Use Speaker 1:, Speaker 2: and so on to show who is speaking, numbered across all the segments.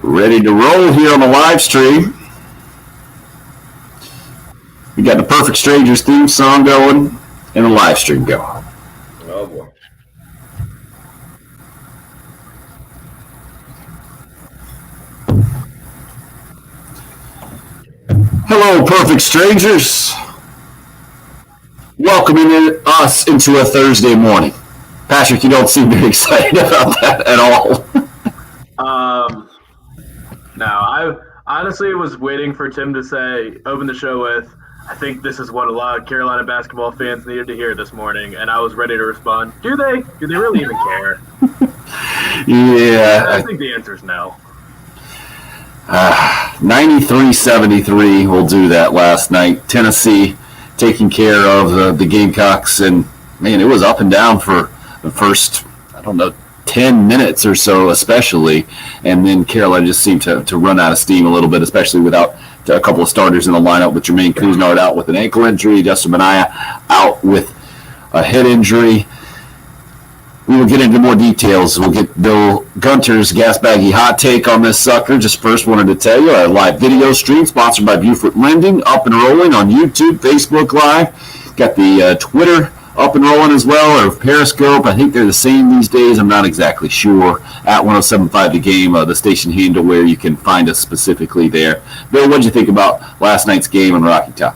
Speaker 1: Ready to roll here on the live stream. We got the Perfect Strangers theme song going and the live stream going.
Speaker 2: Oh boy.
Speaker 1: Hello, Perfect Strangers. Welcoming us into a Thursday morning. Patrick, you don't seem very excited about that at all.
Speaker 3: No, I honestly was waiting for Tim to say, open the show with, I think this is what a lot of Carolina basketball fans needed to hear this morning, and I was ready to respond, do they? Do they really even care?
Speaker 1: Yeah.
Speaker 3: I think the answer is no.
Speaker 1: 93-73 will do that last night. Tennessee taking care of the Gamecocks, and, man, it was up and down for the first, 10 minutes or so especially, and then Carolina just seemed to run out of steam a little bit, especially without a couple of starters in the lineup, with Jermaine Couisnard out with an ankle injury, Justin Minaya out with a head injury. We will get into more details. We'll get Bill Gunter's gas baggy hot take on this sucker. Just first wanted to tell you, our live video stream sponsored by Buford Lending, up and rolling on YouTube, Facebook Live. Got the Twitter up and rolling as well, or Periscope. I think they're the same these days. I'm not exactly sure. At 107.5 The Game, the station handle where you can find us specifically there. Bill, what did you think about last night's game in Rocky Top?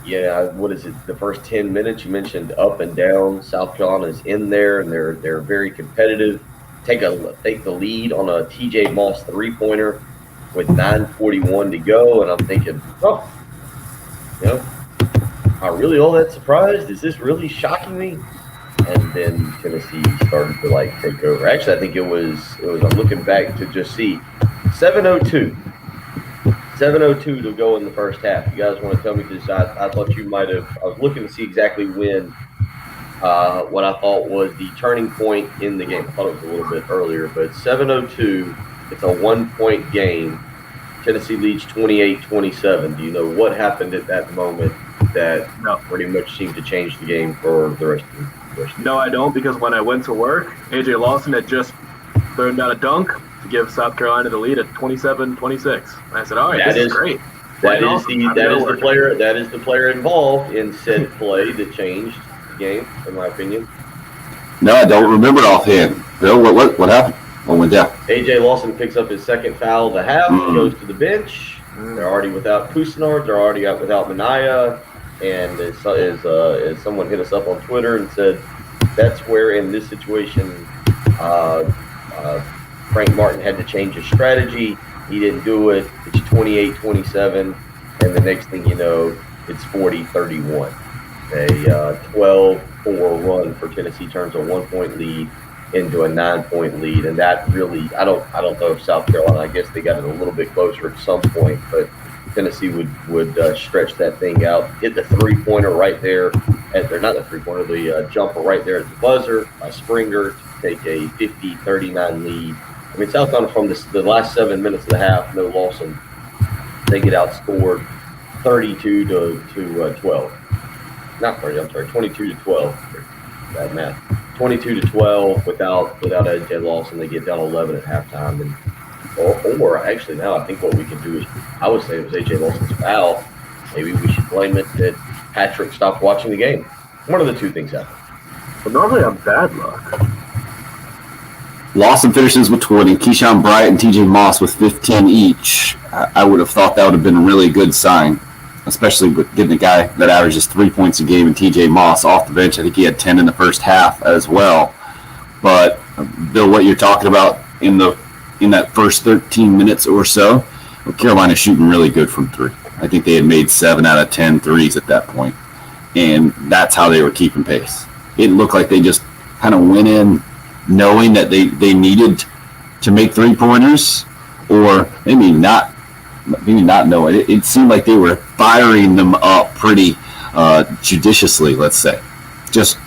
Speaker 2: Yeah, what is it? The first 10 minutes you mentioned up and down. South Carolina's in there, and they're very competitive. Take the lead on a TJ Moss three-pointer with 9:41 to go, and I'm thinking, am I really all that surprised? Is this really shocking me? And then Tennessee started to take over. Actually, I think it was. I'm looking back to just see 7:02 to go in the first half. You guys want to tell me, because I thought you might have. I was looking to see exactly when what I thought was the turning point in the game. I thought it was a little bit earlier, but 7:02. It's a 1-point game. Tennessee leads 28-27. Do you know what happened at that moment that pretty much seemed to change the game for the rest of the
Speaker 3: No, I don't, because when I went to work, A.J. Lawson had just thrown down a dunk to give South Carolina the lead at 27-26. And I said, all right, this is great.
Speaker 2: That is the player involved in said play that changed the game, in my opinion.
Speaker 1: No, I don't remember it offhand. Bill, what happened? What went down?
Speaker 2: A.J. Lawson picks up his second foul of the half, goes to the bench. They're already without Couisnard. They're already out without Minaya. And as someone hit us up on Twitter and said, that's where in this situation Frank Martin had to change his strategy. He didn't do it. It's 28-27. And the next thing you know, it's 40-31. A 12-4 run for Tennessee turns a 1-point lead into a 9-point lead, and that really, I don't know if South Carolina, I guess they got it a little bit closer at some point, but Tennessee would stretch that thing out, hit the three-pointer right there not the three-pointer, the jumper right there at the buzzer by Springer to take a 50-39 lead. I mean, South Carolina from the last 7 minutes of the half, no Lawson, they get outscored 32-12. Not 30, I'm sorry, 22-12. Bad math. 22-12 without A.J. Lawson. They get down 11 at halftime, or actually now I think what we can do is, I would say it was A.J. Lawson's foul. Maybe we should blame it that Patrick stopped watching the game. One of the two things happened.
Speaker 3: But normally I'm bad luck.
Speaker 1: Lawson finishes with 20. Keyshawn Bryant and TJ Moss with 15 each. I would have thought that would have been a really good sign, especially with getting a guy that averages 3 points a game and TJ Moss off the bench. I think he had 10 in the first half as well. But, Bill, what you're talking about in that first 13 minutes or so, Carolina's shooting really good from three. I think they had made 7 out of 10 threes at that point, and that's how they were keeping pace. It looked like they just kind of went in knowing that they needed to make three-pointers, or maybe not knowing. It seemed like they were firing them up pretty judiciously, let's say. Just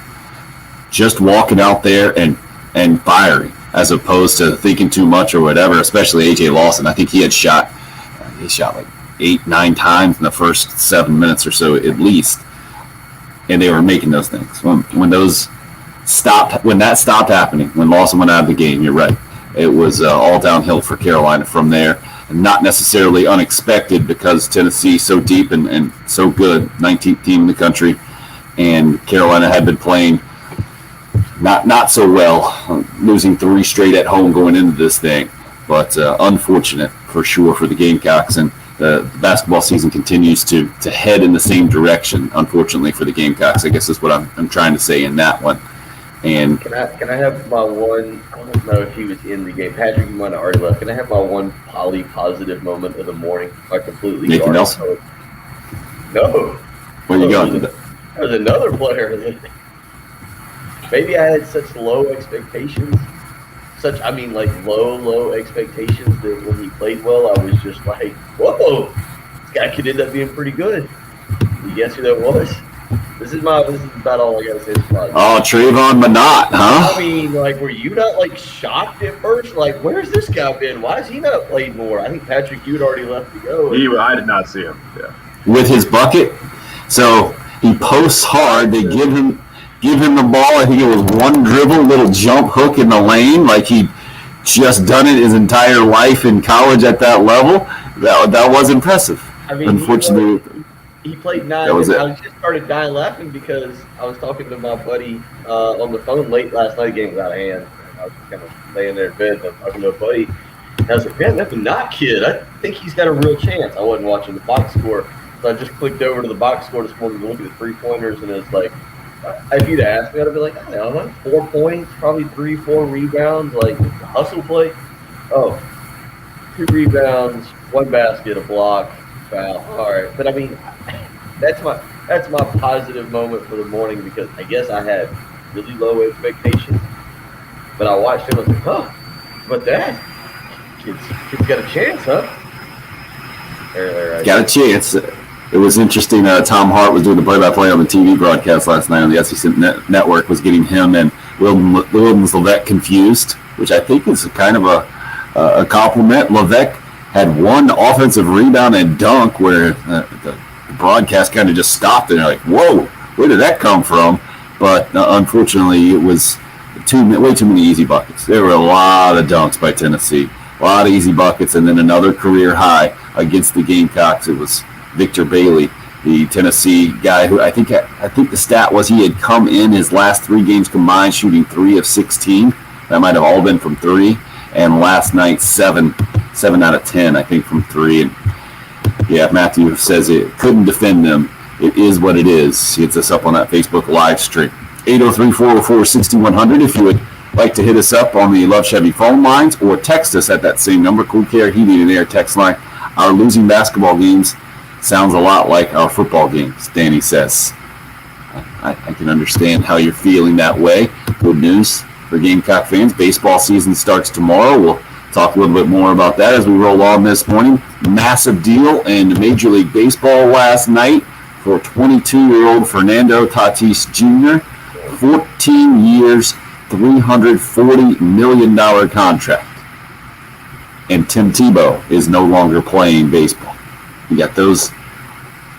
Speaker 1: walking out there and firing, as opposed to thinking too much or whatever, especially A.J. Lawson. I think he shot like 8-9 times in the first 7 minutes or so at least, and they were making those things. When those that stopped happening, when Lawson went out of the game, you're right. It was all downhill for Carolina from there. Not necessarily unexpected because Tennessee so deep and so good, 19th team in the country, and Carolina had been playing not so well, losing 3 straight at home going into this thing. But unfortunate for sure for the Gamecocks, and the basketball season continues to head in the same direction. Unfortunately for the Gamecocks, I guess is what I'm trying to say in that one. And
Speaker 2: can I have my one? I don't know if he was in the game. Patrick, you might have already left. Can I have my one positive moment of the morning? I completely.
Speaker 1: Nathan Nelson?
Speaker 2: No.
Speaker 1: Where you going?
Speaker 2: There's another player that maybe I had such low expectations. Low expectations that when he played well, I was just like, whoa, this guy could end up being pretty good. You guess who that was? This is about all I got to say.
Speaker 1: Oh, Trayvon Minott, huh?
Speaker 2: I mean, were you not, shocked at first? Where's this guy been? Why has he not played more? I think, Patrick, you had already left to go.
Speaker 3: I did not see him, yeah.
Speaker 1: With his bucket. So he posts hard. They give him the ball. I think it was one dribble, little jump hook in the lane, like he'd just done it his entire life in college at that level. That was impressive.
Speaker 2: I mean,
Speaker 1: unfortunately,
Speaker 2: he played 9.
Speaker 1: That was it.
Speaker 2: I just started dying laughing because I was talking to my buddy on the phone late last night. The game was out of hand. I was kind of laying there in bed and I was talking to a buddy. And I was like, man, that Minott kid, I think he's got a real chance. I wasn't watching the box score. So I just clicked over to the box score this morning to look at the 3-pointers, and it's like, if you'd asked me, I'd be like, I don't know, 4 points, probably 3-4 rebounds, hustle play. Oh, 2 rebounds, 1 basket, a block, foul. All right, but I mean, that's my positive moment for the morning because I guess I had really low expectations, but I watched him and I was like, oh, but that kid's got a chance, huh?
Speaker 1: Got a chance. It was interesting. Tom Hart was doing the play-by-play on the TV broadcast last night on the SEC Network, was getting him and Wildens Leveque confused, which I think is kind of a compliment. Leveque had 1 offensive rebound and dunk where the broadcast kind of just stopped and they're like, whoa, where did that come from? But unfortunately, it was way too many easy buckets. There were a lot of dunks by Tennessee, a lot of easy buckets, and then another career high against the Gamecocks. It was Victor Bailey, the Tennessee guy who I think the stat was he had come in his last 3 games combined shooting 3 of 16. That might have all been from 3. And last night, 7 out of 10, I think, from 3. And yeah, Matthew says it couldn't defend them. It is what it is. He hits us up on that Facebook live stream. 803-404-6100 if you would like to hit us up on the Love Chevy phone lines or text us at that same number, Cool Care Heating and Air text line. Our losing basketball games sounds a lot like our football games, Danny says. I can understand how you're feeling that way. Good news for Gamecock fans. Baseball season starts tomorrow. We'll talk a little bit more about that as we roll on this morning. Massive deal in Major League Baseball last night for 22-year-old Fernando Tatis Jr. 14 years, $340 million contract. And Tim Tebow is no longer playing baseball. We got those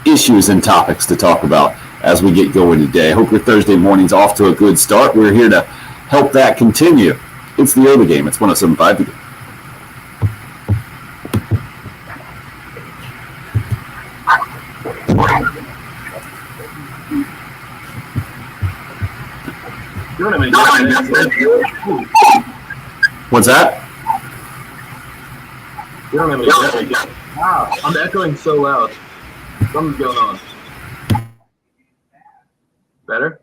Speaker 1: issues and topics to talk about as we get going today. I hope your Thursday morning's off to a good start. We're here to help that continue. It's the Over Game. It's 107.5 The Game. What's that?
Speaker 3: Wow, I'm echoing so loud. Something's going on. Better?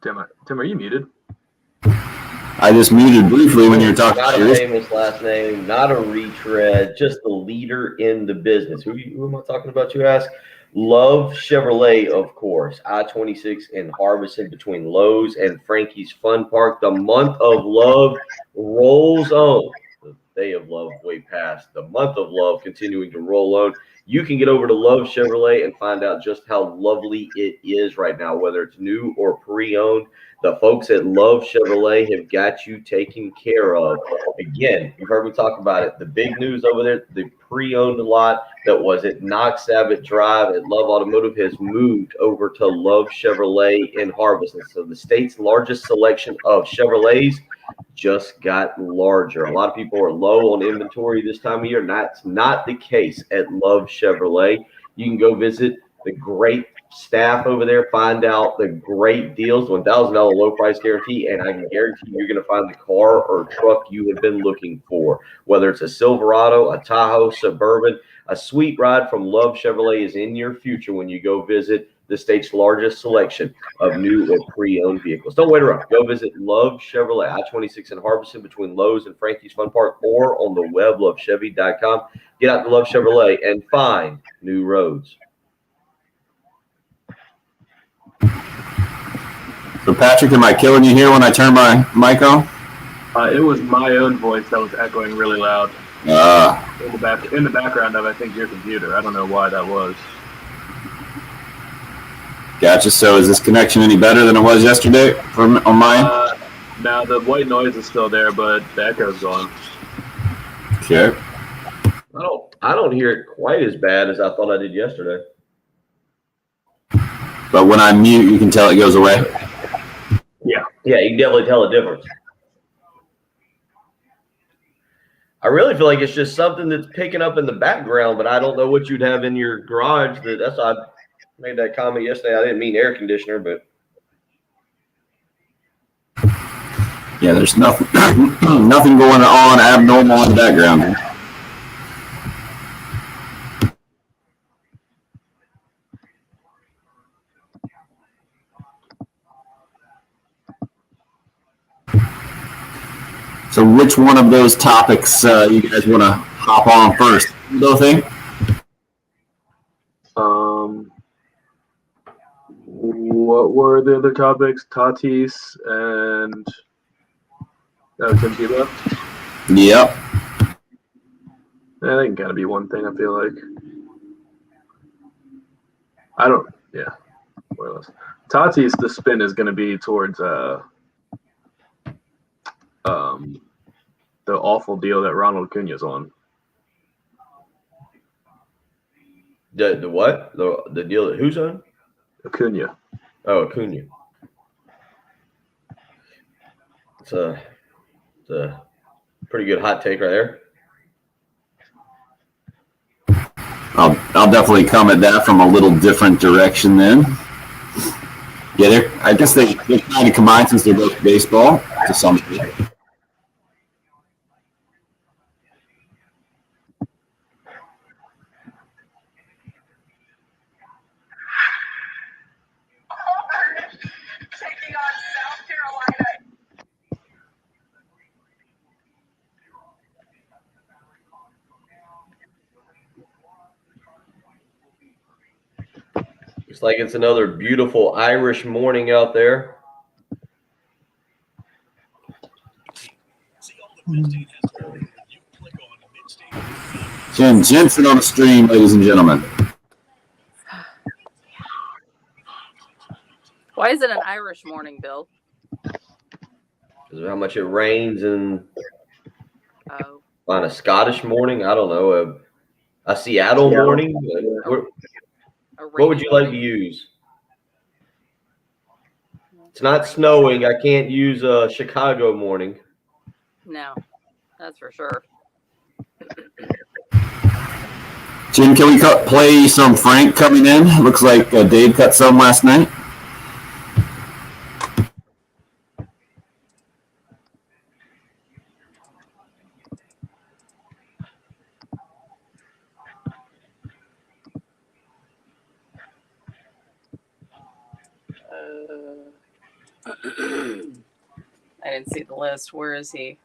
Speaker 3: Tim, are you muted?
Speaker 1: I just muted briefly when you were talking.
Speaker 2: Not a famous last name, not a retread, just the leader in the business. Who am I talking about, you ask? Love Chevrolet, of course. I-26 in Harbison between Lowe's and Frankie's Fun Park. The month of love rolls on. The day of love way past. The month of love continuing to roll on. you can get over to Love Chevrolet and find out just how lovely it is right now, whether it's new or pre-owned. The folks at Love Chevrolet have got you taken care of. Again, you've heard me talk about it. The big news over there, the pre-owned lot that was at Knox Abbott Drive at Love Automotive has moved over to Love Chevrolet in Harbison. So the state's largest selection of Chevrolets just got larger. A lot of people are low on inventory this time of year. That's not the case at Love Chevrolet. You can go visit the great staff over there, find out the great deals, $1,000 low price guarantee, and I can guarantee you're going to find the car or truck you have been looking for. Whether it's a Silverado, a Tahoe, Suburban, a sweet ride from Love Chevrolet is in your future when you go visit the state's largest selection of new or pre-owned vehicles. Don't wait around. Go visit Love Chevrolet, I-26 in Harbison between Lowe's and Frankie's Fun Park, or on the web, lovechevy.com. Get out to Love Chevrolet and find new roads.
Speaker 1: So, Patrick, am I killing you here when I turn my mic on?
Speaker 3: It was my own voice that was echoing really loud in the background of, I think, your computer. I don't know why that was.
Speaker 1: Gotcha. So is this connection any better than it was yesterday on mine?
Speaker 3: Now the white noise is still there, but the echo's gone.
Speaker 1: Okay.
Speaker 2: I don't hear it quite as bad as I thought I did yesterday.
Speaker 1: But when I mute, you can tell it goes away.
Speaker 2: Yeah, you can definitely tell a difference. I really feel like it's just something that's picking up in the background, but I don't know what you'd have in your garage. That's why I made that comment yesterday. I didn't mean air conditioner, but
Speaker 1: Yeah, there's nothing nothing going on abnormal in the background. So which one of those topics you guys want to hop on first? Little thing?
Speaker 3: What were the other topics? Tatis and Tim Tebow?
Speaker 1: Yep.
Speaker 3: Yeah, they can kind of be one thing, I feel like. More or less. Tatis, the spin is going to be towards the awful deal that Ronald Acuña's on.
Speaker 2: the what? The deal that who's on?
Speaker 3: Acuña.
Speaker 2: Oh, Acuña. It's a pretty good hot take right there.
Speaker 1: I'll definitely come at that from a little different direction then. Yeah, I guess they kind of combine since they're both baseball to some extent.
Speaker 4: Taking on South Carolina.
Speaker 2: Looks like it's another beautiful Irish morning out there.
Speaker 1: Jen Jensen on the stream, ladies and gentlemen.
Speaker 5: Why is it an Irish morning, Bill?
Speaker 2: Because of how much it rains and
Speaker 5: Oh,
Speaker 2: on a Scottish morning, I don't know, a Seattle morning. What would you like to use? It's not snowing. I can't use a Chicago morning.
Speaker 5: no, that's for sure.
Speaker 1: Jim, can we play some Frank coming in? Looks like Dave cut some last night.
Speaker 5: I didn't see the list. Where is he?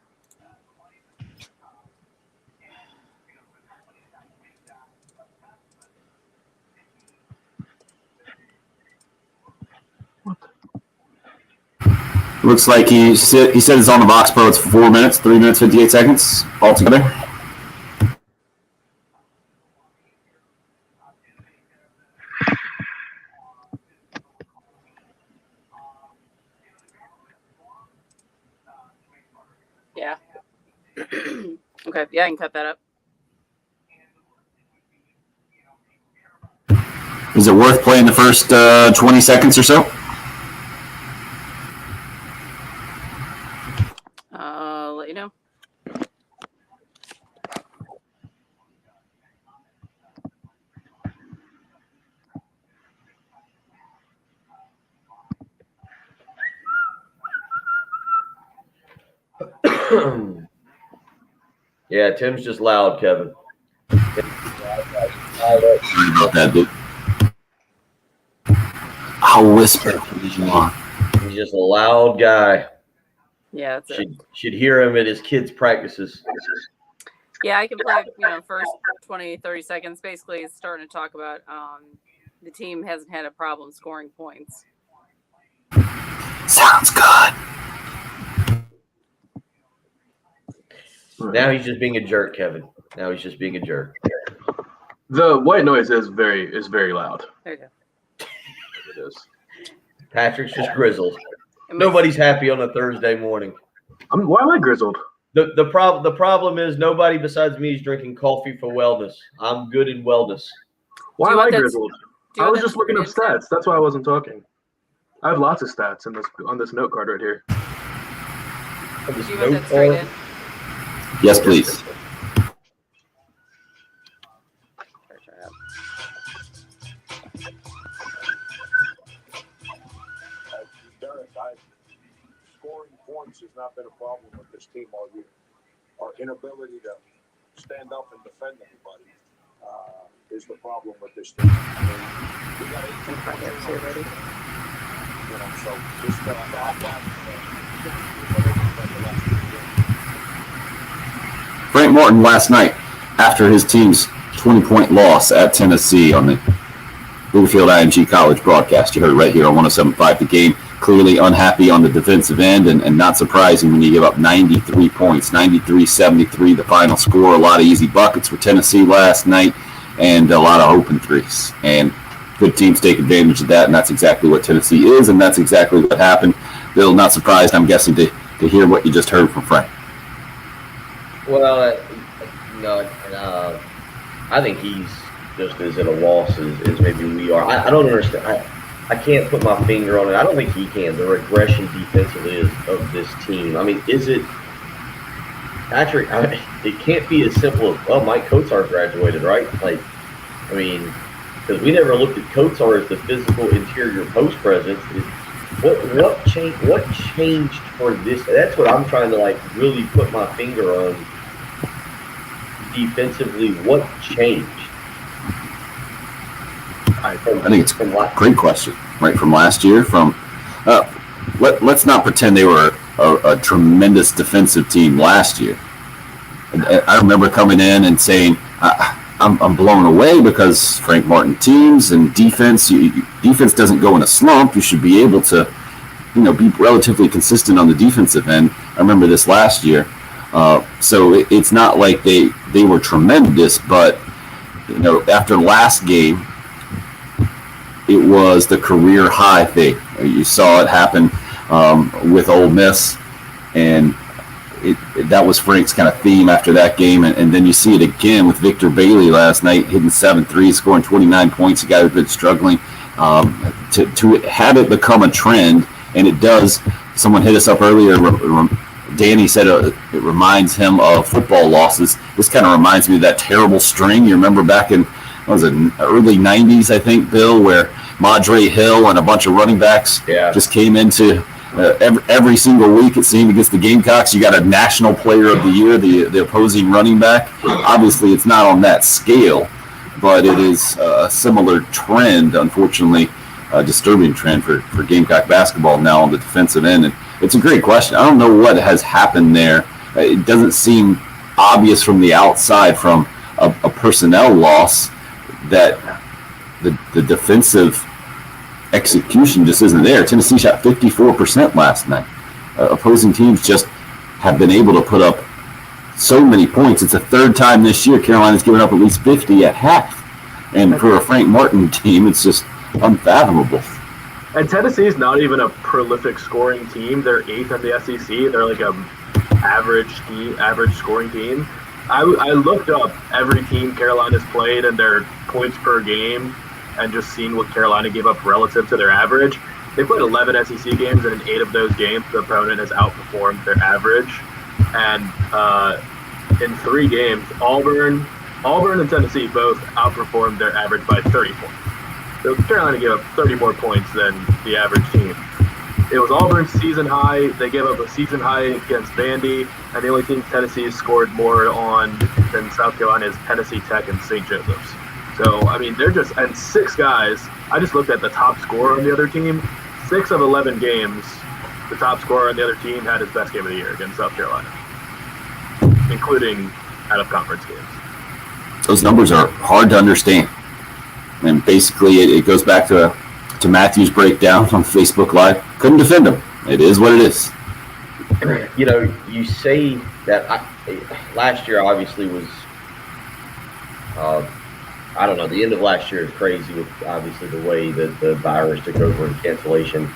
Speaker 1: Looks like he said it's on the Box Pro. It's 4 minutes, 3 minutes, 58 seconds altogether.
Speaker 5: Okay. Yeah, I can cut that up.
Speaker 1: Is it worth playing the first 20 seconds or so?
Speaker 5: I'll let you know.
Speaker 2: Yeah, Tim's just loud, Kevin.
Speaker 1: Sorry about that, dude. I'll whisper if you want.
Speaker 2: He's just a loud guy.
Speaker 5: Yeah, that's it.
Speaker 2: Should hear him at his kids' practices.
Speaker 5: Yeah, I can play, first 20, 30 seconds. Basically, it's starting to talk about the team hasn't had a problem scoring points.
Speaker 1: Sounds good.
Speaker 2: Now he's just being a jerk, Kevin. Now he's just being a jerk.
Speaker 3: The white noise is very loud.
Speaker 5: There you go.
Speaker 3: It is.
Speaker 2: Patrick's just grizzled. Nobody's happy on a Thursday morning.
Speaker 3: Why am I grizzled?
Speaker 2: The problem is nobody besides me is drinking coffee for wellness. I'm good in wellness.
Speaker 3: Why
Speaker 5: Do you
Speaker 3: am I
Speaker 5: want that-
Speaker 3: grizzled?
Speaker 5: Do you
Speaker 3: I
Speaker 5: want
Speaker 3: was
Speaker 5: that
Speaker 3: just looking up
Speaker 5: to be
Speaker 3: stats. That's why I wasn't talking. I have lots of stats on this note card right here.
Speaker 5: Do you want that straight in?
Speaker 1: Yes, please.
Speaker 6: Derek, scoring points has not been a problem with this team all year. Our inability to stand up and defend anybody is the problem with this team. I mean, we got 18 points already. So just
Speaker 1: Frank Martin last night, after his team's 20-point loss at Tennessee on the Bluefield IMG College broadcast. You heard it right here on 107.5 The Game. Clearly unhappy on the defensive end, and not surprising when you give up 93 points, 93-73, the final score. A lot of easy buckets for Tennessee last night, and a lot of open threes. And good teams take advantage of that, and that's exactly what Tennessee is, and that's exactly what happened. Bill, not surprised, I'm guessing, to hear what you just heard from Frank.
Speaker 2: Well, I think he's just as at a loss as maybe we are. I don't understand. I can't put my finger on it. I don't think he can. The regression defensively of this team. I mean, is it, Patrick? It can't be as simple as, well, Mike Kotsar graduated, right? Like, I mean, because we never looked at Kotsar as the physical interior post presence. What changed? What changed for this? That's what I'm trying to really put my finger on. Defensively, what changed?
Speaker 1: I think it's a great question, right, from last year. Let's not pretend they were a tremendous defensive team last year. And I remember coming in and saying, I'm blown away because Frank Martin teams and defense doesn't go in a slump. You should be able to, be relatively consistent on the defensive end. I remember this last year. So it's not like they were tremendous, but, after last game, it was the career high thing. You saw it happen with Ole Miss, and that was Frank's kind of theme after that game. And then you see it again with Victor Bailey last night, hitting 7 threes, scoring 29 points. A guy who's been struggling to have it become a trend, and it does. Someone hit us up earlier. Danny said it reminds him of football losses. This kind of reminds me of that terrible string. You remember back in, early 90s, I think, Bill, where Madre Hill and a bunch of running backs just came into every single week, it seemed, against the Gamecocks. You got a National Player of the Year, the opposing running back. Obviously, it's not on that scale, but it is a similar trend, unfortunately, a disturbing trend for Gamecock basketball now on the defensive end. And it's a great question. I don't know what has happened there. It doesn't seem obvious from the outside, from a personnel loss, that the defensive execution just isn't there. Tennessee shot 54% last night. Opposing teams just have been able to put up so many points. It's the third time this year Carolina's given up at least 50 at half. And for a Frank Martin team, it's just unfathomable.
Speaker 3: And Tennessee's not even a prolific scoring team. They're 8th in the SEC. They're like a average scoring team. I looked up every team Carolina's played and their points per game and just seen what Carolina gave up relative to their average. They played 11 SEC games, and in 8 of those games, the opponent has outperformed their average. And in 3 games, Auburn and Tennessee both outperformed their average by 30 points. So Carolina gave up 30 more points than the average team. It was Auburn's season high. They gave up a season high against Vandy, and the only team Tennessee scored more on than South Carolina is Tennessee Tech and St. Joseph's. So, I mean, they're just – and 6 guys – I just looked at the top scorer on the other team. 6 of 11 games, the top scorer on the other team had his best game of the year against South Carolina, including out-of-conference games.
Speaker 1: Those numbers are hard to understand. And basically, it goes back to Matthew's breakdown on Facebook Live. Couldn't defend him. It is what it is.
Speaker 2: You know, you say that last year obviously was, I don't know, the end of last year is crazy with obviously the way that the virus took over and cancellation.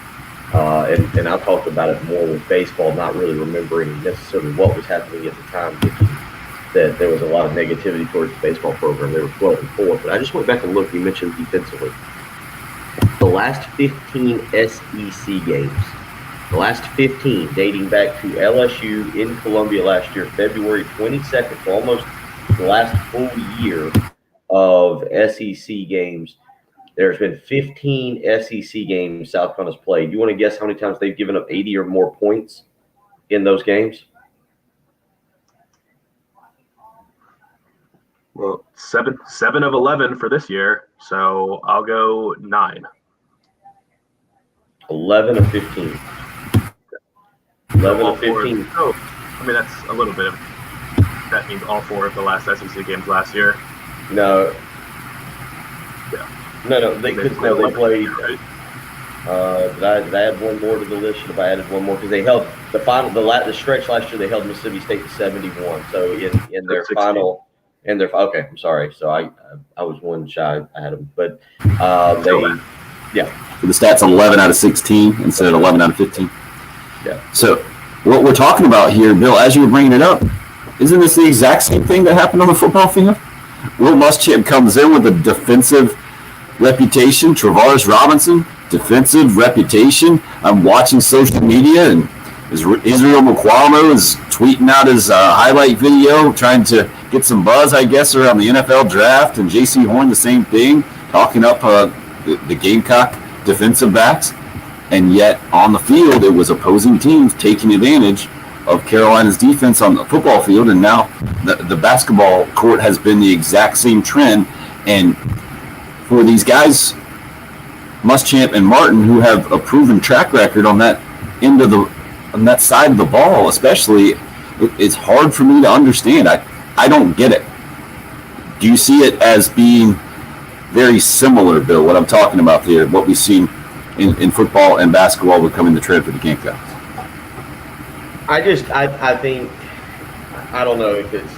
Speaker 2: And I talked about it more with baseball, not really remembering necessarily what was happening at the time, thinking that there was a lot of negativity towards the baseball program. They were 12-4. But I just went back and looked. You mentioned defensively. The last 15 SEC games, the last 15 dating back to LSU in Columbia last year, February 22nd, so almost the last full year of SEC games, there's been 15 SEC games South Carolina's played. You want to guess how many times they've given up 80 or more points in those games?
Speaker 3: Well, 7 of 11 for this year, so I'll go 9.
Speaker 2: 11 of 15. 11 of 15.
Speaker 3: Oh, I mean, that's a little bit of – that means all 4 of the last SEC games last year.
Speaker 2: No.
Speaker 3: Yeah.
Speaker 2: No, they played
Speaker 3: right?
Speaker 2: Did I add one more to the list? Should have I added one more? Because they held the stretch last year. They held Mississippi State to 71. So in their
Speaker 3: 16.
Speaker 2: final, okay, I'm sorry. So I was one shy. I had them, but
Speaker 1: So the stats 11 out of 16 instead of 11 out of 15.
Speaker 2: Yeah.
Speaker 1: So what we're talking about here, Bill, as you were bringing it up, isn't this the exact same thing that happened on the football field? Will Muschamp comes in with a defensive reputation. Travaris Robinson, defensive reputation. I'm watching social media, and Israel Mukwamo is tweeting out his highlight video, trying to get some buzz, I guess, around the NFL draft. And J.C. Horn, the same thing, talking up the Gamecock defensive backs. And yet, on the field, it was opposing teams taking advantage of Carolina's defense on the football field, and now the basketball court has been the exact same trend. And for these guys, Muschamp and Martin, who have a proven track record on that on that side of the ball, especially, it's hard for me to understand. I don't get it. Do you see it as being very similar, Bill, what I'm talking about here, what we've seen in football and basketball becoming the trend for the Gamecocks?
Speaker 2: I think, I don't know if it's,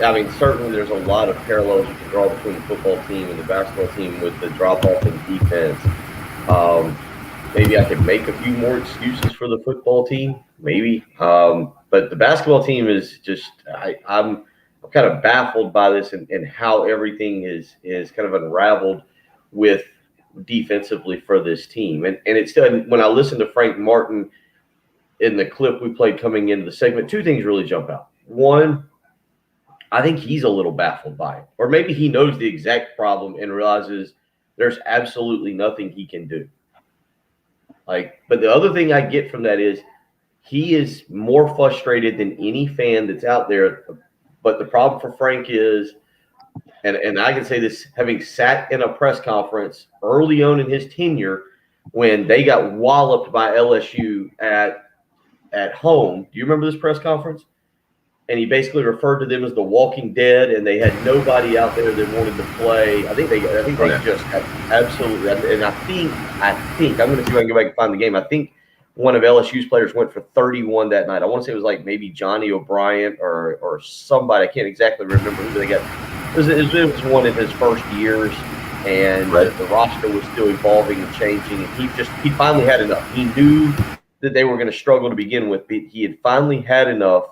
Speaker 2: I mean, certainly there's a lot of parallels you can draw between the football team and the basketball team with the drop-off in defense. Maybe I could make a few more excuses for the football team, maybe. But the basketball team is just, I'm kind of baffled by this and how everything is kind of unraveled with defensively for this team. And it's still, when I listen to Frank Martin in the clip we played coming into the segment, 2 things really jump out. One, I think he's a little baffled by it. Or maybe he knows the exact problem and realizes there's absolutely nothing he can do. But the other thing I get from that is he is more frustrated than any fan that's out there. But the problem for Frank is, and I can say this, having sat in a press conference early on in his tenure when they got walloped by LSU at home. Do you remember this press conference? And he basically referred to them as the Walking Dead, and they had nobody out there that wanted to play. I think they just had absolutely. And I think I'm going to see if I can go back and find the game. I think one of LSU's players went for 31 that night. I want to say it was like maybe Johnny O'Brien or somebody. I can't exactly remember who they got. It was one of his first years, and the roster was still evolving and changing. And he finally had enough. He knew that they were going to struggle to begin with, but he had finally had enough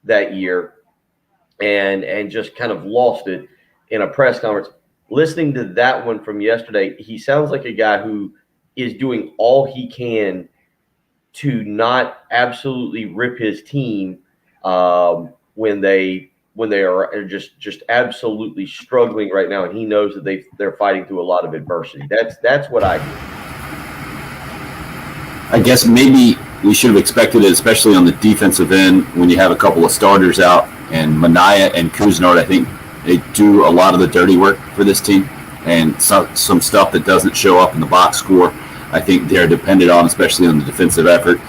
Speaker 2: that year and just kind of lost it in a press conference. Listening to that one from yesterday, he sounds like a guy who is doing all he can to not absolutely rip his team when they are just absolutely struggling right now, and he knows that they're fighting through a lot of adversity. That's what I do.
Speaker 1: I guess maybe we should have expected it, especially on the defensive end, when you have a couple of starters out, and Minaya and Couisnard, I think they do a lot of the dirty work for this team, and some stuff that doesn't show up in the box score, I think they're dependent on, especially on the defensive effort.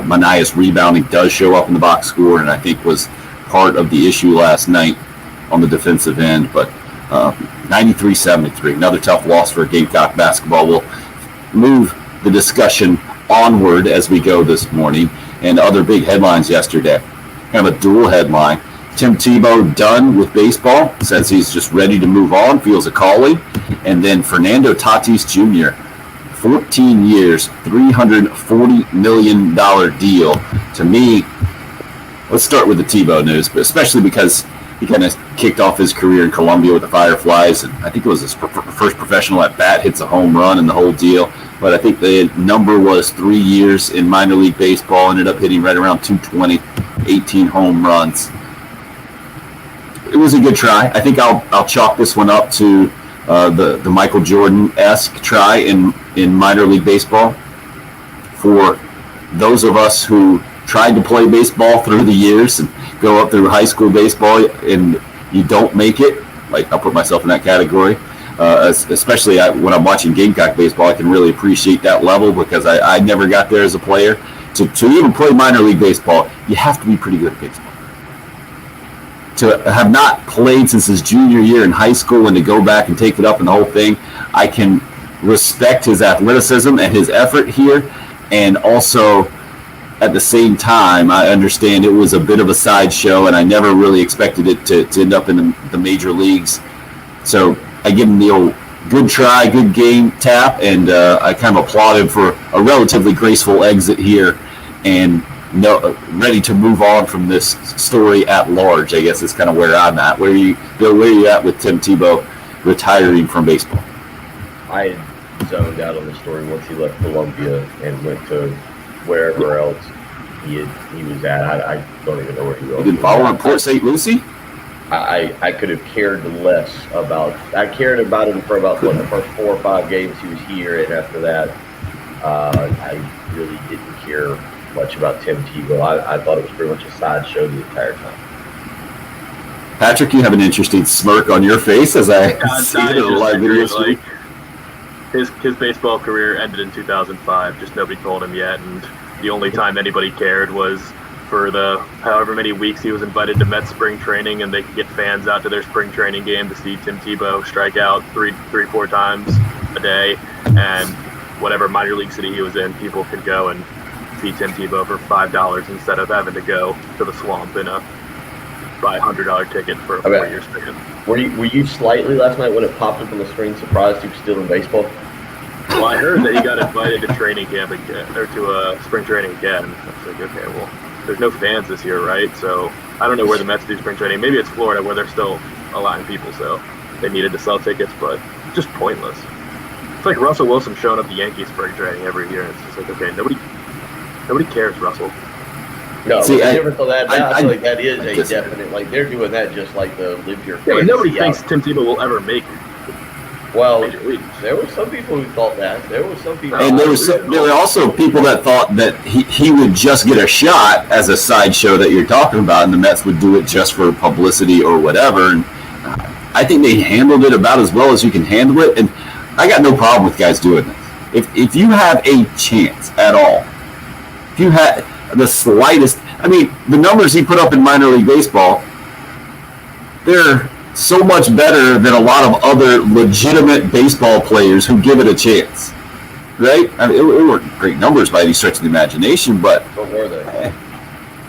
Speaker 1: Manaya's rebounding does show up in the box score, and I think was part of the issue last night on the defensive end. But 93-73, another tough loss for Gamecock basketball. We'll move the discussion onward as we go this morning, and other big headlines yesterday. Kind of a dual headline. Tim Tebow done with baseball, says he's just ready to move on, feels a calling. And then Fernando Tatis Jr., 14 years, $340 million deal. To me, let's start with the Tebow news, but especially because he kind of kicked off his career in Columbia with the Fireflies, and I think it was his first professional at bat, hits a home run and the whole deal. But I think the number was 3 years in minor league baseball, ended up hitting right around 220, 18 home runs. It was a good try. I think I'll chalk this one up to the Michael Jordan-esque try in minor league baseball. For those of us who tried to play baseball through the years and go up through high school baseball and you don't make it, like I'll put myself in that category. Especially when I'm watching Gamecock baseball, I can really appreciate that level because I never got there as a player. To even play minor league baseball, you have to be pretty good at baseball. To have not played since his junior year in high school and to go back and take it up and the whole thing, I can respect his athleticism and his effort here. And also, at the same time, I understand it was a bit of a sideshow, and I never really expected it to end up in the major leagues. So I give him the old good try, good game tap, and I kind of applaud him for a relatively graceful exit here and ready to move on from this story at large, I guess is kind of where I'm at. Bill, where are you at with Tim Tebow retiring from baseball?
Speaker 2: I zoned out on the story once he left Columbia and went to wherever else he was at. I don't even know where he was.
Speaker 1: You didn't follow him in Port St. Lucie?
Speaker 2: I could have cared less about. I cared about him for about the first 4 or 5 games he was here, and after that, I really didn't care much about Tim Tebow. I thought it was pretty much a sideshow the entire time.
Speaker 1: Patrick, you have an interesting smirk on your face as I see it in the live video stream.
Speaker 3: His baseball career ended in 2005. Just nobody told him yet, and the only time anybody cared was for the however many weeks he was invited to Mets spring training, and they could get fans out to their spring training game to see Tim Tebow strike out 4 times a day, and whatever minor league city he was in, people could go and see Tim Tebow for $5 instead of having to go to the Swamp and buy a $100 ticket for a 4-year span.
Speaker 2: Were you slightly last night when it popped up on the screen surprised he was still in baseball?
Speaker 3: Well, I heard that he got invited to training camp again, or to spring training again. I was like, okay, well, there's no fans this year, right? So I don't know where the Mets do spring training. Maybe it's Florida where they're still allowing people, so they needed to sell tickets, but just pointless. It's like Russell Wilson showing up to Yankees spring training every year. It's just like, okay, nobody cares, Russell.
Speaker 2: No,
Speaker 1: See,
Speaker 2: I never thought that. I feel like that is a
Speaker 1: just,
Speaker 2: definite. Like they're doing that just like the live your.
Speaker 3: Yeah, but nobody thinks Tim Tebow will ever make it.
Speaker 2: Well, there were some people who thought that. There were some people,
Speaker 1: and there were also people that thought that he would just get a shot as a sideshow that you're talking about, and the Mets would do it just for publicity or whatever. And I think they handled it about as well as you can handle it. And I got no problem with guys doing this. If you have a chance at all, if you had the slightest, I mean, the numbers he put up in minor league baseball, they're so much better than a lot of other legitimate baseball players who give it a chance, right? I mean, it weren't great numbers by any stretch of the imagination, but
Speaker 2: what were they?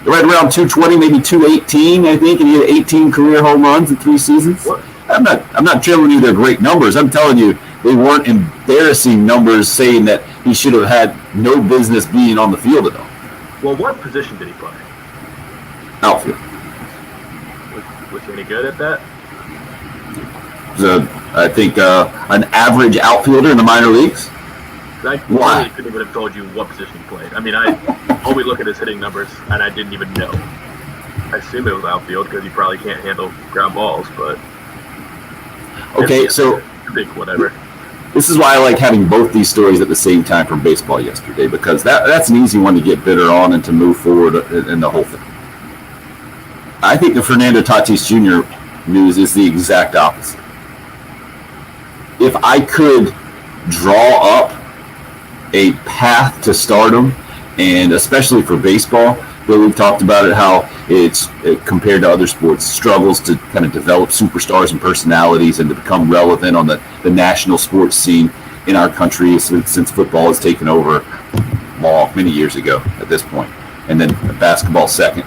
Speaker 1: Right around 220, maybe 218, I think, and he had 18 career home runs in 3 seasons.
Speaker 3: What?
Speaker 1: I'm not telling you they're great numbers. I'm telling you they weren't embarrassing numbers saying that he should have had no business being on the field at all.
Speaker 3: Well, what position did he play?
Speaker 1: Outfield.
Speaker 3: With he any good at that?
Speaker 1: I think an average outfielder in the minor leagues.
Speaker 3: I
Speaker 1: Why?
Speaker 3: really couldn't even have told you what position he played. I mean, I only look at his hitting numbers, and I didn't even know. I assume it was outfield because he probably can't handle ground balls, but
Speaker 1: Okay,
Speaker 3: it's
Speaker 1: so
Speaker 3: a big whatever.
Speaker 1: this is why I like having both these stories at the same time from baseball yesterday, because that's an easy one to get bitter on and to move forward in the whole thing. I think the Fernando Tatis Jr. news is the exact opposite. If I could draw up a path to stardom, and especially for baseball, where we've talked about it, how compared to other sports, struggles to kind of develop superstars and personalities and to become relevant on the national sports scene in our country since football has taken over many years ago at this point, and then basketball second.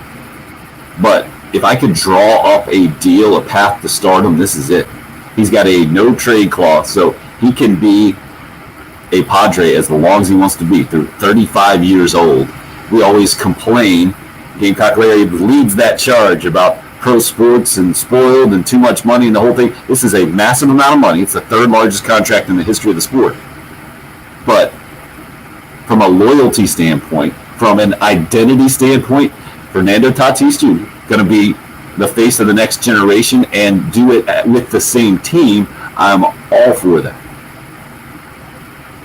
Speaker 1: But if I could draw up a deal, a path to stardom, this is it. He's got a no trade clause, so he can be a Padre as long as he wants to be through 35 years old. We always complain. Gamecock Larry leads that charge about pro sports and spoiled and too much money and the whole thing. This is a massive amount of money. It's the third largest contract in the history of the sport. But from a loyalty standpoint, from an identity standpoint, Fernando Tatis Jr. going to be the face of the next generation and do it with the same team. I'm all for that.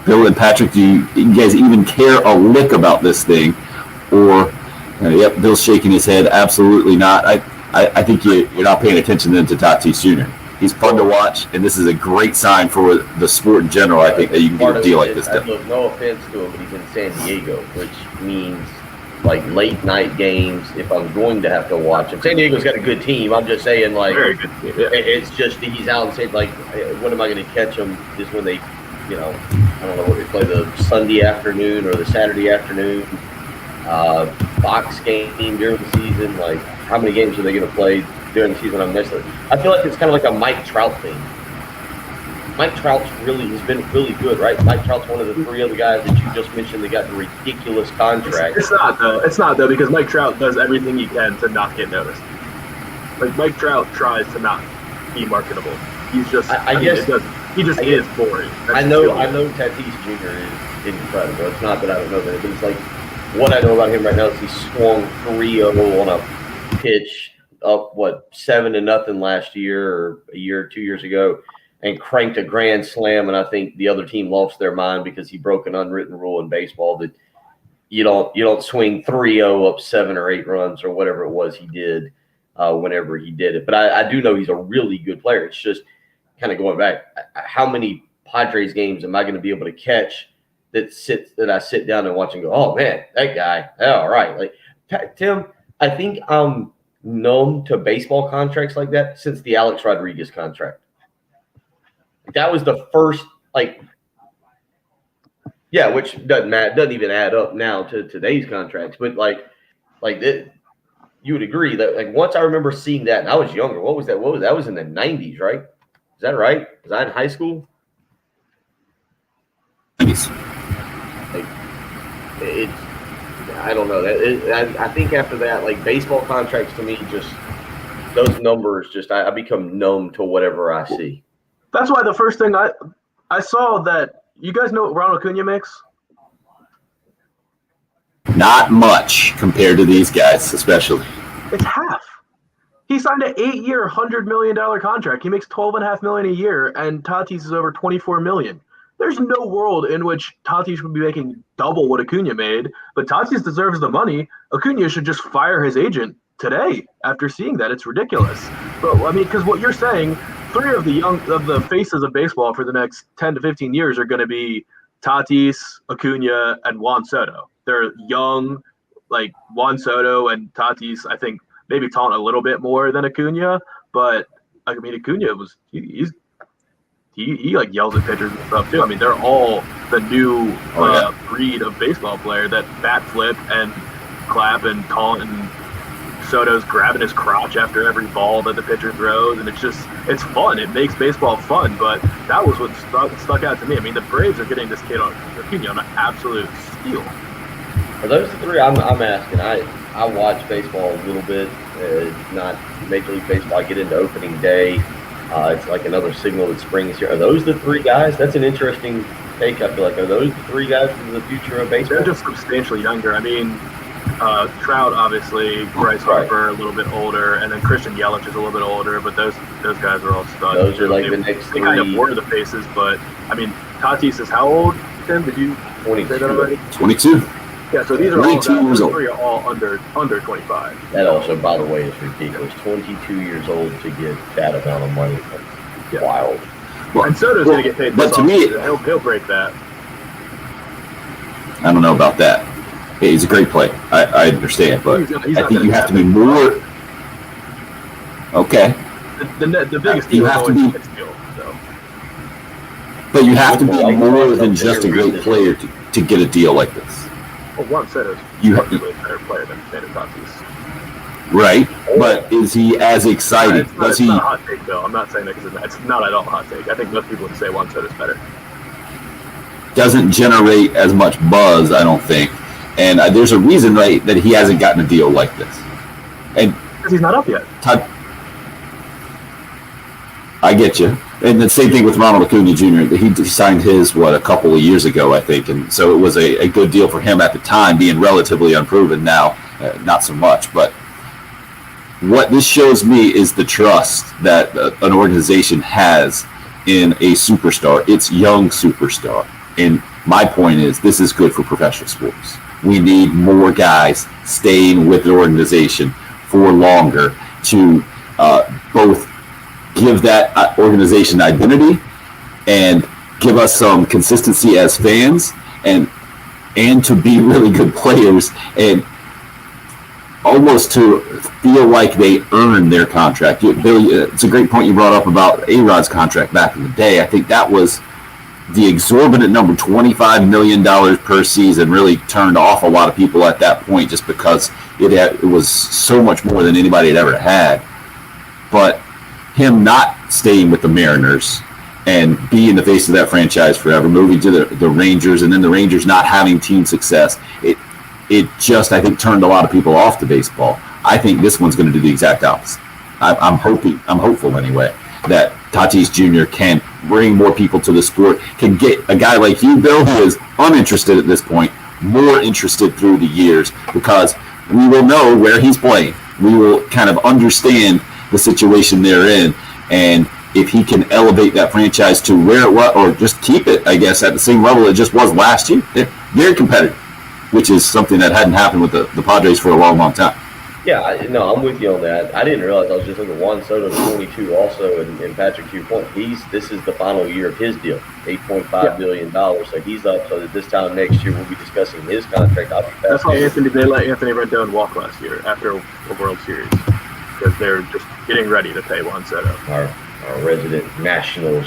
Speaker 1: Bill and Patrick, do you guys even care a lick about this thing? Or, yep, Bill's shaking his head. Absolutely not. I think you're not paying attention then to Tatis Jr. He's fun to watch, and this is a great sign for the sport in general. I think that you can get a deal like this done.
Speaker 2: Look, no offense to him, but he's in San Diego, which means like late night games. If I'm going to have to watch him, San Diego's got a good team. I'm just saying, like,
Speaker 3: Very good. Yeah.
Speaker 2: it's just he's out and saying, like, when am I going to catch him? Is when they, I don't know what they play, the Sunday afternoon or the Saturday afternoon box game during the season. Like, how many games are they going to play during the season? I'm missing. I feel like it's kind of like a Mike Trout thing. Mike Trout's has been really good, right? Mike Trout's one of the three other guys that you just mentioned that got the ridiculous contract.
Speaker 3: It's not though. It's not though, because Mike Trout does everything he can to not get noticed. Like, Mike Trout tries to not be marketable. He's just,
Speaker 2: I guess
Speaker 3: he just is boring.
Speaker 2: I know Tatis Jr. is incredible. It's not that I don't know that, but it's like what I know about him right now is he swung 3-0 on a pitch up 7-0 last year or a year or 2 years ago, and cranked a grand slam. And I think the other team lost their mind because he broke an unwritten rule in baseball that you don't swing 3-0 up 7 or 8 runs or whatever it was he did whenever he did it. But I do know he's a really good player. It's just kind of going back, how many Padres games am I going to be able to catch that I sit down and watch and go, oh man, that guy, all right. Like, Tim, I think I'm numb to baseball contracts like that since the Alex Rodriguez contract. That was the first, which doesn't even add up now to today's contracts. But you would agree that once I remember seeing that, and I was younger. What was that? That was in the 90s, right? Is that right? Was I in high school? I don't know. I think after that, baseball contracts to me, just those numbers, I become numb to whatever I see.
Speaker 3: That's why the first thing I saw that, you guys know what Ronald Acuna makes?
Speaker 1: Not much compared to these guys, especially.
Speaker 3: It's half. He signed an 8-year, $100 million contract. He makes $12.5 million a year, and Tatis is over $24 million. There's no world in which Tatis would be making double what Acuna made, but Tatis deserves the money. Acuna should just fire his agent today after seeing that. It's ridiculous. But I mean, because what you're saying, 3 of the faces of baseball for the next 10 to 15 years are going to be Tatis, Acuna, and Juan Soto. They're young, like Juan Soto and Tatis. I think maybe talent a little bit more than Acuna, but I mean, Acuna was he yells at pitchers and stuff too. I mean, they're all the new breed of baseball player that bat flip and clap and taunt, and Soto's grabbing his crotch after every ball that the pitcher throws, and it's fun. It makes baseball fun, but that was what stuck out to me. I mean, the Braves are getting this kid on Acuna on an absolute steal.
Speaker 2: Are those the 3 I'm asking? I watch baseball a little bit, not Major League Baseball. I get into opening day. It's like another signal that spring's here. Are those the three guys? That's an interesting take. I feel like, are those the three guys for the future of baseball?
Speaker 3: They're just substantially younger. I mean, Trout, obviously, Bryce Harper, a little bit older, and then Christian Yelich is a little bit older, but those guys are all studs.
Speaker 2: Those are like the next
Speaker 3: They kind of
Speaker 2: three.
Speaker 3: were the faces, but, I mean, Tatis is how old, Tim? Did you say that
Speaker 2: 22.
Speaker 3: already?
Speaker 1: 22.
Speaker 3: Yeah, so these are all
Speaker 1: 22
Speaker 3: guys,
Speaker 1: years
Speaker 3: those
Speaker 1: old.
Speaker 3: three are all under 25.
Speaker 2: That also, by the way, is ridiculous. 22 years old to get that amount of money.
Speaker 3: Yeah.
Speaker 2: Wild.
Speaker 3: And Soto's going to get paid
Speaker 1: but
Speaker 3: this
Speaker 1: to me-
Speaker 3: offseason. He'll break that.
Speaker 1: I don't know about that. Hey, he's a great player. I understand, but
Speaker 3: He's
Speaker 1: I
Speaker 3: not
Speaker 1: think
Speaker 3: gonna
Speaker 1: you have to be
Speaker 3: it.
Speaker 1: more. Okay,
Speaker 3: The biggest
Speaker 1: You
Speaker 3: deal is
Speaker 1: have to
Speaker 3: always
Speaker 1: be-
Speaker 3: the next deal. So.
Speaker 1: but you have to be
Speaker 2: Like,
Speaker 1: more than just a great player to get a deal like this.
Speaker 3: Well, Juan Soto's
Speaker 1: You have
Speaker 3: arguably a better player than Fernando Tatis.
Speaker 1: right, but is he as exciting?
Speaker 3: It's not,
Speaker 1: Does
Speaker 3: it's
Speaker 1: he?
Speaker 3: not a hot take, though. I'm not saying that because it's not at all a hot take. I think most people would say Juan Soto's better.
Speaker 1: Doesn't generate as much buzz, I don't think. And there's a reason that he hasn't gotten a deal like this. And
Speaker 3: Because he's not up yet.
Speaker 1: Todd, I get you. And the same thing with Ronald Acuna Jr. He signed his, a couple of years ago, I think. And so it was a good deal for him at the time, being relatively unproven. Now, not so much. But what this shows me is the trust that an organization has in a superstar. It's young superstar. And my point is, this is good for professional sports. We need more guys staying with the organization for longer to both give that organization identity and give us some consistency as fans, and to be really good players, and almost to feel like they earn their contract. Billy, it's a great point you brought up about A-Rod's contract back in the day. I think that was the exorbitant number, $25 million per season, really turned off a lot of people at that point, just because it was so much more than anybody had ever had. But him not staying with the Mariners and being the face of that franchise forever, moving to the Rangers, and then the Rangers not having team success, it just, I think, turned a lot of people off to baseball. I think this one's going to do the exact opposite. I'm hopeful anyway, that Tatis Jr. can bring more people to the sport, can get a guy like you, Bill, who is uninterested at this point, more interested through the years, because we will know where he's playing. We will kind of understand the situation they're in, and if he can elevate that franchise to where it was, or just keep it, I guess, at the same level it just was last year. They're very competitive, which is something that hadn't happened with the Padres for a long, long time.
Speaker 2: Yeah, I'm with you on that. I didn't realize. I was just looking at Juan Soto, 22 also, and Patrick, to your point, this is the final year of his deal, $8.5 billion. So he's up. So that this time next year we'll be discussing his contract.
Speaker 3: That's why they let Anthony Rendon walk last year after a World Series, because they're just getting ready to pay Juan Soto.
Speaker 2: Our resident Nationals.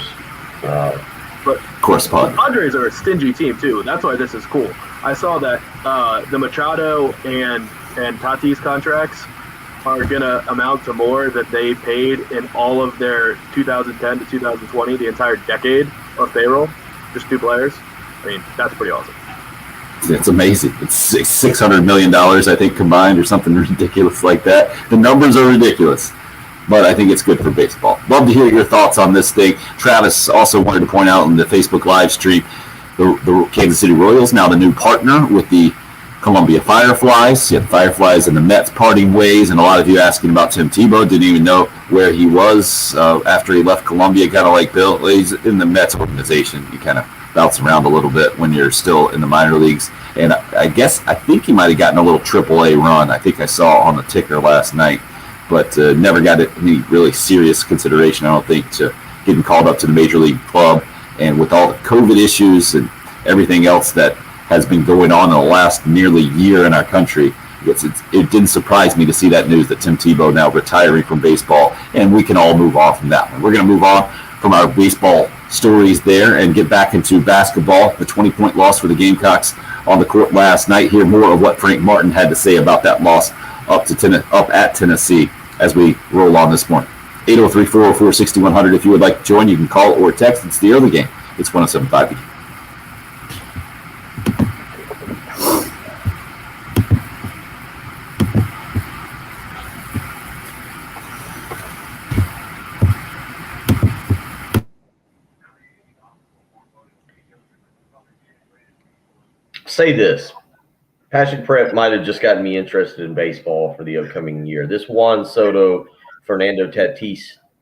Speaker 1: Correspondent.
Speaker 3: The Padres are a stingy team too. That's why this is cool. I saw that the Machado and Tatis contracts are going to amount to more that they paid in all of their 2010 to 2020, the entire decade of payroll, just two players. I mean, that's pretty awesome.
Speaker 1: It's amazing. It's $600 million, I think, combined, or something ridiculous like that. The numbers are ridiculous, but I think it's good for baseball. Love to hear your thoughts on this thing. Travis also wanted to point out in the Facebook live stream, the Kansas City Royals, now the new partner with the Columbia Fireflies. You had the Fireflies and the Mets parting ways, and a lot of you asking about Tim Tebow. Didn't even know where he was after he left Columbia, kind of like Bill. He's in the Mets organization. You kind of bounce around a little bit when you're still in the minor leagues. And I think he might have gotten a little AAA run. I think I saw on the ticker last night, but never got any really serious consideration, I don't think, to getting called up to the major league club. And with all the COVID issues and everything else that has been going on in the last nearly year in our country, it didn't surprise me to see that news that Tim Tebow now retiring from baseball, and we can all move on from that one. We're going to move on from our baseball stories there and get back into basketball. The 20-point loss for the Gamecocks on the court last night. Hear more of what Frank Martin had to say about that loss up at Tennessee as we roll on this morning. 803-404-6100. If you would like to join, you can call or text. It's the early game. It's 107.5.
Speaker 2: say this. Patrick Pratt might have just gotten me interested in baseball for the upcoming year. This Juan Soto, Fernando Tatis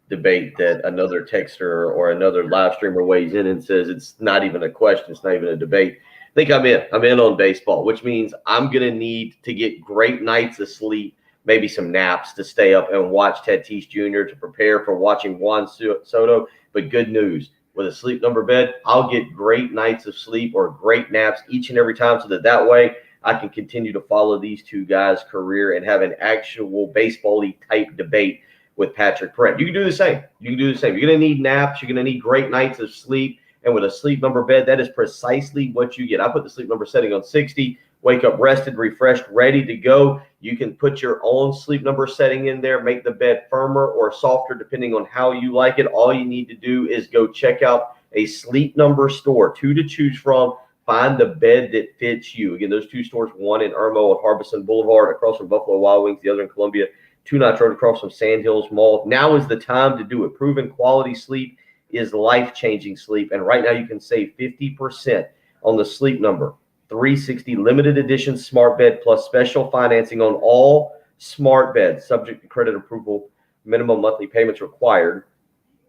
Speaker 2: debate that another texter or another live streamer weighs in and says it's not even a question, it's not even a debate. I think I'm in. I'm in on baseball, which means I'm going to need to get great nights of sleep, maybe some naps to stay up and watch Tatis Jr. to prepare for watching Juan Soto. But good news, with a Sleep Number bed, I'll get great nights of sleep or great naps each and every time so that way I can continue to follow these two guys' career and have an actual baseball-y type debate with Patrick Pratt. You can do the same. You're going to need naps. You're going to need great nights of sleep. And with a Sleep Number bed, that is precisely what you get. I put the Sleep Number setting on 60, wake up rested, refreshed, ready to go. You can put your own Sleep Number setting in there, make the bed firmer or softer depending on how you like it. All you need to do is go check out a Sleep Number store, 2 to choose from. Find the bed that fits you. Again, those 2 stores, one in Irmo at Harbison Boulevard across from Buffalo Wild Wings, the other in Columbia, 2 Notch Road across from Sand Hills Mall. Now is the time to do it. Proven quality sleep is life-changing sleep. And right now you can save 50% on the Sleep Number 360 limited edition smart bed plus special financing on all smart beds, subject to credit approval, minimum monthly payments required.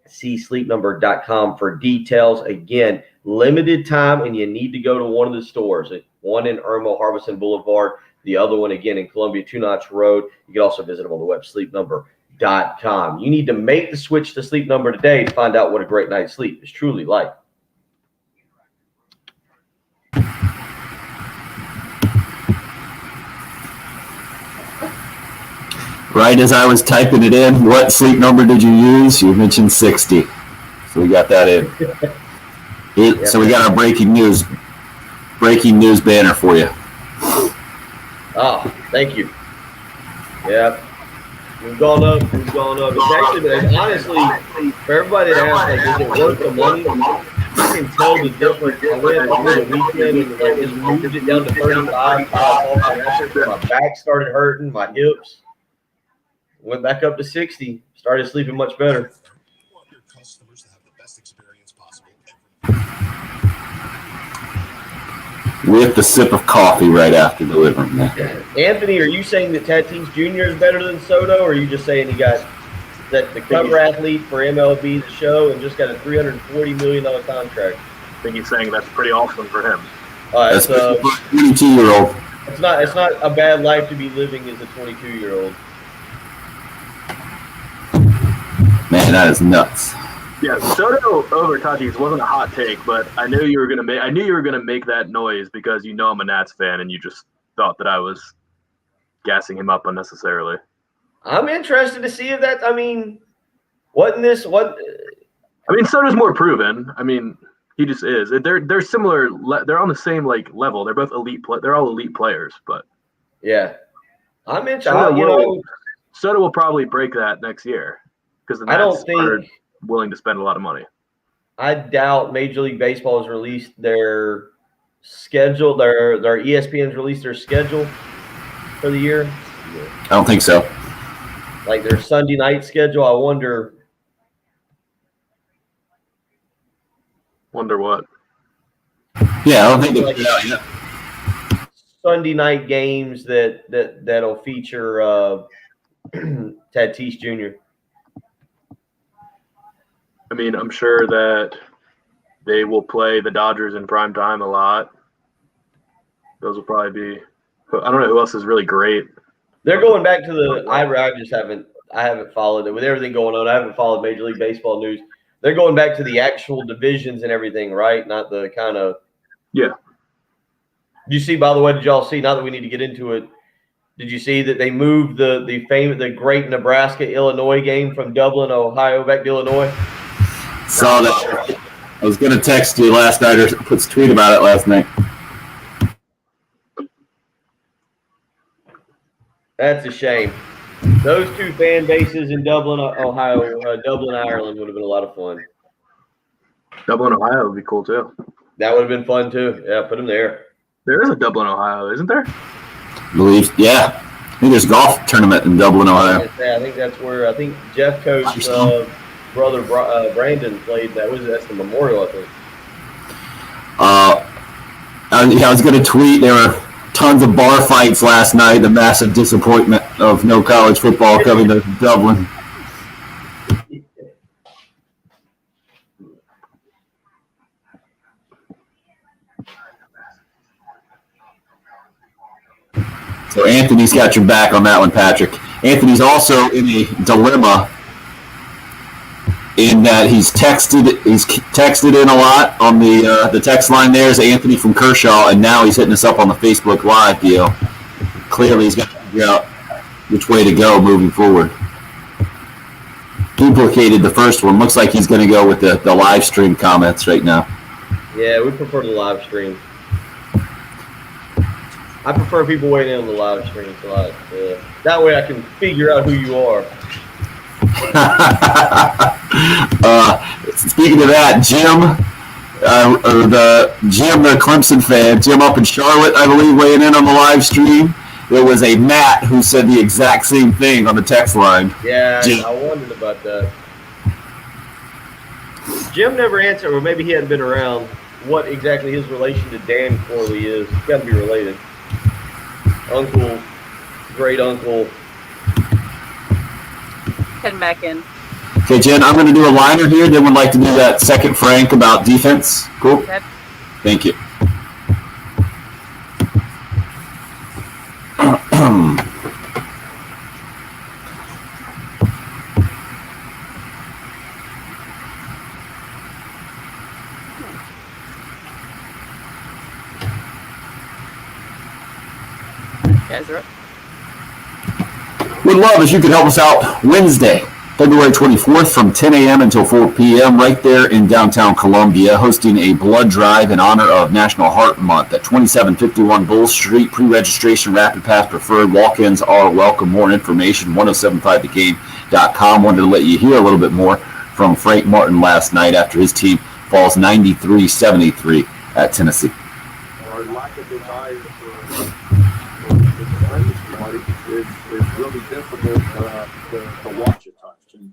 Speaker 2: See sleepnumber.com for details. Again, limited time, and you need to go to one of the stores. One in Irmo, Harbison Boulevard. The other one, again, in Columbia, 2 Notch Road. You can also visit them on the web, sleepnumber.com. You need to make the switch to Sleep Number today to find out what a great night's sleep is truly like.
Speaker 1: Right as I was typing it in, what Sleep Number did you use? You mentioned 60. So we got that in. So we got our breaking news banner for you.
Speaker 2: Oh, thank you. Yeah. We've gone up. It's actually, honestly, for everybody that asks, like, is it worth the money? You can tell the difference. I went over the weekend and just moved it down to 35. My back started hurting, my hips. Went back up to 60. Started sleeping much better.
Speaker 7: Your customers to have the best experience possible.
Speaker 1: With the sip of coffee right after delivering that.
Speaker 2: Anthony, are you saying that Tatis Jr. is better than Soto, or are you just saying he got that the cover athlete for MLB The Show and just got a $340 million contract?
Speaker 3: I think he's saying that's pretty awesome for him.
Speaker 2: All right,
Speaker 1: That's
Speaker 2: so
Speaker 1: for a 22-year-old.
Speaker 2: it's not a bad life to be living as a 22-year-old.
Speaker 1: Man, that is nuts.
Speaker 3: Yeah, Soto over Tatis wasn't a hot take, but I knew you were gonna make that noise because you know I'm a Nats fan, and you just thought that I was gassing him up unnecessarily.
Speaker 2: I'm interested to see if that. I mean,
Speaker 3: Soto's more proven. I mean, he just is. They're similar. They're on the same level. They're both elite. They're all elite players, but
Speaker 2: yeah, I'm interested.
Speaker 3: Soto will probably break that next year because the Nats are willing to spend a lot of money.
Speaker 2: I doubt Major League Baseball has released their schedule. Their ESPN's released their schedule for the year.
Speaker 1: I don't think so.
Speaker 2: Like their Sunday night schedule. I wonder
Speaker 3: what.
Speaker 1: Yeah, I don't think they put it out yet.
Speaker 2: Sunday night games that'll feature Tatis Jr.
Speaker 3: I mean, I'm sure that they will play the Dodgers in prime time a lot. Those will probably be. I don't know who else is really great.
Speaker 2: They're going back to the. I haven't followed it with everything going on. I haven't followed Major League Baseball news. They're going back to the actual divisions and everything, right? Not the kind of.
Speaker 3: Yeah.
Speaker 2: Did you see? By the way, did y'all see? Not that we need to get into it. Did you see that they moved the great Nebraska-Illinois game from Dublin, Ohio, back to Illinois?
Speaker 1: Saw that. I was going to text you last night or put a tweet about it last night.
Speaker 2: That's a shame. Those two fan bases in Dublin, Ohio, Dublin, Ireland would have been a lot of fun.
Speaker 3: Dublin, Ohio would be cool too.
Speaker 2: That would have been fun too. Yeah, put them there.
Speaker 3: There is a Dublin, Ohio, isn't there?
Speaker 1: Yeah. I think there's a golf tournament in Dublin, Ohio.
Speaker 2: I think that's where Jeff Coach's brother Brandon played. That's the Memorial, I think.
Speaker 1: I I was going to tweet. There were tons of bar fights last night. The massive disappointment of no college football coming to Dublin. So Anthony's got your back on that one, Patrick. Anthony's also in a dilemma in that he's texted in a lot on the text line. There's Anthony from Kershaw, and now he's hitting us up on the Facebook Live deal. Clearly, he's got to figure out which way to go moving forward. Duplicated the first one. Looks like he's going to go with the live stream comments right now.
Speaker 2: Yeah, we prefer the live stream. I prefer people waiting on the live stream. So that way I can figure out who you are.
Speaker 1: Speaking of that, Jim, the Clemson fan, Jim up in Charlotte, I believe, weighing in on the live stream. There was a Matt who said the exact same thing on the text line.
Speaker 2: Yeah,
Speaker 1: Jim.
Speaker 2: I wondered about that. Jim never answered, or maybe he hadn't been around, what exactly his relation to Dan Corley is. It's got to be related. Uncle, great uncle.
Speaker 5: Heading back in.
Speaker 1: Okay, Jen, I'm going to do a liner here. Then would like to do that second Frank about defense. Cool.
Speaker 5: Okay.
Speaker 1: Thank you.
Speaker 5: Guys are up.
Speaker 1: Would love if you could help us out Wednesday, February 24th from 10 a.m. until 4 p.m. right there in downtown Columbia, hosting a blood drive in honor of National Heart Month at 2751 Bull Street. Pre-registration, Rapid Pass preferred. Walk-ins are welcome. More information, 1075thegame.com. Wanted to let you hear a little bit more from Frank Martin last night after his team falls 93-73 at Tennessee.
Speaker 6: Our lack of desire for defend somebody is really difficult to watch at times. And,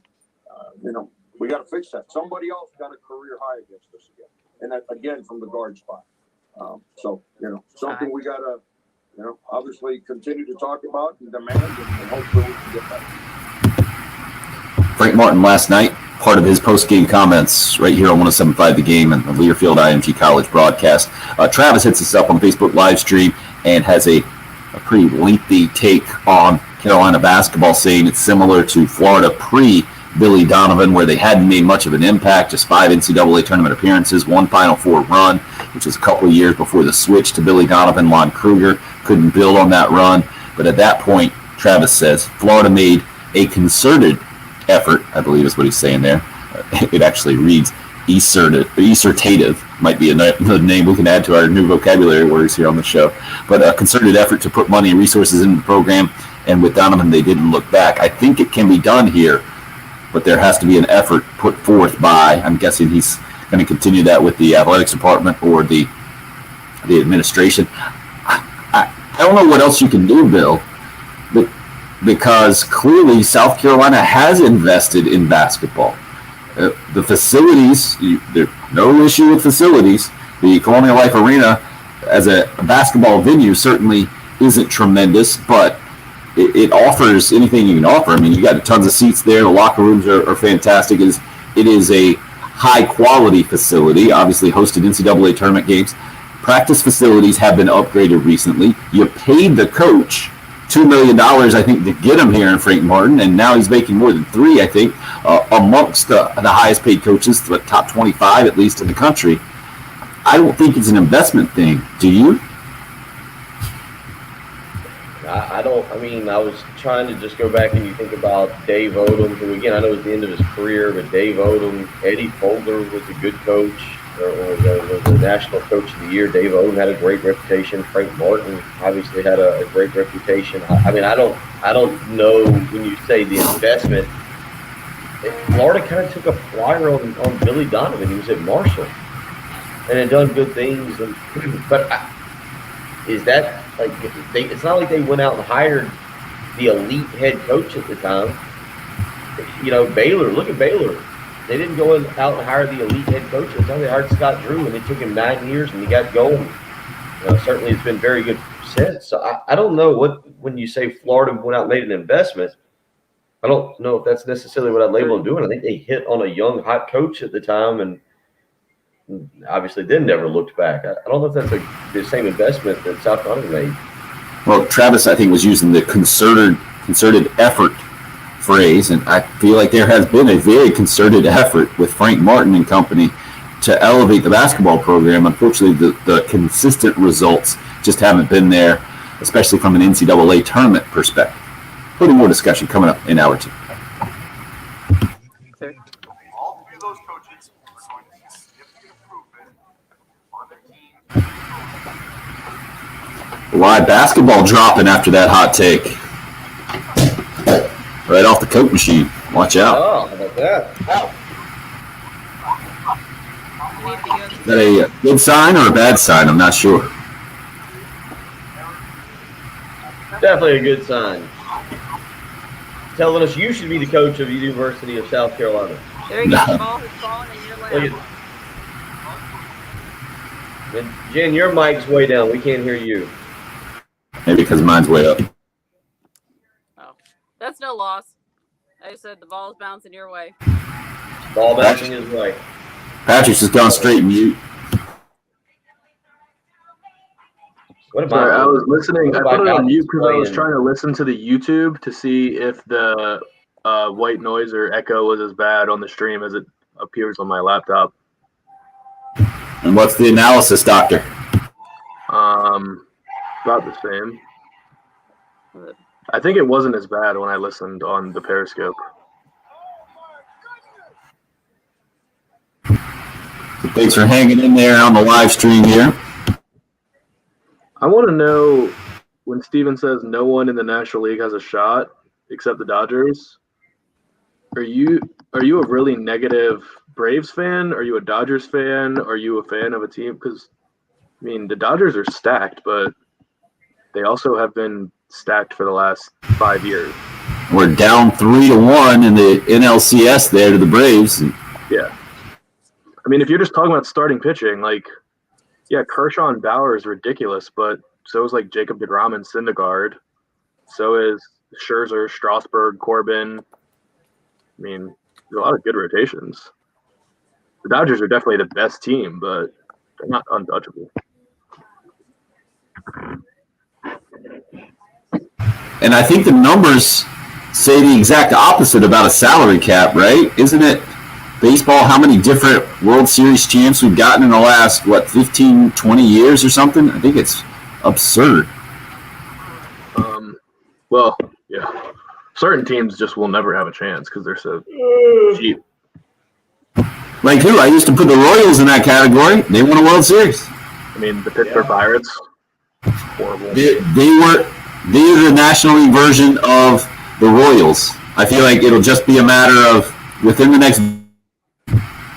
Speaker 6: we got to fix that. Somebody else got a career high against us again. And that, again, from the guard spot. Something we got to, obviously continue to talk about and demand, and hopefully we can get that.
Speaker 1: Frank Martin last night, part of his post-game comments right here on 107.5 The Game and the Learfield IMG College broadcast. Travis hits us up on Facebook live stream and has a pretty lengthy take on Carolina basketball, saying it's similar to Florida pre-Billy Donovan, where they hadn't made much of an impact, just 5 NCAA tournament appearances, 1 Final Four run, which was a couple of years before the switch to Billy Donovan. Lon Kruger couldn't build on that run. But at that point, Travis says, Florida made a concerted effort, I believe is what he's saying there. It actually reads exertative, might be another name we can add to our new vocabulary words here on the show. But a concerted effort to put money and resources in the program, and with Donovan, they didn't look back. I think it can be done here, but there has to be an effort put forth by, I'm guessing he's going to continue that with the athletics department or the administration. I don't know what else you can do, Bill, but because clearly South Carolina has invested in basketball. The facilities, there's no issue with facilities. The Colonial Life Arena as a basketball venue certainly isn't tremendous, but it offers anything you can offer. I mean, you got tons of seats there. The locker rooms are fantastic. It is a high-quality facility, obviously hosted NCAA tournament games. Practice facilities have been upgraded recently. You paid the coach $2 million, I think, to get him here in Frank Martin, and now he's making more than $3 million, I think, amongst the highest paid coaches, the top 25 at least in the country. I don't think it's an investment thing. Do you?
Speaker 2: I don't. I mean, I was trying to just go back and you think about Dave Odom, who again I know it's the end of his career, but Dave Odom, Eddie Fogler was a good coach, or was the national coach of the year. Dave Odom had a great reputation. Frank Martin obviously had a great reputation. I mean, I don't know when you say the investment. Florida kind of took a flyer on Billy Donovan. He was at Marshall and had done good things, but is that like it's not like they went out and hired the elite head coach at the time. Baylor, look at Baylor. They didn't go out and hire the elite head coach. At the time they hired Scott Drew, and it took him 9 years, and he got going. Certainly, it's been very good since. So I don't know when you say Florida went out and made an investment. I don't know if that's necessarily what I'd label them doing. I think they hit on a young, hot coach at the time, and obviously then never looked back. I don't know if that's the same investment that South Carolina made.
Speaker 1: Well, Travis, I think, was using the concerted effort phrase, and I feel like there has been a very concerted effort with Frank Martin and company to elevate the basketball program. Unfortunately, the consistent results just haven't been there, especially from an NCAA tournament perspective. Plenty more discussion coming up in hour 2.
Speaker 8: All three of those coaches showing significant improvement on their team.
Speaker 1: Live basketball dropping after that hot take. Right off the Coke machine. Watch out.
Speaker 2: Oh, how about that?
Speaker 1: Is that a good sign or a bad sign? I'm not sure.
Speaker 2: Definitely a good sign. Telling us you should be the coach of the University of South Carolina.
Speaker 5: There you go. The ball has fallen in your
Speaker 2: Look
Speaker 5: lap.
Speaker 2: And Jen, your mic's way down. We can't hear you.
Speaker 1: Maybe because mine's way up.
Speaker 5: Oh, that's no loss. I just said the ball's bouncing your way.
Speaker 2: Ball bouncing his way.
Speaker 1: Patrick's just gone straight mute.
Speaker 2: What about?
Speaker 3: Sorry, I was listening. I put it on mute because I was
Speaker 2: playing?
Speaker 3: trying to listen to the YouTube to see if the white noise or echo was as bad on the stream as it appears on my laptop.
Speaker 1: And what's the analysis, Doctor?
Speaker 3: About the same. I think it wasn't as bad when I listened on the Periscope.
Speaker 1: So thanks for hanging in there on the live stream here.
Speaker 3: I want to know when Steven says no one in the National League has a shot except the Dodgers. Are you a really negative Braves fan? Are you a Dodgers fan? Are you a fan of a team? Because, I mean, the Dodgers are stacked, but they also have been stacked for the last 5 years.
Speaker 1: We're down 3-1 in the NLCS there to the Braves.
Speaker 3: Yeah. I mean, if you're just talking about starting pitching, like, yeah, Kershaw and Bauer is ridiculous, but so is like Jacob deGrom and Syndergaard. So is Scherzer, Strasburg, Corbin. I mean, there's a lot of good rotations. The Dodgers are definitely the best team, but they're not untouchable.
Speaker 1: And I think the numbers say the exact opposite about a salary cap, right? Isn't it baseball, how many different World Series champs we've gotten in the last, 15, 20 years or something? I think it's absurd.
Speaker 3: Well, yeah. Certain teams just will never have a chance because they're so cheap.
Speaker 1: Like who? I used to put the Royals in that category. They won a World Series.
Speaker 3: I mean, the Pittsburgh Pirates, horrible.
Speaker 1: They're the National League version of the Royals. I feel like it'll just be a matter of within the next,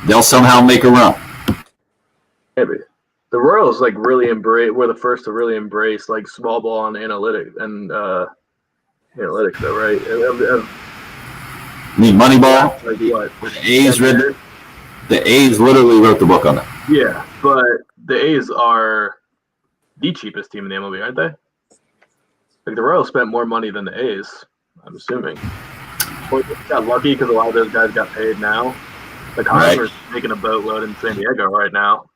Speaker 1: they'll somehow make a run.
Speaker 3: Maybe. The Royals were the first to really embrace like small ball and analytics though, right?
Speaker 1: I mean, Moneyball.
Speaker 3: Like what?
Speaker 1: The A's literally wrote the book on that.
Speaker 3: Yeah, but the A's are the cheapest team in the MLB, aren't they? Like the Royals spent more money than the A's, I'm assuming. Or they got lucky because a lot of those guys got paid now. Like Hosmer's making a boatload in San Diego right now.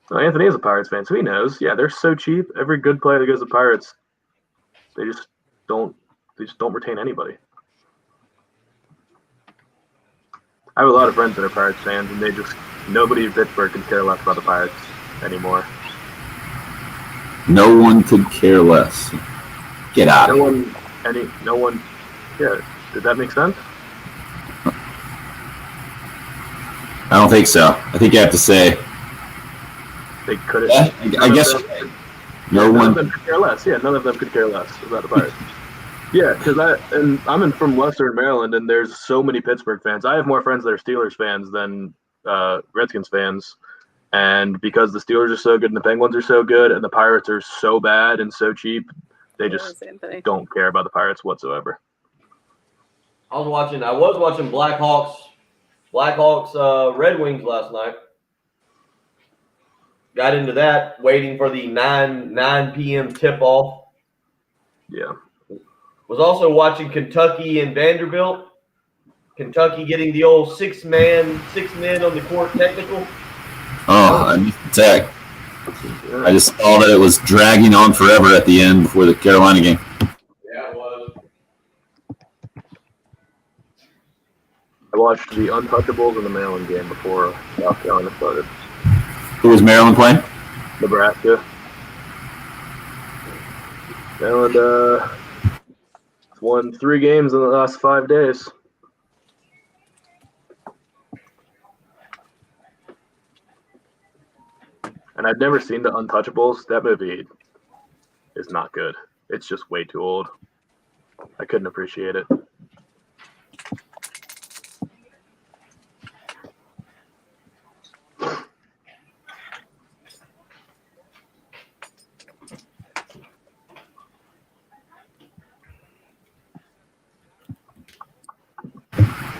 Speaker 3: So Anthony is a Pirates fan, so he knows. Yeah, they're so cheap. Every good player that goes to Pirates, they just don't retain anybody. I have a lot of friends that are Pirates fans, and nobody in Pittsburgh can care less about the Pirates anymore.
Speaker 1: No one could care less. Get out of here.
Speaker 3: No one. Yeah, did that make sense?
Speaker 1: I don't think so. I think you have to say,
Speaker 3: They couldn't.
Speaker 1: yeah, I guess
Speaker 3: None of them could care less. Yeah, none of them could care less about the Pirates. Yeah, because I'm from Western Maryland, and there's so many Pittsburgh fans. I have more friends that are Steelers fans than Redskins fans, and because the Steelers are so good and the Penguins are so good, and the Pirates are so bad and so cheap, they just don't care about the Pirates whatsoever.
Speaker 2: I was watching Blackhawks Red Wings last night. got into that, waiting for the 9 p.m. tip-off.
Speaker 3: Yeah.
Speaker 2: Was also watching Kentucky and Vanderbilt. Kentucky getting the old six men on the court technical.
Speaker 1: Oh, I missed the tech. I just saw that it was dragging on forever at the end before the Carolina game.
Speaker 2: Yeah, it was.
Speaker 3: I watched the Untouchables and the Maryland game before South Carolina started.
Speaker 1: Who was Maryland playing?
Speaker 3: Nebraska. Maryland won 3 games in the last 5 days. And I've never seen the Untouchables. That movie is not good. It's just way too old. I couldn't appreciate it.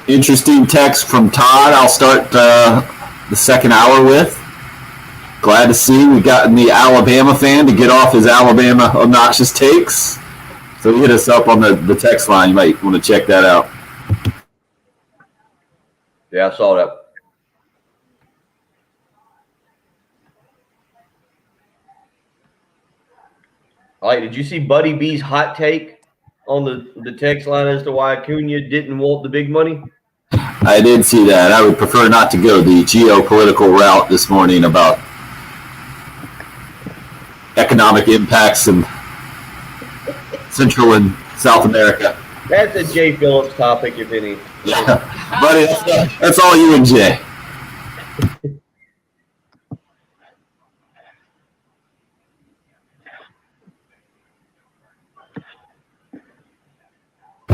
Speaker 1: Interesting text from Todd. I'll start the second hour with. Glad to see we gotten the Alabama fan to get off his Alabama obnoxious takes. So hit us up on the text line. You might want to check that out.
Speaker 2: Yeah, I saw that. All right, did you see Buddy B's hot take on the text line as to why Acuna didn't want the big money?
Speaker 1: I did see that. I would prefer not to go the geopolitical route this morning about economic impacts in Central and South America.
Speaker 2: That's a Jay Phillips topic, if any.
Speaker 1: Yeah, buddy, that's all you and Jay.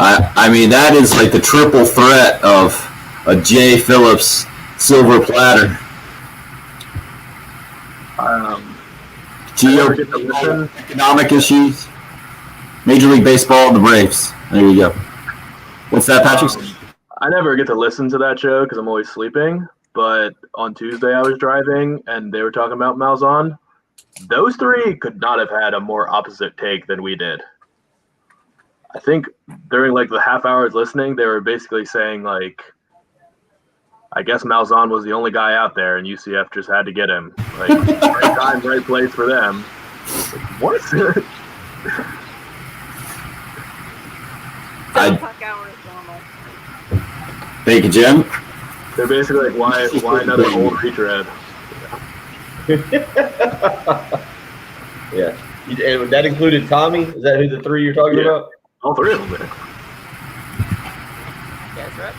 Speaker 1: I mean, that is like the triple threat of a Jay Phillips silver platter. Economic issues, Major League Baseball, and the Braves. There you go. What's that, Patrick?
Speaker 3: I never get to listen to that show because I'm always sleeping. But on Tuesday I was driving and they were talking about Malzahn. Those three could not have had a more opposite take than we did. I think during like the half hours listening, they were basically saying like, I guess Malzahn was the only guy out there and UCF just had to get him. Like, right time, right place for them. Like, what?
Speaker 5: Puck hour is normal.
Speaker 1: Thank you, Jim.
Speaker 3: They're basically like, why another old retread?
Speaker 2: Yeah. And that included Tommy? Is that who the three you're talking about?
Speaker 3: All three of them did.
Speaker 5: That's right.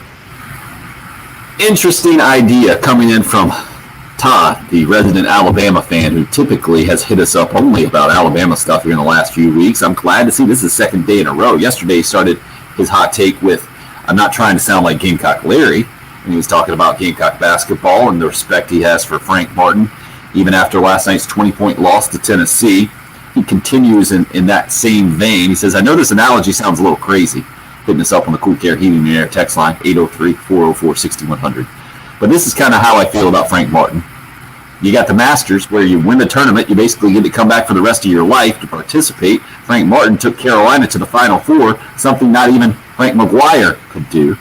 Speaker 1: Interesting idea coming in from Todd, the resident Alabama fan who typically has hit us up only about Alabama stuff here in the last few weeks. I'm glad to see this is the second day in a row. Yesterday he started his hot take with, I'm not trying to sound like Gamecock Larry, and he was talking about Gamecock basketball and the respect he has for Frank Martin. Even after last night's 20-point loss to Tennessee, he continues in that same vein. He says, I know this analogy sounds a little crazy, hitting us up on the Cool Care Heating and Air text line, 803-404-6100. But this is kind of how I feel about Frank Martin. You got the Masters, where you win the tournament, you basically get to come back for the rest of your life to participate. Frank Martin took Carolina to the Final Four, something not even Frank McGuire could do.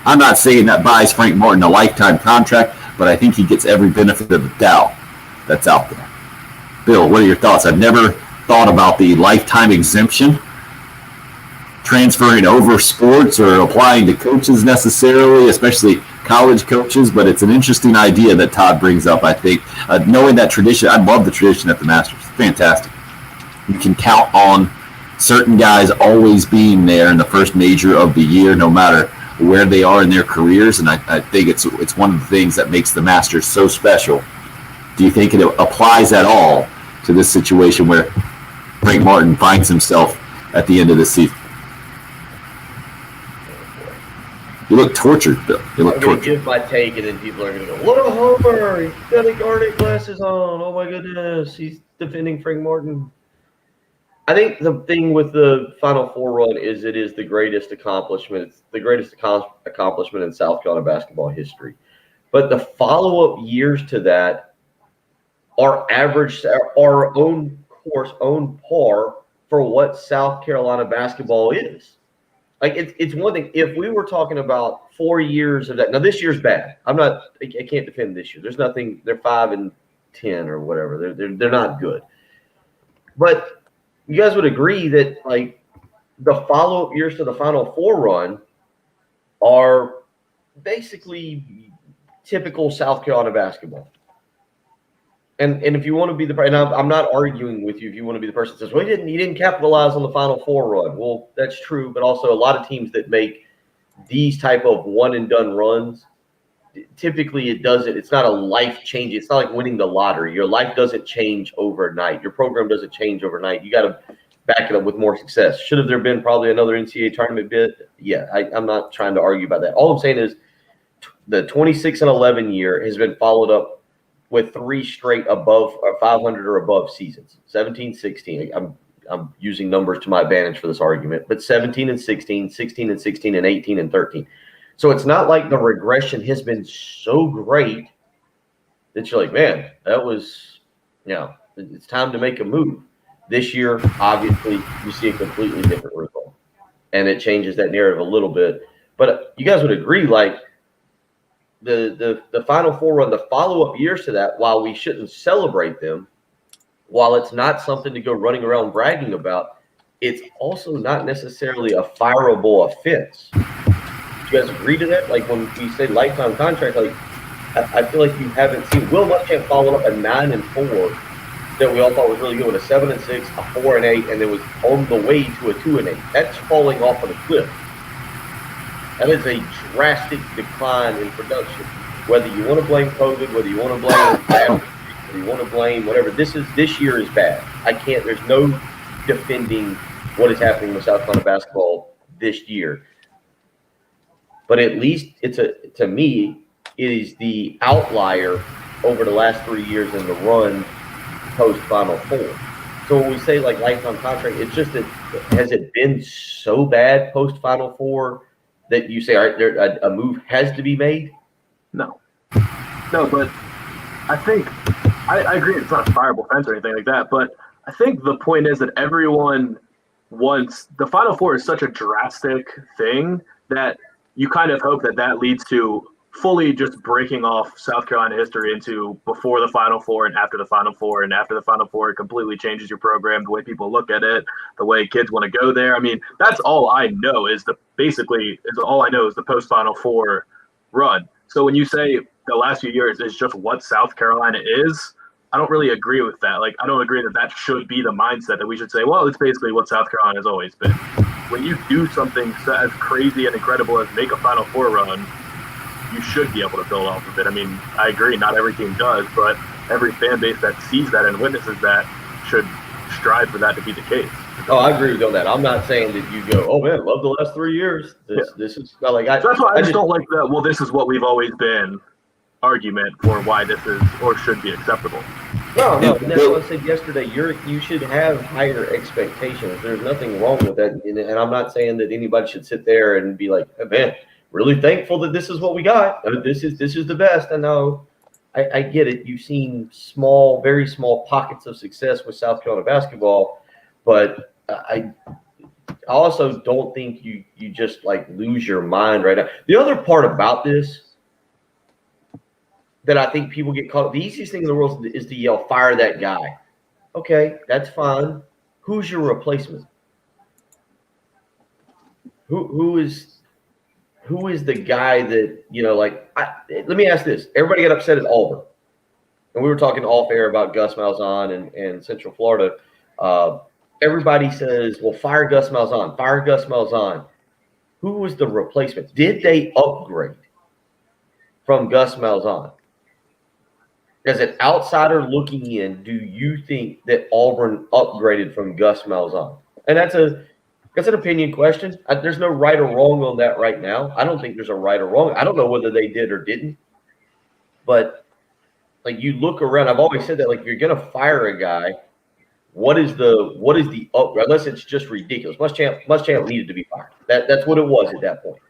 Speaker 1: I'm not saying that buys Frank Martin a lifetime contract, but I think he gets every benefit of the doubt that's out there. Bill, what are your thoughts? I've never thought about the lifetime exemption, transferring over sports or applying to coaches necessarily, especially college coaches, but it's an interesting idea that Todd brings up, I think. Knowing that tradition, I love the tradition at the Masters. It's fantastic. You can count on certain guys always being there in the first major of the year, no matter where they are in their careers, and I think it's one of the things that makes the Masters so special. Do you think it applies at all to this situation where Frank Martin finds himself at the end of the season? You look tortured, Bill. You look
Speaker 2: I'm going to
Speaker 1: tortured.
Speaker 2: give my take, and then people are going to go, what a homer! He's got a garnet glasses on. Oh, my goodness. He's defending Frank Martin. I think the thing with the Final Four run is it is the greatest accomplishment. It's the greatest accomplishment in South Carolina basketball history. But the follow-up years to that are average, our own course, own par for what South Carolina basketball is. Like it's one thing if we were talking about 4 years of that. Now this year's bad. I can't defend this year. There's nothing. They're 5-10 or whatever. They're not good. But you guys would agree that like the follow-up years to the Final Four run are basically typical South Carolina basketball. And if you want to be the, and I'm not arguing with you if you want to be the person that says, well, he didn't capitalize on the Final Four run. Well, that's true, but also a lot of teams that make these type of one and done runs, typically it's not a life change. It's not like winning the lottery. Your life doesn't change overnight. Your program doesn't change overnight. You got to back it up with more success. Should have there been probably another NCAA tournament bid? Yeah, I'm not trying to argue about that. All I'm saying is the 26-11 year has been followed up with 3 straight above 500 or above seasons. 17-16. I'm using numbers to my advantage for this argument, but 17-16, 16-16, and 18-13. So it's not like the regression has been so great that you're like, man, that was, it's time to make a move. This year, obviously, you see a completely different result, and it changes that narrative a little bit. But you guys would agree, like, the Final Four run, the follow-up years to that, while we shouldn't celebrate them, while it's not something to go running around bragging about, it's also not necessarily a fireable offense. Do you guys agree to that? Like when we say lifetime contract, like I feel like you haven't seen Will Muschamp follow up a 9-4 that we all thought was really good with a 7-6, a 4-8, and it was on the way to a 2-8. That's falling off of the cliff. That is a drastic decline in production. Whether you want to blame COVID, whether you want to blame whether you want to blame whatever, this year is bad. There's no defending what is happening with South Carolina basketball this year. But at least to me, it is the outlier over the last 3 years in the run post Final Four. So when we say like lifetime contract, it's just that has it been so bad post Final Four that you say, all right, a move has to be made?
Speaker 3: No, but I think I agree it's not a fireable fence or anything like that, but I think the point is that everyone wants – the Final Four is such a drastic thing that you kind of hope that leads to fully just breaking off South Carolina history into before the Final Four and after the Final Four, and after the Final Four it completely changes your program, the way people look at it, the way kids want to go there. I mean, that's all I know is the post-Final Four run. So when you say the last few years is just what South Carolina is, I don't really agree with that. Like, I don't agree that should be the mindset that we should say, well, it's basically what South Carolina has always been. When you do something as crazy and incredible as make a Final Four run, you should be able to build off of it. I mean, I agree, not every team does, but every fan base that sees that and witnesses that should strive for that to be the case.
Speaker 2: Oh, I agree with you on that. I'm not saying that you go, oh man, love the last 3 years. This is not like
Speaker 3: that's why I just don't like that. Well, this is what we've always been argument for why this is or should be acceptable.
Speaker 2: No. And that's what I said yesterday. You should have higher expectations. There's nothing wrong with that. And I'm not saying that anybody should sit there and be like, hey, man, really thankful that this is what we got. This is the best. I know. I get it. You've seen very small pockets of success with South Carolina basketball, but I also don't think you just like lose your mind right now. The other part about this that I think people get caught, the easiest thing in the world is to yell, fire that guy. Okay, that's fine. Who's your replacement? Who is the guy that, let me ask this. Everybody got upset at Auburn. And we were talking off air about Gus Malzahn and Central Florida. Everybody says, well, fire Gus Malzahn, fire Gus Malzahn. Who was the replacement? Did they upgrade from Gus Malzahn? As an outsider looking in, do you think that Auburn upgraded from Gus Malzahn? And that's an opinion question. There's no right or wrong on that right now. I don't think there's a right or wrong. I don't know whether they did or didn't. But like you look around, I've always said that like if you're gonna fire a guy, what is the upgrade? Unless it's just ridiculous. Muschamp needed to be fired. That's what it was at that point.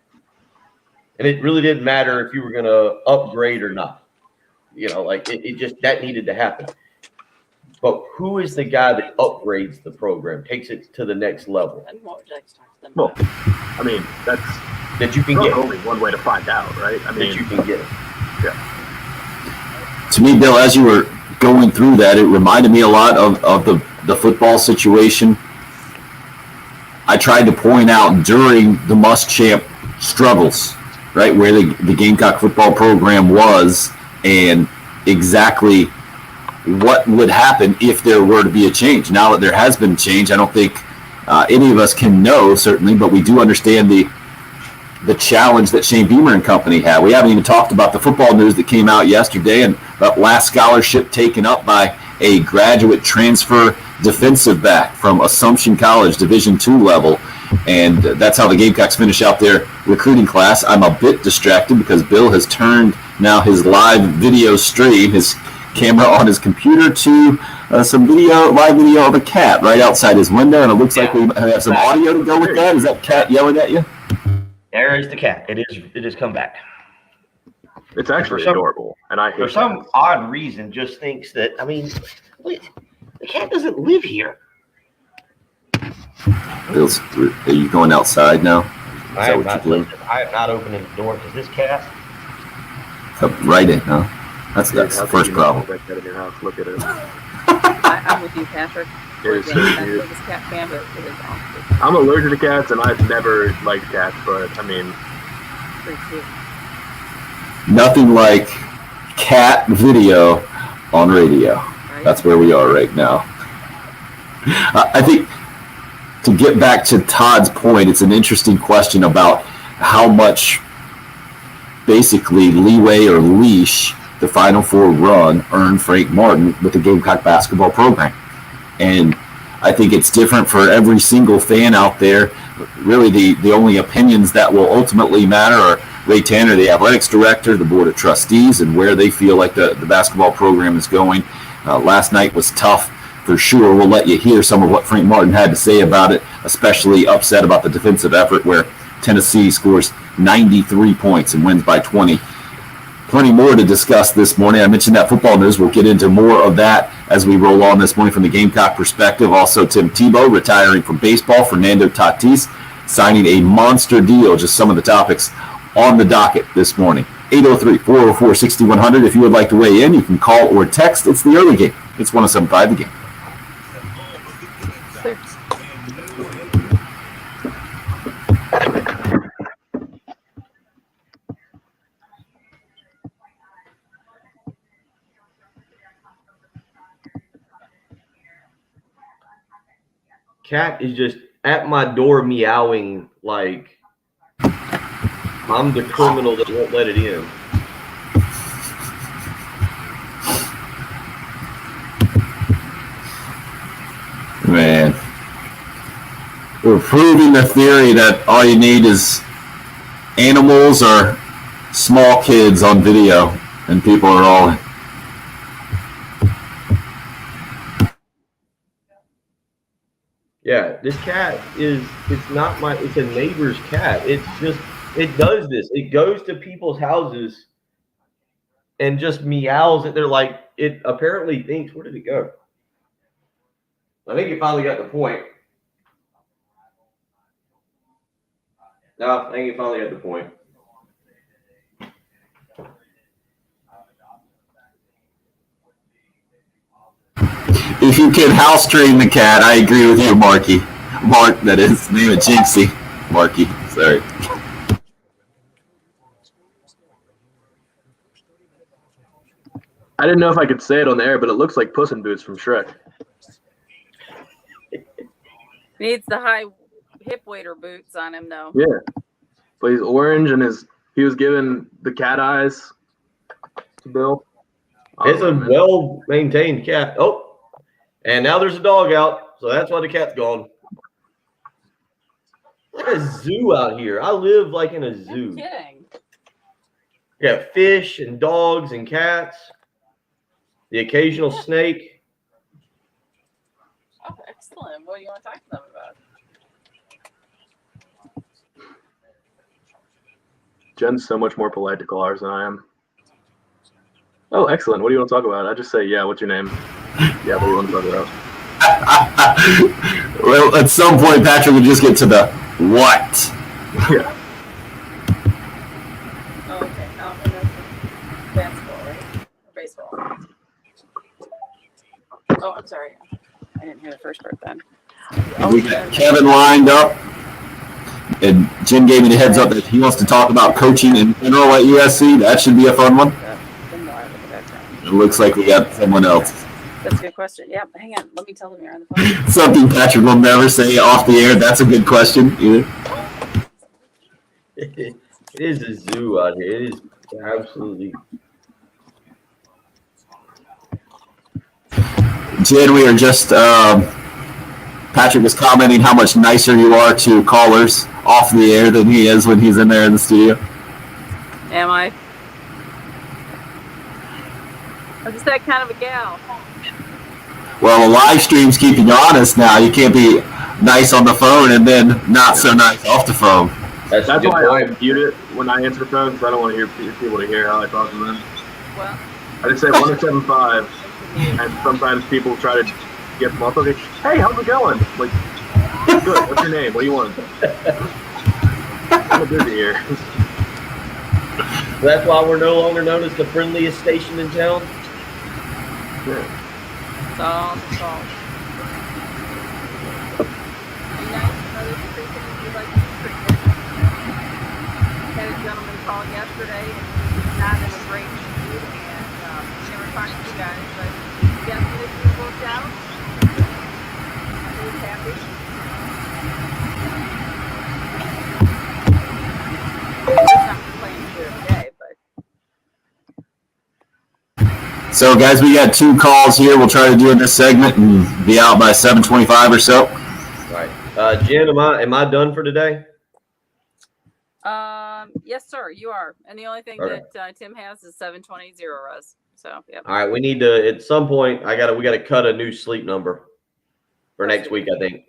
Speaker 2: And it really didn't matter if you were gonna upgrade or not. It just that needed to happen. But who is the guy that upgrades the program, takes it to the next level
Speaker 5: And what would you like to talk to them
Speaker 3: Well,
Speaker 5: about?
Speaker 3: I mean, that's
Speaker 2: that you can
Speaker 3: not
Speaker 2: get?
Speaker 3: only one way to find out, right? I
Speaker 2: That
Speaker 3: mean,
Speaker 2: you can get.
Speaker 1: To me, Bill, as you were going through that, it reminded me a lot of the football situation. I tried to point out during the Muschamp struggles, right, where the Gamecock football program was and exactly what would happen if there were to be a change. Now that there has been change, I don't think any of us can know, certainly, but we do understand the challenge that Shane Beamer and company had. We haven't even talked about the football news that came out yesterday and that last scholarship taken up by a graduate transfer defensive back from Assumption College, Division II level. And that's how the Gamecocks finish out their recruiting class. I'm a bit distracted because Bill has turned now his live video stream, his camera on his computer, to some live video of a cat right outside his window. And it looks like we have some audio to go with that. Is that cat yelling at you?
Speaker 9: There is the cat. It has come back.
Speaker 3: it's actually
Speaker 9: for some-
Speaker 3: adorable, and I hate
Speaker 9: For some
Speaker 3: cats.
Speaker 9: odd reason, just thinks that, I mean, wait, the cat doesn't live here.
Speaker 1: Bill's, are you going outside now?
Speaker 9: I
Speaker 1: that
Speaker 9: am
Speaker 1: what you're doing?
Speaker 9: not opening the door because this cat.
Speaker 1: Right in, huh? That's
Speaker 3: How
Speaker 1: the
Speaker 3: could
Speaker 1: first
Speaker 3: you not
Speaker 1: problem.
Speaker 3: have that cat in your house? Look at it.
Speaker 5: I'm with you, Patrick.
Speaker 3: It is so
Speaker 5: I'm
Speaker 3: cute.
Speaker 5: the biggest cat fan, but it is awful.
Speaker 3: I'm allergic to cats, and I've never liked cats, but I mean,
Speaker 5: Pretty cute.
Speaker 1: Nothing like cat video on radio.
Speaker 5: Right?
Speaker 1: That's where we are right now. I think to get back to Todd's point, it's an interesting question about how much basically leeway or leash the Final Four run earned Frank Martin with the Gamecock basketball program. And I think it's different for every single fan out there. Really, the only opinions that will ultimately matter are Ray Tanner, the athletics director, the board of trustees, and where they feel like the basketball program is going. Last night was tough for sure. We'll let you hear some of what Frank Martin had to say about it, especially upset about the defensive effort where Tennessee scores 93 points and wins by 20. Plenty more to discuss this morning. I mentioned that football news. We'll get into more of that as we roll on this morning from the Gamecock perspective. Also, Tim Tebow retiring from baseball. Fernando Tatis signing a monster deal. Just some of the topics on the docket this morning. 803-404-6100. If you would like to weigh in, you can call or text. It's the early game. It's 107.5 The Game.
Speaker 2: Cat is just at my door meowing like I'm the criminal that won't let it in.
Speaker 1: Man, we're proving the theory that all you need is animals or small kids on video, and people are all in.
Speaker 2: Yeah, this cat it's not it's a neighbor's cat. It does this. It goes to people's houses and just meows at their it apparently thinks, where did it go? I think it finally got the point. No, I think it finally got the point.
Speaker 1: If you can house train the cat, I agree with you, Marky. Mark, that is. Name it Jinxie. Marky, sorry.
Speaker 3: I didn't know if I could say it on the air, but it looks like Puss in Boots from Shrek.
Speaker 5: Needs the high hip waiter boots on him, though.
Speaker 3: Yeah, but he's orange and he was given the cat eyes to Bill.
Speaker 2: It's a well-maintained cat. Oh, and now there's a dog out, so that's why the cat's gone. Like a zoo out here. I live like in a
Speaker 5: No
Speaker 2: zoo.
Speaker 5: kidding.
Speaker 2: You got fish and dogs and cats, the occasional snake.
Speaker 5: Oh, excellent. What do you want to talk to them about?
Speaker 3: Jen's so much more polite to callers than I am. Oh, excellent. What do you want to talk about? I just say, yeah, what's your name? Yeah, but you want to talk about.
Speaker 1: Well, at some point, Patrick would just get to the what.
Speaker 3: Yeah.
Speaker 5: Oh, okay. Oh, and that's basketball, right? Or baseball. Oh, I'm sorry. I didn't hear the first part then.
Speaker 1: We got Kevin lined up, and Jim gave me the heads up that he wants to talk about coaching in general at USC. That should be a fun one. It looks like we got someone else.
Speaker 5: That's a good question. Yeah, hang on. Let me tell them you're on the phone.
Speaker 1: Something Patrick will never say off the air. That's a good question either.
Speaker 2: It is a zoo out here. It is absolutely.
Speaker 1: Jen, we are just, Patrick was commenting how much nicer you are to callers off the air than he is when he's in there in the studio.
Speaker 5: Am I? I'm just that kind of a gal.
Speaker 1: Well, the live stream's keeping you honest now. You can't be nice on the phone and then not so nice off the phone.
Speaker 2: That's
Speaker 3: why I mute it when I answer phones. I don't want to hear people to hear how I talk to them.
Speaker 5: Well,
Speaker 3: I just say 175, and sometimes people try to get them off. Okay, hey, how's it going? Like, good. What's your name? What do you want? I'm busy here.
Speaker 2: That's why we're no longer known as the friendliest station in town.
Speaker 3: Yeah.
Speaker 5: it's all. Be nice. Another three things you'd like to treat. Had a gentleman call yesterday, and he was not in a great mood, and never talked to you guys, but yes, this worked out. He was happy. It's not playing here today, but
Speaker 1: So, guys, we got 2 calls here. We'll try to do in this segment and be out by 7:25 or so.
Speaker 2: Right. Jen, am I done for today?
Speaker 5: yes, sir, you are. And the only thing
Speaker 2: Okay.
Speaker 5: that Tim has is 720 res. So, yeah.
Speaker 2: All right. We need to at some point. We got to cut a new sleep number for next week. I think.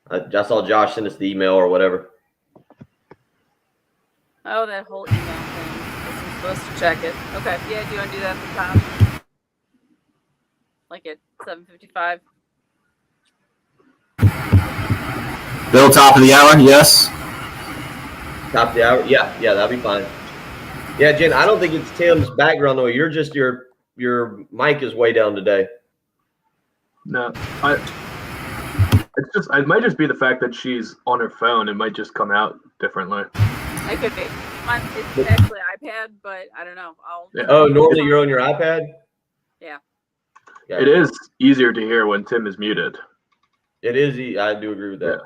Speaker 2: I saw Josh send us the email or whatever.
Speaker 5: Oh, that whole email thing. I'm supposed to check it. Okay. Yeah, do you want to do that at the top? Like at 7:55?
Speaker 1: Bill, top of the hour, yes.
Speaker 2: Top of the hour. Yeah, that'll be fine. Yeah, Jen, I don't think it's Tim's background though. You're just your mic is way down today.
Speaker 3: No, it might just be the fact that she's on her phone. It might just come out differently.
Speaker 5: It could be. It's actually iPad, but I don't know.
Speaker 3: Yeah.
Speaker 2: Oh, normally you're on your iPad?
Speaker 5: Yeah.
Speaker 3: It is easier to hear when Tim is muted.
Speaker 2: It is. I do agree with that.
Speaker 3: Yeah.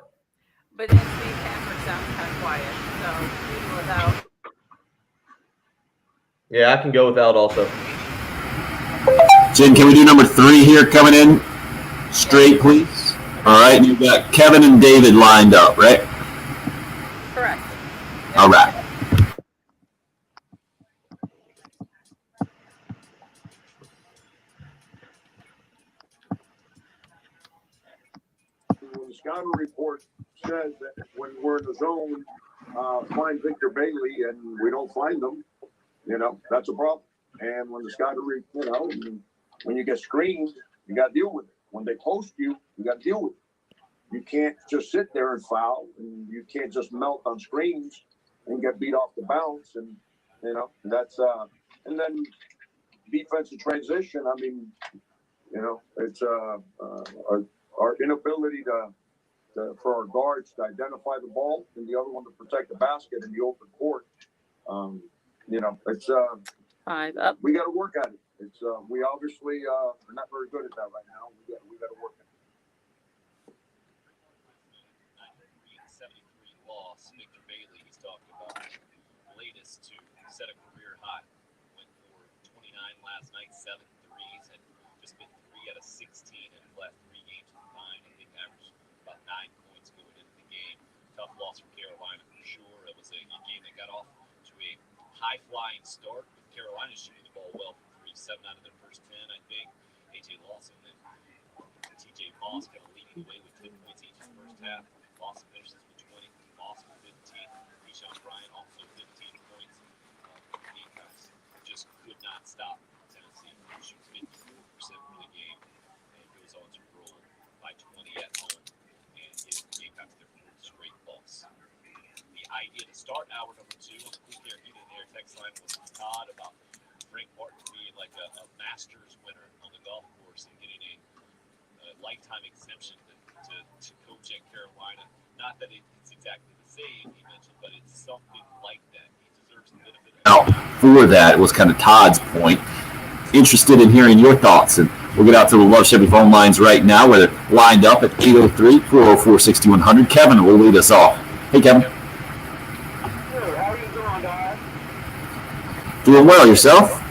Speaker 5: But his name Patrick sounds kind of quiet, so even without.
Speaker 2: Yeah, I can go without also.
Speaker 1: Jen, can we do number 3 here coming in straight, please? All right, you've got Kevin and David lined up, right?
Speaker 5: Correct.
Speaker 1: All right.
Speaker 6: When the scouting report says that when we're in the zone, find Victor Bailey, and we don't find them, that's a problem. And when the scouting report, when you get screened, you got to deal with it. When they post you, you got to deal with it. You can't just sit there and foul, and you can't just melt on screens and get beat off the bounce. And that's and then defensive transition. I mean, it's our inability to for our guards to identify the ball and the other one to protect the basket in the open court. It's
Speaker 5: 5 up.
Speaker 6: we got to work at it. It's we obviously are not very good at that right now. We got to work at it.
Speaker 10: 73 loss. Victor Bailey, he's talking about latest to set a career high. Went for 29 last night, 7 threes, and just been 3 out of 16 in the last 3 games combined. I think averaged about 9 points going into the game. Tough loss for Carolina for sure. It was a game that got off to a high-flying start with Carolina shooting the ball well from 3, 7 out of their first 10, I think. A.J. Lawson and T.J. Moss kind of leading the way with 10 points each in the first half. Lawson finishes with 20, Moss with 15. Keyshawn Bryant also 15 points. Defense just could not stop Tennessee. Shoots 54% for the game. 20 at home and give Gamecocks their fourth straight loss. The idea to start hour number 2 on the Cool Care Heated and Air text line was Todd about Frank Martin being like a Masters winner on the golf course and getting a lifetime exemption to coach at Carolina. Not that it's exactly the same he mentioned, but it's something like that. He deserves the benefit of
Speaker 1: Now, for that was kind of Todd's point. Interested in hearing your thoughts, and we'll get out to the Love Chevy phone lines right now where they're lined up at 803-404-6100. Kevin will lead us off. Hey, Kevin.
Speaker 6: Good. How you doing, guys?
Speaker 1: Doing well, yourself?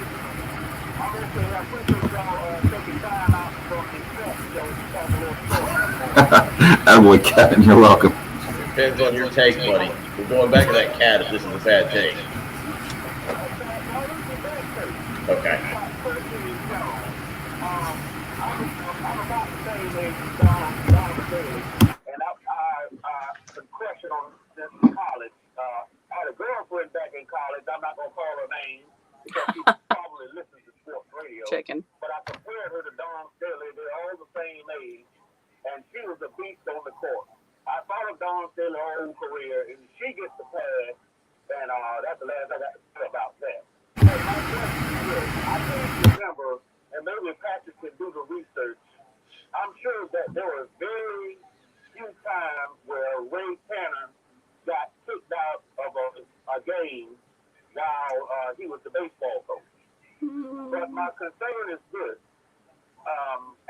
Speaker 6: I appreciate y'all taking time out from the press so we can talk a little
Speaker 1: Attaboy, Kevin. You're welcome.
Speaker 2: Depends on your take, buddy. We're going back to that cat if this is a bad take. Okay.
Speaker 6: I'm about the same age as Don Bailey, and I could question on this in college. I had a girlfriend back in college. I'm not going to call her name because she probably listens to sports radio.
Speaker 5: Chicken.
Speaker 6: But I compared her to Don Bailey. They're all the same age, and she was a beast on the court. I followed Dawn Staley her whole career, and she gets the pass, and that's the last I got to say about that. But my question is, I can't remember, and maybe Patrick can do the research. I'm sure that there were very few times where Ray Tanner got kicked out of a game while he was the baseball coach. But my concern is this.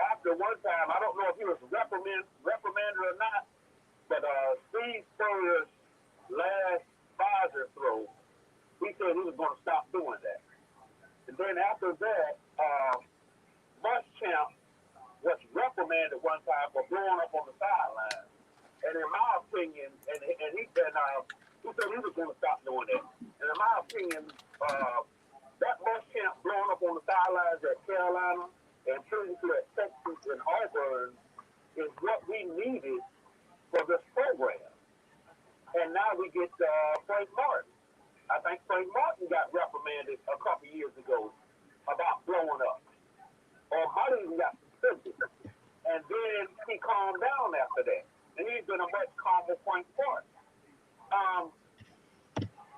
Speaker 6: After one time, I don't know if he was reprimanded or not, but Steve Spurrier's last Pfizer throw, he said he was going to stop doing that. And then after that, Muschamp was reprimanded one time for blowing up on the sideline. And in my opinion, and he said he was going to stop doing that. And in my opinion, that Muschamp blowing up on the sidelines at Carolina and previously at Texas and Auburn is what we needed for this program. And now we get Frank Martin. I think Frank Martin got reprimanded a couple years ago about blowing up. Or might even got suspended. And then he calmed down after that. And he's been a much calmer Frank Martin.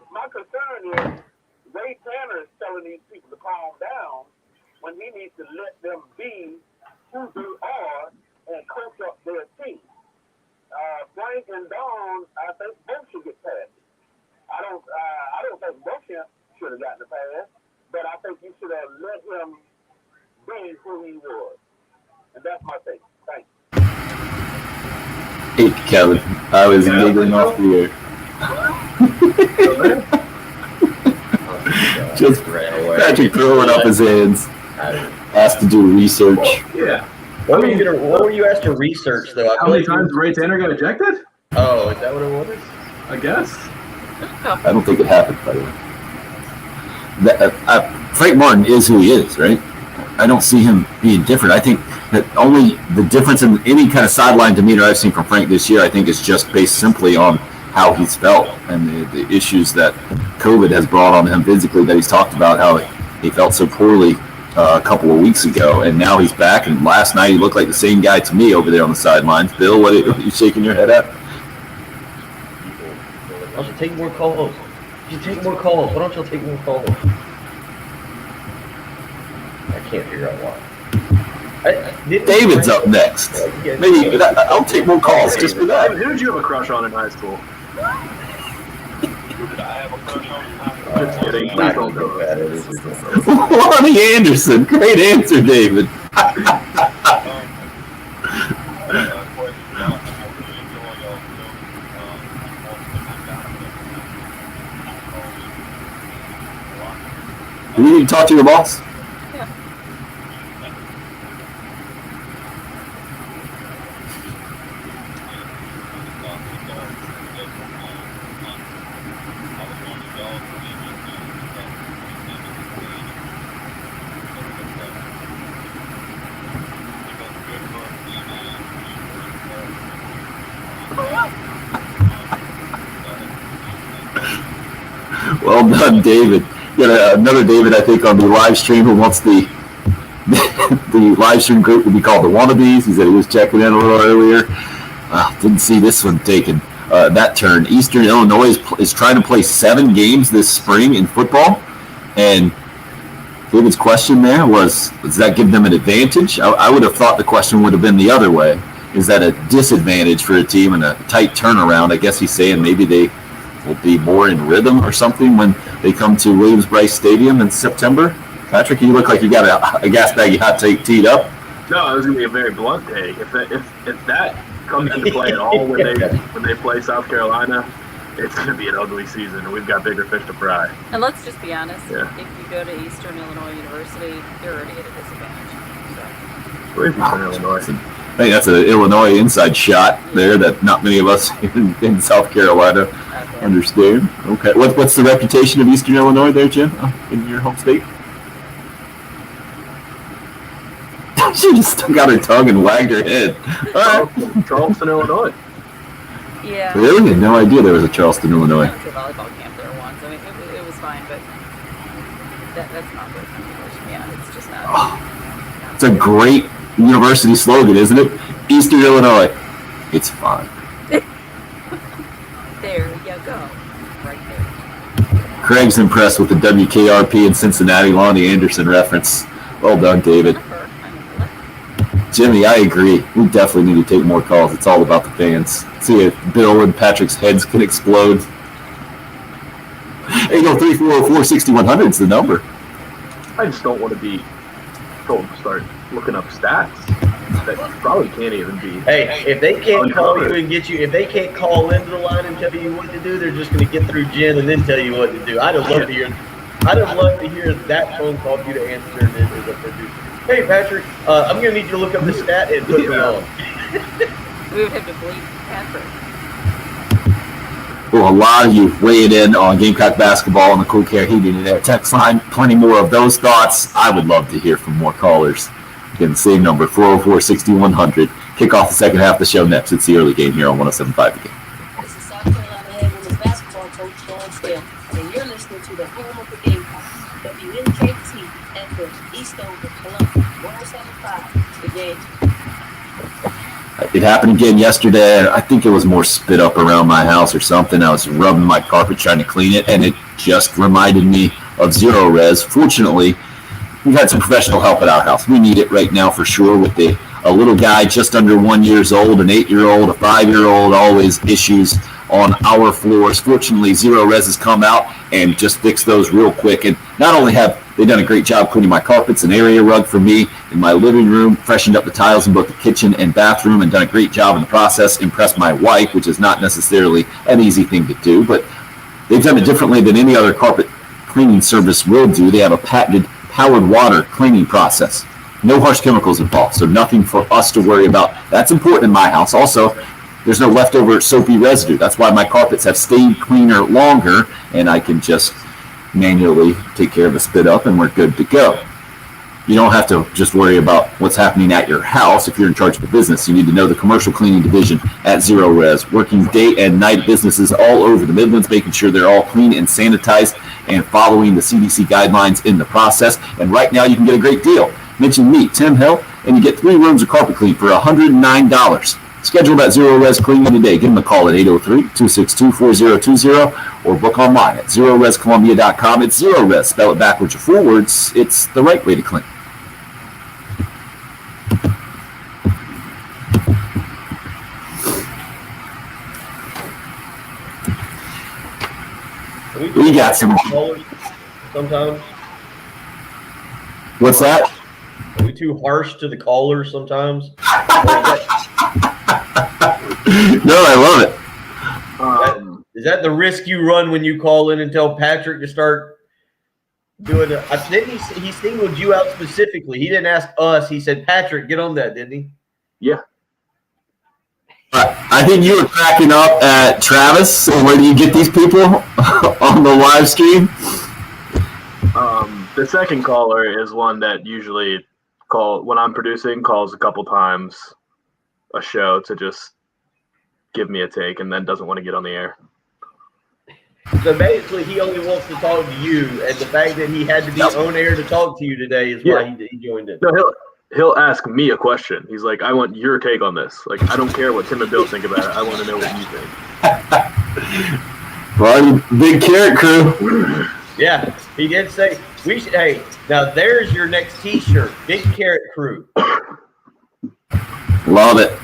Speaker 6: My concern is Ray Tanner is telling these people to calm down when he needs to let them be who they are and coach up their team. Frank and Dawn, I think both should get passed. I don't think Muschamp should have gotten the pass, but I think you should have let him be who he was. And that's my take. Thanks.
Speaker 1: Hey, Kevin. I was giggling off the air. Just Patrick throwing up his hands. Asked to do research.
Speaker 3: Yeah.
Speaker 2: What were you asked to research, though?
Speaker 3: How many times Ray Tanner got ejected?
Speaker 2: Oh, is that what it was?
Speaker 3: I guess.
Speaker 1: I don't think it happened, by the way. Frank Martin is who he is, right? I don't see him being different. I think that only the difference in any kind of sideline demeanor I've seen from Frank this year, I think, is just based simply on how he's felt and the issues that COVID has brought on him physically that he's talked about, how he felt so poorly a couple of weeks ago, and now he's back, and last night he looked like the same guy to me over there on the sidelines. Bill, what are you shaking your head at?
Speaker 2: I should take more calls. You take more calls. Why don't y'all take more calls? I can't figure out why.
Speaker 1: David's up next. Maybe I'll take more calls just for that.
Speaker 3: Who did you have a crush on in high school? Just kidding. Please don't do that.
Speaker 1: Lonnie Anderson. Great answer, David. Do you need to talk to your boss? Well done, David. Got another David, I think, on the live stream who wants the the live stream group would be called the Wannabes. He said he was checking in a little earlier. Didn't see this one taken that turn. Eastern Illinois is trying to play 7 games this spring in football, and David's question there was, does that give them an advantage? I would have thought the question would have been the other way. Is that a disadvantage for a team and a tight turnaround? I guess he's saying maybe they will be more in rhythm or something when they come to Williams-Brice Stadium in September. Patrick, you look like you got a gas baggy hot take teed up.
Speaker 3: No, it was gonna be a very blunt take. If that comes into play at all when they play South Carolina, it's gonna be an ugly season, and we've got bigger fish to fry.
Speaker 5: And let's just be honest.
Speaker 3: Yeah.
Speaker 5: If you go to Eastern Illinois University, you're already at a disadvantage.
Speaker 3: Where's Eastern Illinois?
Speaker 1: I think that's an Illinois inside shot there that not many of us in South Carolina understand. Okay, what's the reputation of Eastern Illinois there, Jim, in your home state? She just stuck out her tongue and wagged her head. All right.
Speaker 3: Charleston, Illinois.
Speaker 5: Yeah.
Speaker 1: Really? I had no idea there was a Charleston, Illinois.
Speaker 5: I went to a volleyball camp there once. I mean, it was fine, but that's not the university. Yeah, it's just not.
Speaker 1: It's a great university slogan, isn't it? Eastern Illinois. It's fine.
Speaker 5: There you go. Right there.
Speaker 1: Craig's impressed with the WKRP in Cincinnati Lonnie Anderson reference. Well done, David. Jimmy, I agree. We definitely need to take more calls. It's all about the fans. See if Bill and Patrick's heads can explode. 803-404-6100 is the number.
Speaker 3: I just don't want to be told to start looking up stats that probably can't even be.
Speaker 2: Hey, if they can't call you and get you, if they can't call into the line and tell you what to do, they're just going to get through Jen and then tell you what to do. I'd have loved to hear that phone call for you to answer as a producer. Hey, Patrick, I'm going to need you to look up the stat and put me on.
Speaker 5: We would have to bleep Patrick.
Speaker 1: Well, a lot of you weighed in on Gamecock basketball on the Cool Care Heating and Air text line. Plenty more of those thoughts. I would love to hear from more callers. Again, the same number, 404-6100. Kick off the second half of the show next. It's the early game here on 107.5 The Game.
Speaker 11: This is South Carolina head women's basketball coach Dawn Still, and you're listening to the home of the Gamecocks, WNKT, FM, Eastover, Columbia, 107.5 The Game.
Speaker 1: It happened again yesterday. I think it was more spit up around my house or something. I was rubbing my carpet trying to clean it, and it just reminded me of Zero Res. Fortunately, we've had some professional help at our house. We need it right now for sure with a little guy just under 1 year old, an 8-year-old, a 5-year-old, always issues on our floors. Fortunately, Zero Res has come out and just fixed those real quick. And not only have they done a great job cleaning my carpets, an area rug for me in my living room, freshened up the tiles in both the kitchen and bathroom, and done a great job in the process, impressed my wife, which is not necessarily an easy thing to do, but they've done it differently than any other carpet cleaning service will do. They have a patented powered water cleaning process. No harsh chemicals involved, so nothing for us to worry about. That's important in my house. Also, there's no leftover soapy residue. That's why my carpets have stayed cleaner longer, and I can just manually take care of the spit up, and we're good to go. You don't have to just worry about what's happening at your house. If you're in charge of the business, you need to know the commercial cleaning division at Zero Res, working day and night businesses all over the Midlands, making sure they're all clean and sanitized and following the CDC guidelines in the process. And right now you can get a great deal. Mention me, Tim Hill, and you get 3 rooms of carpet clean for $109. Schedule that Zero Res cleaning today. Give them a call at 803-262-4020 or book online at ZeroResColumbia.com. It's Zero Res. Spell it backwards or forwards. It's the right way to clean. We got some.
Speaker 2: Sometimes.
Speaker 1: What's that?
Speaker 2: Are we too harsh to the callers sometimes?
Speaker 1: No, I love it.
Speaker 2: Is that the risk you run when you call in and tell Patrick to start doing it? I think he singled you out specifically. He didn't ask us. He said, Patrick, get on that, didn't he?
Speaker 3: Yeah.
Speaker 1: I think you were cracking up at Travis. Where do you get these people on the live stream?
Speaker 3: The second caller is one that usually when I'm producing, calls a couple times a show to just give me a take and then doesn't want to get on the air.
Speaker 2: So basically, he only wants to talk to you, and the fact that he had to be on air to talk to you today is why he joined in.
Speaker 3: So he'll ask me a question. He's like, I want your take on this. Like, I don't care what Tim and Bill think about it. I want to know what you think.
Speaker 1: Well, big carrot crew.
Speaker 2: Yeah, he did say we should. Hey, now there's your next T-shirt, Big Carrot Crew.
Speaker 1: Love it.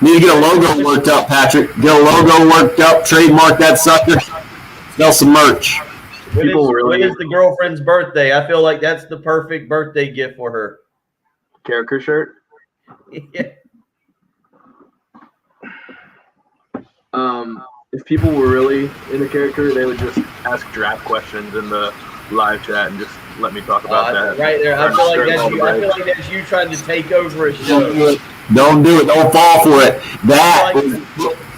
Speaker 1: Need to get a logo worked up, Patrick. Get a logo worked up, trademark that sucker. Sell some merch.
Speaker 2: When is the girlfriend's birthday? I feel like that's the perfect birthday gift for her.
Speaker 3: Carrot Crew shirt?
Speaker 2: Yeah.
Speaker 3: If people were really in the Carrot Crew, they would just ask draft questions in the live chat and just let me talk about that.
Speaker 2: Right there. I feel like that's you trying to take over a show.
Speaker 1: Don't do it. Don't fall for it.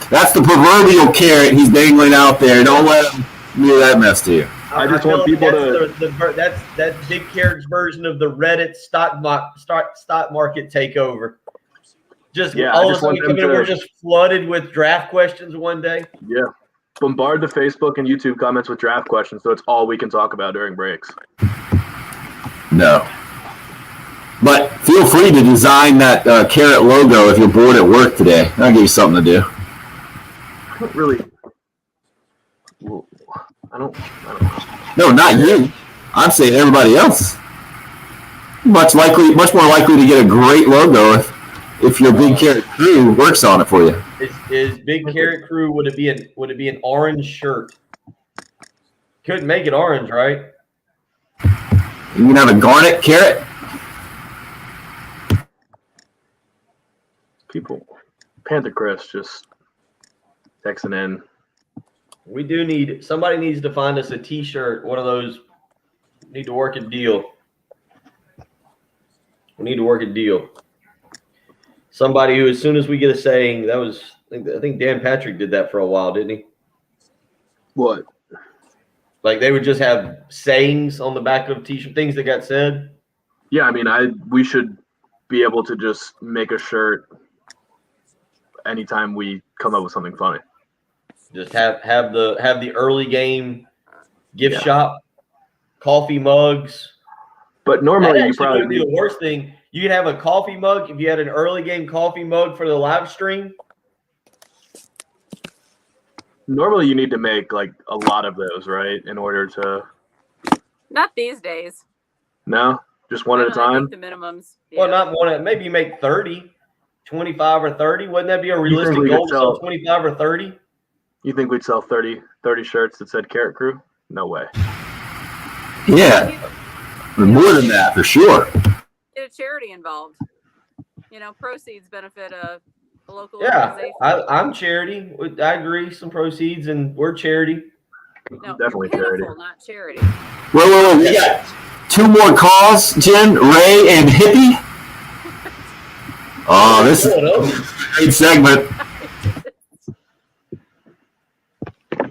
Speaker 1: That's the proverbial carrot he's dangling out there. Don't let him do that mess to you.
Speaker 3: I just want people to.
Speaker 2: That's Big Carrot's version of the Reddit stock market takeover. All of a sudden we come in, we're just flooded with draft questions one day.
Speaker 3: Yeah. Bombard the Facebook and YouTube comments with draft questions, so it's all we can talk about during breaks.
Speaker 1: No. But feel free to design that carrot logo if you're bored at work today. I'll give you something to do.
Speaker 3: I don't really. Well, I don't know.
Speaker 1: No, not you. I'm saying everybody else. Much more likely to get a great logo if your Big Carrot Crew works on it for you.
Speaker 2: Is Big Carrot Crew would it be an orange shirt? Couldn't make it orange, right?
Speaker 1: You can have a garnet carrot.
Speaker 3: People, Panther Chris just texting in.
Speaker 2: We do need somebody needs to find us a T-shirt. One of those. Need to work a deal. We need to work a deal. Somebody who, as soon as we get a saying, that was I think Dan Patrick did that for a while, didn't he?
Speaker 3: What?
Speaker 2: Like they would just have sayings on the back of T-shirt, things that got said.
Speaker 3: Yeah, I mean, we should be able to just make a shirt anytime we come up with something funny.
Speaker 2: Just have the early game gift shop, coffee mugs.
Speaker 3: But normally you probably
Speaker 2: be the worst thing. You could have a coffee mug if you had an early game coffee mug for the live stream.
Speaker 3: Normally you need to make like a lot of those, right? In order to.
Speaker 5: Not these days.
Speaker 3: No, just one at a time.
Speaker 5: The minimums.
Speaker 2: Yeah. Well, not one. Maybe you make 30, 25 or 30. Wouldn't that be a realistic goal? So 25 or 30.
Speaker 3: You think we'd sell 30 shirts that said Carrot Crew? No way.
Speaker 1: Yeah. More than that, for sure.
Speaker 5: Get a charity involved. Proceeds benefit a local
Speaker 2: organization.
Speaker 5: Yeah,
Speaker 2: I'm charity. I agree. Some proceeds, and we're charity.
Speaker 5: No,
Speaker 3: definitely
Speaker 5: pitiful,
Speaker 3: charity.
Speaker 5: not charity.
Speaker 1: Well, we got 2 more calls, Jen, Ray, and Hippie. Oh, this is a great segment.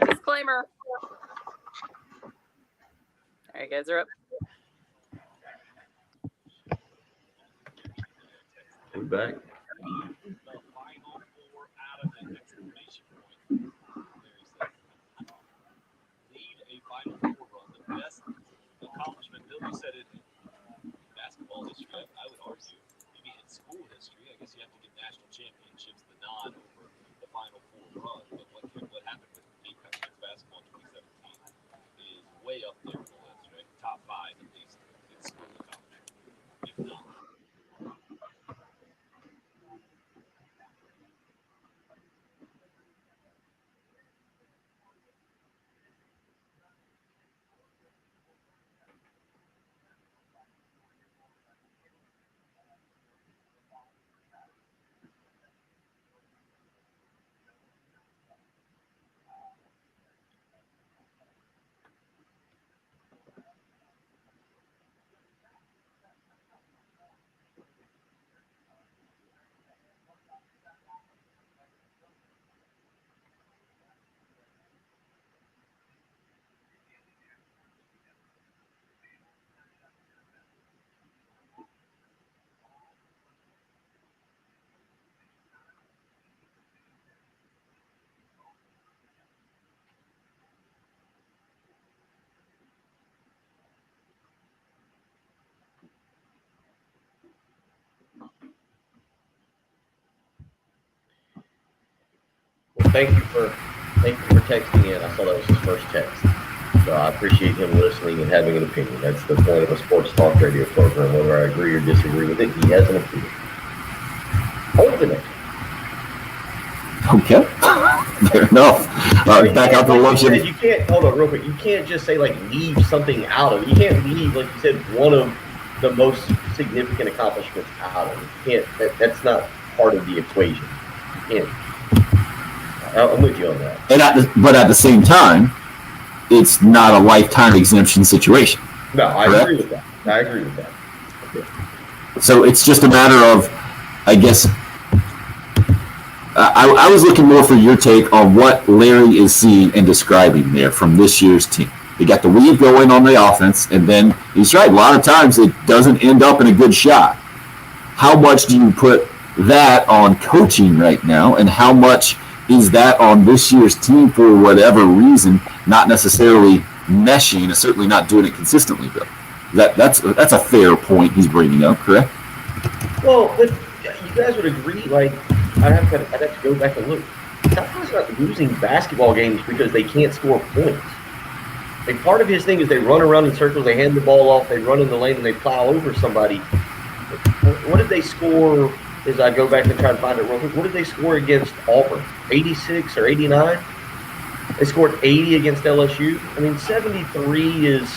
Speaker 5: Disclaimer. All right, guys are up.
Speaker 2: We're back.
Speaker 10: Accomplishment. Bill, you said it in basketball history. I would argue maybe in school history. I guess you have to give national championships the nod over the Final Four run. But what happened with men's basketball in 2017 is way up there on the list, right? Top 5 at least in school accomplishment, if not.
Speaker 2: thank you for texting in. I saw that was his first text. So I appreciate him listening and having an opinion. That's the point of a sports talk radio program. Whether I agree or disagree with it, he has an opinion. Hold the next.
Speaker 1: Okay. Fair enough. Back out to the lunch.
Speaker 2: You can't, hold on real quick. You can't just say, like, leave something out of it. You can't leave, like you said, one of the most significant accomplishments out of it. You can't, that's not part of the equation. You can't. I'm with you on that.
Speaker 1: But at the same time, it's not a lifetime exemption situation.
Speaker 2: No, I agree with that. Okay.
Speaker 1: So it's just a matter of, I guess, I was looking more for your take on what Larry is seeing and describing there from this year's team. They got the weave going on the offense, and then he's right. A lot of times it doesn't end up in a good shot. How much do you put that on coaching right now, and how much is that on this year's team for whatever reason, not necessarily meshing, and certainly not doing it consistently, Bill? That's a fair point he's bringing up, correct?
Speaker 2: Well, but you guys would agree, like, I'd have to go back and look. Southwest's not losing basketball games because they can't score points. Like, part of his thing is they run around in circles, they hand the ball off, they run in the lane, and they plow over somebody. What did they score, as I go back and try to find it real quick, what did they score against Auburn? 86 or 89? They scored 80 against LSU. I mean, 73 is,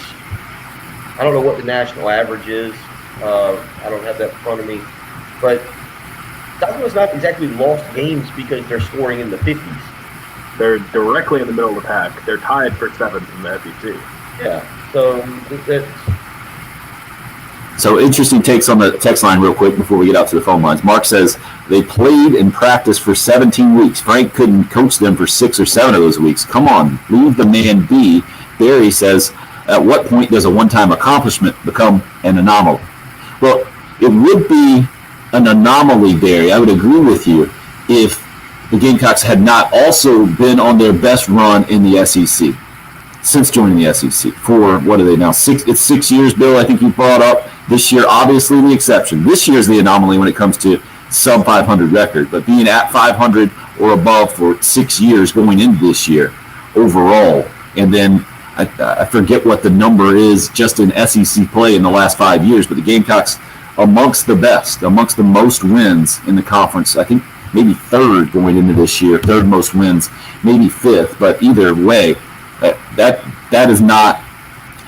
Speaker 2: I don't know what the national average is. I don't have that in front of me. But Southwest not exactly lost games because they're scoring in the 50s.
Speaker 3: They're directly in the middle of the pack. They're tied for 7th in the SEC.
Speaker 2: Yeah, so that's...
Speaker 1: So interesting takes on the text line real quick before we get out to the phone lines. Mark says they played and practiced for 17 weeks. Frank couldn't coach them for 6 or 7 of those weeks. Come on, leave the man be. Barry says, at what point does a one-time accomplishment become an anomaly? Well, it would be an anomaly, Barry. I would agree with you if the Gamecocks had not also been on their best run in the SEC since joining the SEC for, what are they now, 6? It's 6 years, Bill, I think you brought up. This year, obviously, the exception. This year's the anomaly when it comes to sub-500 record, but being at 500 or above for 6 years going into this year overall, and then I forget what the number is just in SEC play in the last 5 years, but the Gamecocks amongst the best, amongst the most wins in the conference. I think maybe 3rd going into this year, 3rd most wins, maybe 5th, but either way, that is not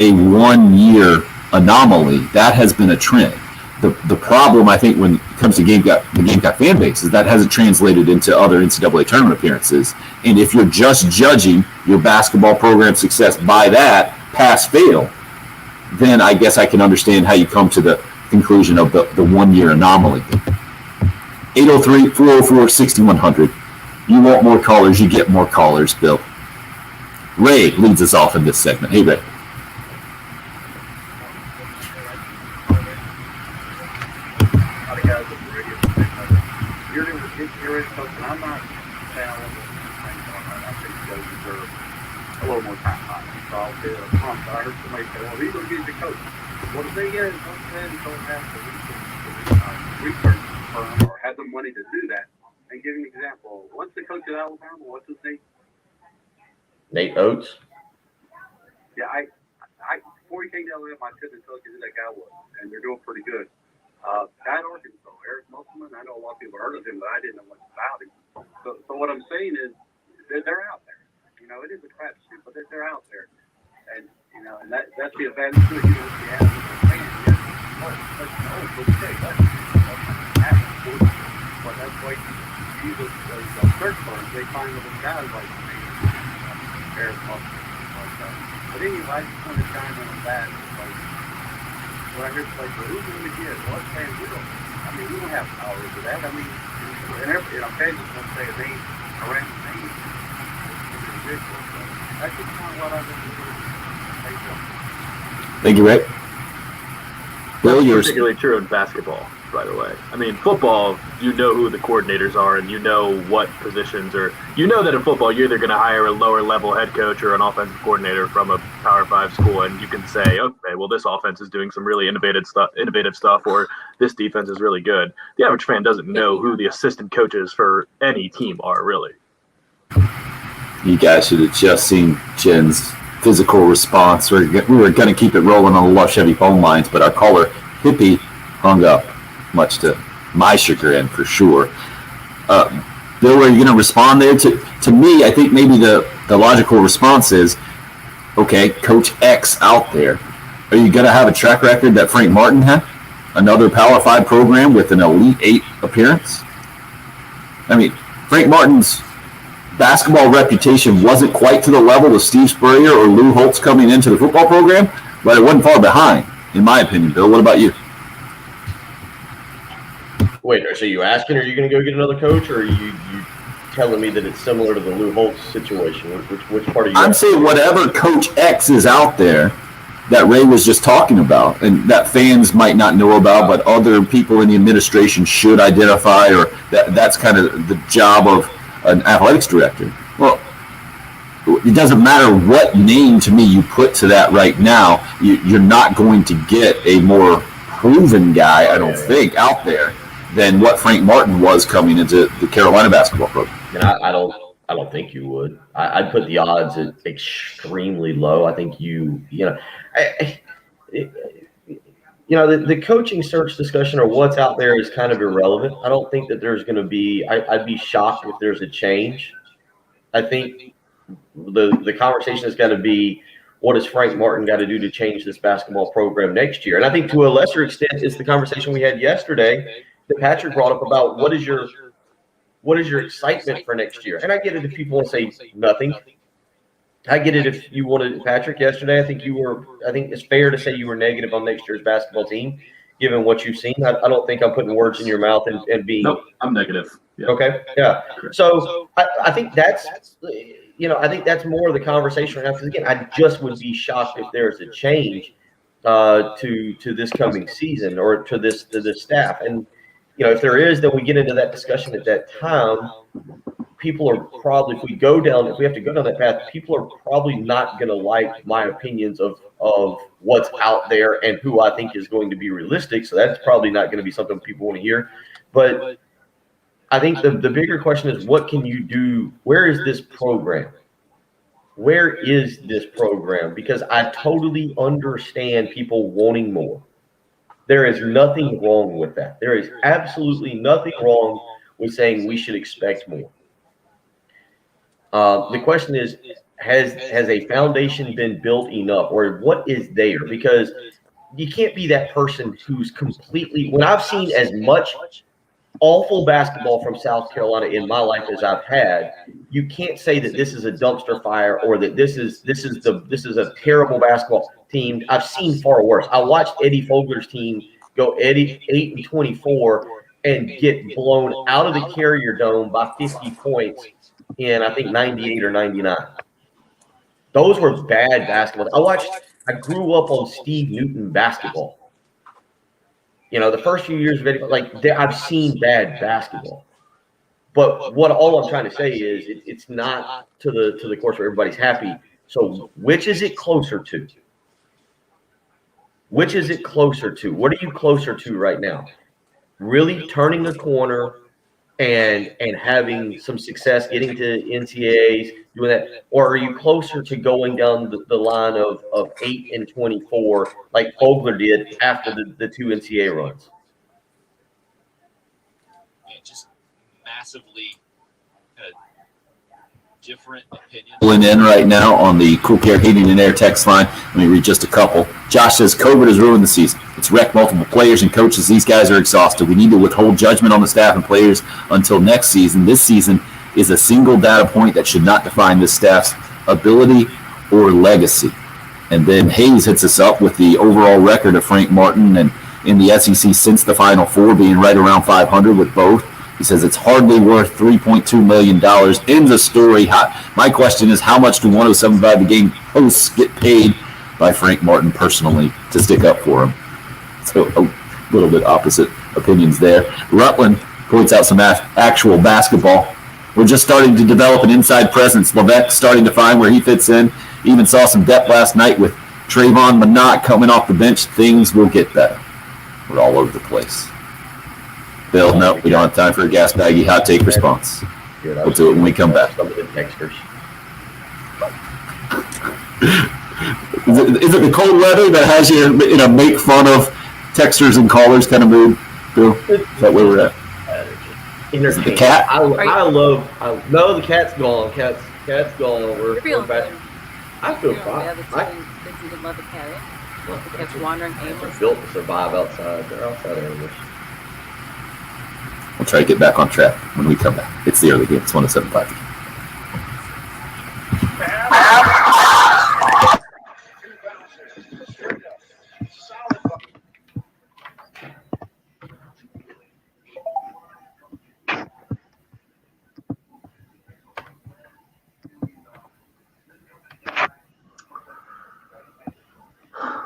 Speaker 1: a 1-year anomaly. That has been a trend. The problem, I think, when it comes to the Gamecock fan base is that hasn't translated into other NCAA tournament appearances. And if you're just judging your basketball program success by that, pass-fail, then I guess I can understand how you come to the conclusion of the 1-year anomaly. 803-404-6100. You want more callers, you get more callers, Bill. Ray leads us off in this segment. Hey, Ray.
Speaker 8: I'm not saying I want to I think coaches are a little more time on it. So I'll say it up front. But I heard somebody say, well, he's going to get the coach. Well, the thing is, those men don't have the research firm or have the money to do that. And give you an example. What's the coach at Alabama? What's his name?
Speaker 2: Nate Oates.
Speaker 8: Yeah, I before he came to Alabama, I couldn't tell you who that guy was. And they're doing pretty good. At Arkansas, Eric Musselman, I know a lot of people heard of him, but I didn't know much about him. So what I'm saying is they're out there. You know, it is a crapshoot, but they're out there. And, you know, and that's the advantage to it. You know, you have the fans. But that's why you use those search firms. They find little guys like Eric Musselman. But anyway, I just want to chime in on that. When I heard like, well, who's going to get? Well, let's say we don't. I mean, we don't have power over that. I mean, and Kansas won't say a name around the name. It's ridiculous. So that's just kind of what I've been doing.
Speaker 1: Thank you, Rick. Bill, yours.
Speaker 3: Particularly true in basketball, by the way. I mean, football, you know who the coordinators are, and you know what positions are. You know that in football, you're either going to hire a lower-level head coach or an offensive coordinator from a Power 5 school, and you can say, okay, well, this offense is doing some really innovative stuff, or this defense is really good. The average fan doesn't know who the assistant coaches for any team are, really.
Speaker 1: You guys should have just seen Jen's physical response. We were going to keep it rolling on the Love Chevy phone lines, but our caller, Hippie, hung up, much to my chagrin for sure. Bill, are you going to respond there? To me, I think maybe the logical response is, okay, Coach X out there. Are you going to have a track record that Frank Martin had? Another Power 5 program with an Elite 8 appearance? I mean, Frank Martin's basketball reputation wasn't quite to the level of Steve Spurrier or Lou Holtz coming into the football program, but it wasn't far behind, in my opinion. Bill, what about you?
Speaker 2: Wait, so you asking, are you going to go get another coach, or are you telling me that it's similar to the Lou Holtz situation? Which part are you?
Speaker 1: I'm saying whatever Coach X is out there that Ray was just talking about, and that fans might not know about, but other people in the administration should identify, or that's kind of the job of an athletics director. Well, it doesn't matter what name to me you put to that right now. You're not going to get a more proven guy, I don't think, out there than what Frank Martin was coming into the Carolina basketball program.
Speaker 2: And I don't think you would. I'd put the odds at extremely low. I think the coaching search discussion or what's out there is kind of irrelevant. I don't think that there's going to be. I'd be shocked if there's a change. I think the conversation is going to be, what does Frank Martin got to do to change this basketball program next year? And I think to a lesser extent, it's the conversation we had yesterday that Patrick brought up about what is your excitement for next year? And I get it if people want to say nothing. I get it if you wanted Patrick yesterday. I think it's fair to say you were negative on next year's basketball team, given what you've seen. I don't think I'm putting words in your mouth and being.
Speaker 3: Nope, I'm negative. Yeah.
Speaker 2: Okay. Yeah. So I think that's more of the conversation right now. Because again, I just would be shocked if there's a change to this coming season or to this staff. And if there is, then we get into that discussion at that time. People are probably, if we have to go down that path, people are probably not going to like my opinions of what's out there and who I think is going to be realistic. So that's probably not going to be something people want to hear. But I think the bigger question is, what can you do? Where is this program? Where is this program? Because I totally understand people wanting more. There is nothing wrong with that. There is absolutely nothing wrong with saying we should expect more. The question is, has a foundation been built enough, or what is there? Because you can't be that person who's completely – when I've seen as much awful basketball from South Carolina in my life as I've had, you can't say that this is a dumpster fire or that this is a terrible basketball team. I've seen far worse. I watched Eddie Fogler's team go 8-24 and get blown out of the Carrier Dome by 50 points in, I think, 98 or 99. Those were bad basketball. I grew up on Steve Newton basketball. The first few years of I've seen bad basketball. But all I'm trying to say is it's not to the course where everybody's happy. So which is it closer to? Which is it closer to? What are you closer to right now? Really turning the corner and having some success, getting to NCAAs, doing that? Or are you closer to going down the line of 8-24 like Fogler did after the two NCAA runs?
Speaker 10: Yeah, just massively different opinions.
Speaker 1: In right now on the Cool Care Heating and Air text line. Let me read just a couple. Josh says COVID has ruined the season. It's wrecked multiple players and coaches. These guys are exhausted. We need to withhold judgment on the staff and players until next season. This season is a single data point that should not define this staff's ability or legacy. And then Hayes hits us up with the overall record of Frank Martin and in the SEC since the Final Four, being right around 500 with both. He says it's hardly worth $3.2 million. Ends the story. My question is, how much do 107.5 The Game hosts get paid by Frank Martin personally to stick up for him? So a little bit opposite opinions there. Rutland points out some actual basketball. We're just starting to develop an inside presence. Levesque's starting to find where he fits in. Even saw some depth last night with Trayvon Minott coming off the bench. Things will get better. We're all over the place. Bill, no, we don't have time for a gas baggy hot take response. We'll do it when we come back.
Speaker 2: Something that Texters.
Speaker 1: Is it the cold weather that has you in a make fun of texters and callers kind of mood, Bill? Is that where we're at?
Speaker 2: Entertaining.
Speaker 1: The cat?
Speaker 2: I love. No, the cat's gone. Cat's gone. We're back. I feel fine.
Speaker 5: You didn't let the cat in. The cat's wandering
Speaker 2: They're
Speaker 5: aimlessly.
Speaker 2: built to survive outside. They're outside animals.
Speaker 1: We'll try to get back on track when we come back. It's the early game. It's 107.5.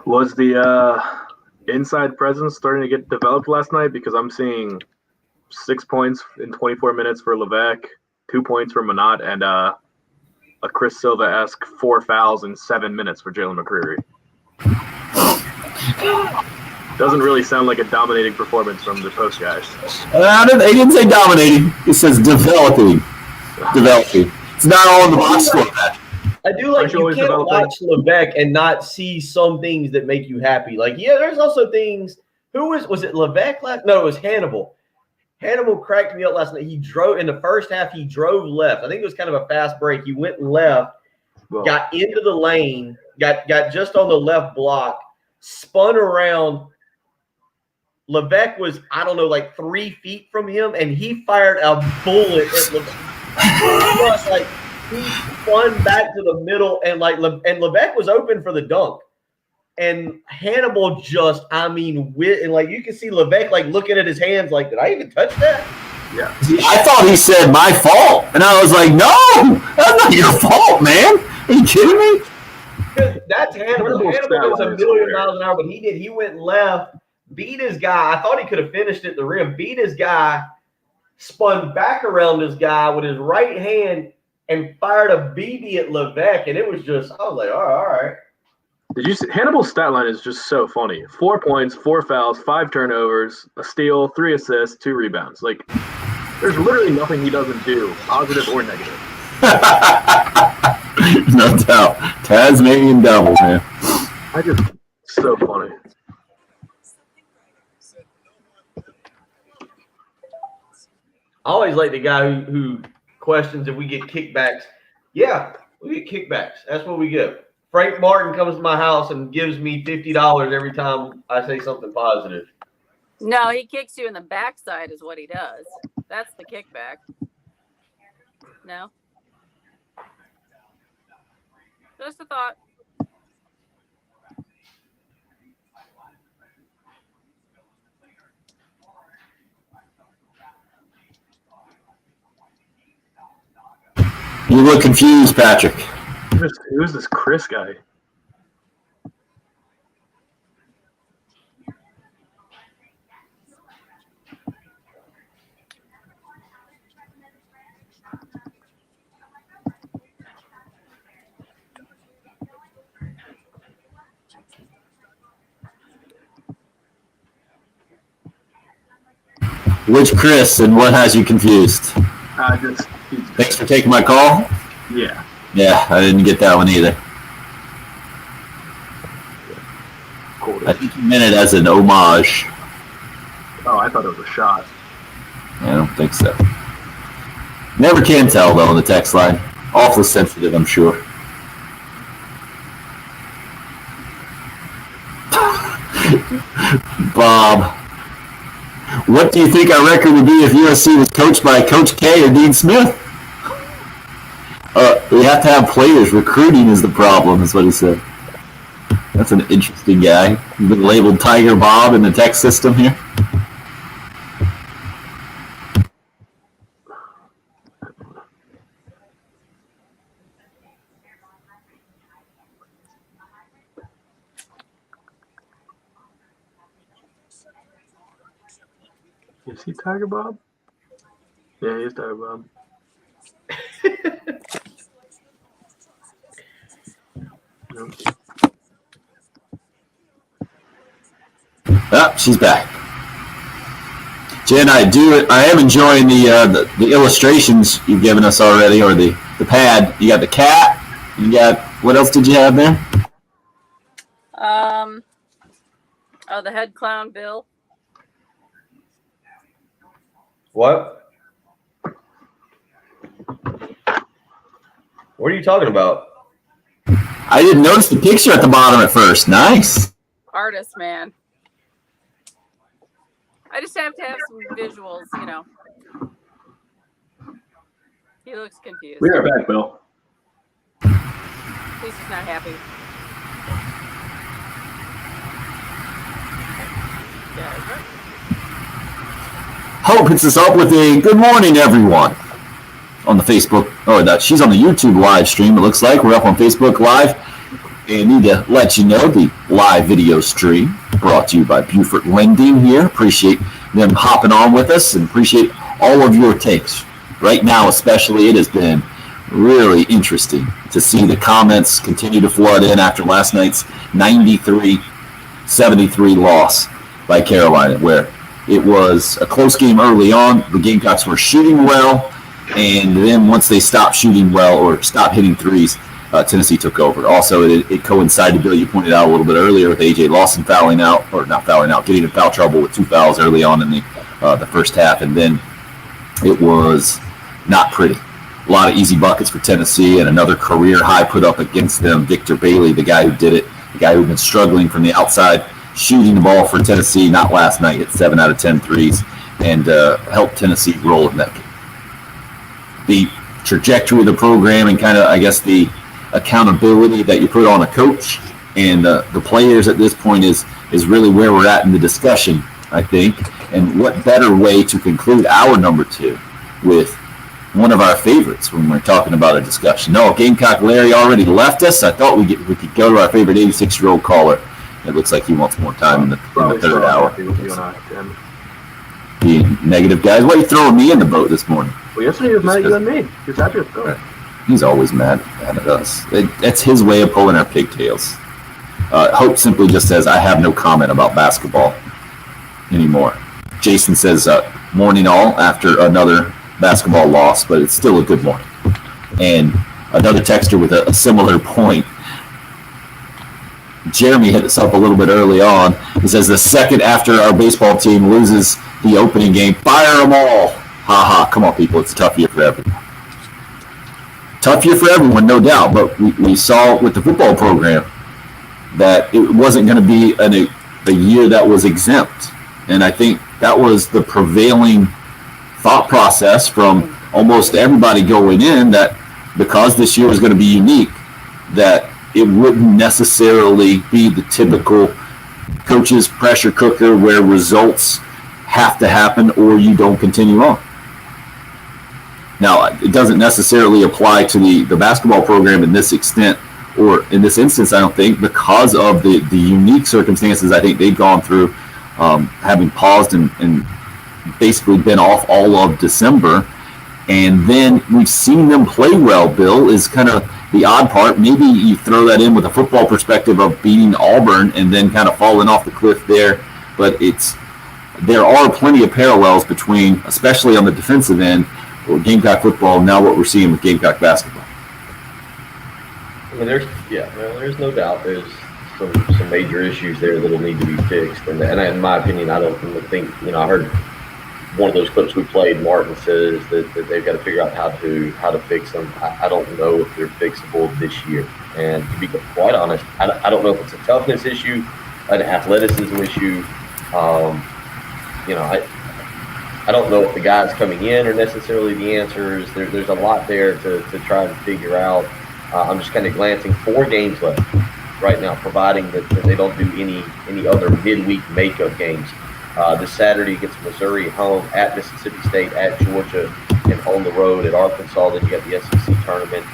Speaker 3: Was the inside presence starting to get developed last night? Because I'm seeing 6 points in 24 minutes for Levesque, 2 points for Monat, and a Chris Silva-esque 4 fouls in 7 minutes for Jalen McCreary. Doesn't really sound like a dominating performance from the post guys.
Speaker 1: They didn't say dominating. It says developing. Developing. It's not all in the box score.
Speaker 2: I do like you can't watch Levesque and not see some things that make you happy. Like, yeah, there's also things. Was it Levesque last? No, it was Hannibal. Hannibal cracked me up last night. He drove in the first half. He drove left. I think it was kind of a fast break. He went left, got into the lane, got just on the left block, spun around. Levesque was, I don't know, like 3 feet from him, and he fired a bullet at Levesque. Like, he spun back to the middle, and Levesque was open for the dunk. And Hannibal just, and like you can see Levesque like looking at his hands like, did I even touch that?
Speaker 3: Yeah.
Speaker 1: I thought he said my fault. And I was like, no, that's not your fault, man. Are you kidding me?
Speaker 2: That's Hannibal. Hannibal was a million miles an hour, but he went left, beat his guy. I thought he could have finished at the rim, beat his guy, spun back around his guy with his right hand, and fired a BB at Levesque, and it was just, I was like, all right.
Speaker 3: Did you see Hannibal's stat line is just so funny. 4 points, 4 fouls, 5 turnovers, a steal, 3 assists, 2 rebounds. Like, there's literally nothing he doesn't do, positive or negative.
Speaker 1: No doubt. Tasmanian Devil, man.
Speaker 3: So funny.
Speaker 2: I always like the guy who questions if we get kickbacks. Yeah, we get kickbacks. That's what we get. Frank Martin comes to my house and gives me $50 every time I say something positive.
Speaker 5: No, he kicks you in the backside is what he does. That's the kickback. No? Just a thought.
Speaker 1: You look confused, Patrick.
Speaker 3: Who's this Chris guy?
Speaker 1: Which Chris and what has you confused?
Speaker 3: Just
Speaker 1: Thanks for taking my call.
Speaker 3: Yeah.
Speaker 1: Yeah, I didn't get that one either. I think you meant it as an homage.
Speaker 3: Oh, I thought it was a shot.
Speaker 1: I don't think so. Never can tell, though, on the text line. Awful sensitive, I'm sure. Bob, what do you think our record would be if USC was coached by Coach K or Dean Smith? We have to have players. Recruiting is the problem, is what he said. That's an interesting guy. He's been labeled Tiger Bob in the text system here.
Speaker 3: Is he Tiger Bob? Yeah, he is Tiger Bob.
Speaker 1: Ah, she's back. Jen, I am enjoying the illustrations you've given us already, or the the pad. You got the cat. You got, what else did you have there?
Speaker 5: The head clown Bill.
Speaker 2: What? What are you talking about?
Speaker 1: I didn't notice the picture at the bottom at first. Nice.
Speaker 5: Artist, man. I just have to have some visuals, you know. He looks confused.
Speaker 3: We are back, Bill.
Speaker 5: He's just not happy. Yeah,
Speaker 1: Hope hits us up with a good morning, everyone. On the Facebook, she's on the YouTube live stream, it looks like. We're up on Facebook Live. And need to let you know the live video stream brought to you by Buford Lending here. Appreciate them hopping on with us and appreciate all of your takes. Right now, especially, it has been really interesting to see the comments continue to flood in after last night's 93-73 loss by Carolina, where it was a close game early on. The Gamecocks were shooting well, and then once they stopped shooting well or stopped hitting threes, Tennessee took over. Also, it coincided, Bill, you pointed out a little bit earlier, with A.J. Lawson getting in foul trouble with 2 fouls early on in the first half, and then it was not pretty. A lot of easy buckets for Tennessee, and another career high put up against them. Victor Bailey, the guy who did it, the guy who'd been struggling from the outside, shooting the ball for Tennessee, not last night, at 7 out of 10 threes, and helped Tennessee roll in that game. The trajectory of the program and kind of, I guess, the accountability that you put on a coach and the players at this point is really where we're at in the discussion, I think. And what better way to conclude our number 2 with one of our favorites when we're talking about a discussion. No, Gamecock Larry already left us. I thought we could go to our favorite 86-year-old caller. It looks like he wants more time in the third hour. Being negative, guys. Why are you throwing me in the boat this morning?
Speaker 3: Well, yesterday he was mad at you and me. He was happy with Bill.
Speaker 1: He's always mad at us. That's his way of pulling our pigtails. Hope simply just says, I have no comment about basketball anymore. Jason says, morning all after another basketball loss, but it's still a good morning. And another texter with a similar point. Jeremy hit us up a little bit early on. He says, the second after our baseball team loses the opening game, fire them all. Ha ha, come on, people. It's a tough year for everyone. Tough year for everyone, no doubt, but we saw with the football program that it wasn't going to be a year that was exempt. And I think that was the prevailing thought process from almost everybody going in, that because this year was going to be unique, that it wouldn't necessarily be the typical coach's pressure cooker where results have to happen or you don't continue on. Now, it doesn't necessarily apply to the basketball program in this extent, or in this instance, I don't think, because of the unique circumstances I think they've gone through, having paused and basically been off all of December. And then we've seen them play well, Bill, is kind of the odd part. Maybe you throw that in with a football perspective of beating Auburn and then kind of falling off the cliff there. But there are plenty of parallels between, especially on the defensive end, Gamecock football, and now what we're seeing with Gamecock basketball.
Speaker 2: I mean, there's no doubt there's some major issues there that'll need to be fixed. And in my opinion, I don't think, I heard one of those clips we played, Martin says that they've got to figure out how to fix them. I don't know if they're fixable this year. And to be quite honest, I don't know if it's a toughness issue, an athleticism issue. I don't know if the guys coming in are necessarily the answers. There's a lot there to try and figure out. I'm just kind of glancing 4 games left right now, providing that they don't do any other midweek makeup games. This Saturday against Missouri at home, at Mississippi State, at Georgia, and on the road at Arkansas. Then you got the SEC tournament.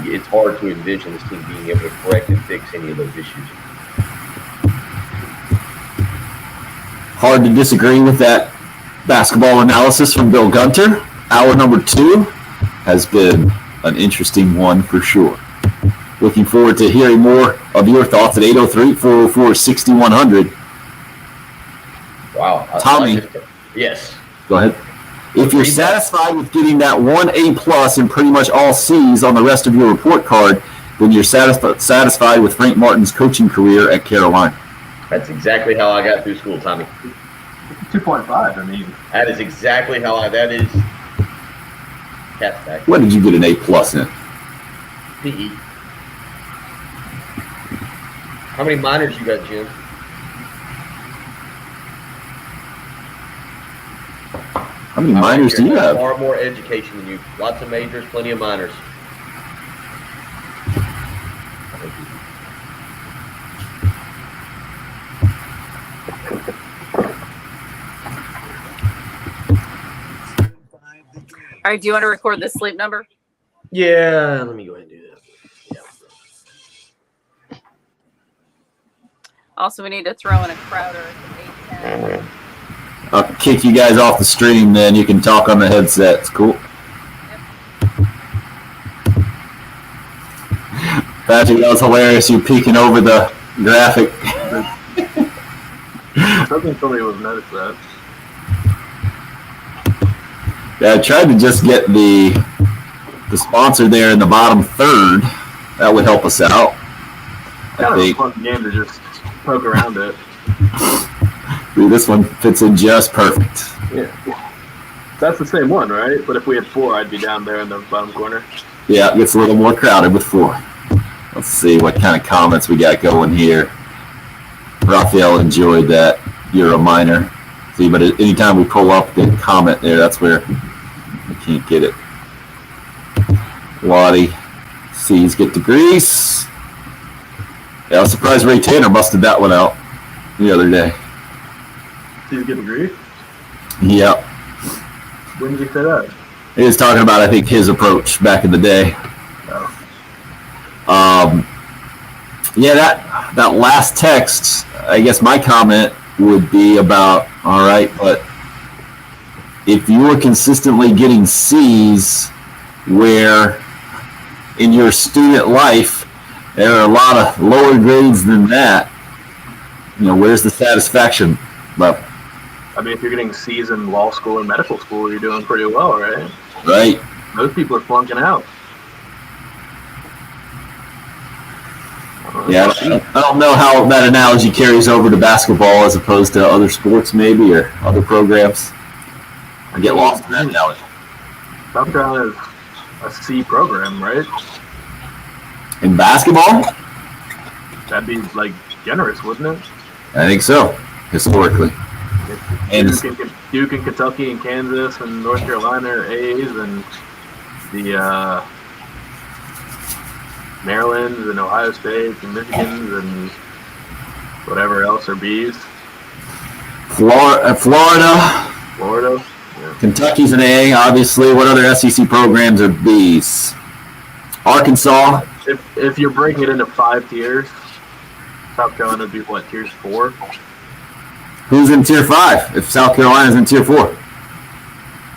Speaker 2: It's hard to envision this team being able to correct and fix any of those issues.
Speaker 1: Hard to disagree with that basketball analysis from Bill Gunter. Hour number 2 has been an interesting one for sure. Looking forward to hearing more of your thoughts at 803-404-6100.
Speaker 2: Wow.
Speaker 1: Tommy.
Speaker 2: Yes.
Speaker 1: Go ahead. If you're satisfied with getting that 1 A+ and pretty much all C's on the rest of your report card, then you're satisfied with Frank Martin's coaching career at Carolina.
Speaker 2: That's exactly how I got through school, Tommy.
Speaker 3: 2.5. I mean,
Speaker 2: That is exactly how that is. Cat's back.
Speaker 1: What did you get an A+ in?
Speaker 2: PE. How many minors you got, Jim?
Speaker 1: How many minors do you have?
Speaker 2: Far more education than you. Lots of majors, plenty of minors.
Speaker 5: All right, do you want to record the sleep number?
Speaker 2: Yeah, let me go ahead and do that. Yeah.
Speaker 5: Also, we need to throw in a Crowder at 8:10.
Speaker 1: I'll kick you guys off the stream, then you can talk on the headsets. Cool. Patrick, that was hilarious. You peeking over the graphic.
Speaker 3: something somebody would have noticed that.
Speaker 1: Yeah, I tried to just get the sponsor there in the bottom third. That would help us out.
Speaker 3: Kind of a fun game to just poke around it.
Speaker 1: Dude, this one fits in just perfect.
Speaker 3: Yeah. That's the same one, right? But if we had 4, I'd be down there in the bottom corner.
Speaker 1: Yeah, it gets a little more crowded with 4. Let's see what kind of comments we got going here. Raphael enjoyed that. You're a minor. See, but anytime we pull up the comment there, that's where we can't get it. Lottie, C's get to Grease. Yeah, I was surprised Ray Tanner busted that one out the other day.
Speaker 3: C's get the grief?
Speaker 1: Yep.
Speaker 3: When did you say that?
Speaker 1: He was talking about, I think, his approach back in the day. Yeah, that last text, I guess my comment would be about, all right, but if you were consistently getting C's where in your student life there are a lot of lower grades than that, you know, where's the satisfaction level?
Speaker 3: I mean, if you're getting C's in law school and medical school, you're doing pretty well, right?
Speaker 1: Right.
Speaker 3: Most people are flunking out.
Speaker 1: Yeah, I don't know how that analogy carries over to basketball as opposed to other sports, maybe, or other programs. I get lost in that analogy.
Speaker 3: South Carolina is a C program, right?
Speaker 1: In basketball?
Speaker 3: That'd be, like, generous, wouldn't it?
Speaker 1: I think so, historically. And
Speaker 3: Duke and Kentucky and Kansas and North Carolina are A's, and the Maryland's and Ohio State and Michigan's and whatever else are B's.
Speaker 1: Florida.
Speaker 3: Yeah.
Speaker 1: Kentucky's an A, obviously. What other SEC programs are B's? Arkansas.
Speaker 3: If you're breaking it into 5 tiers, South Carolina would be what, tiers 4?
Speaker 1: Who's in tier 5? If South Carolina's in tier 4.
Speaker 3: I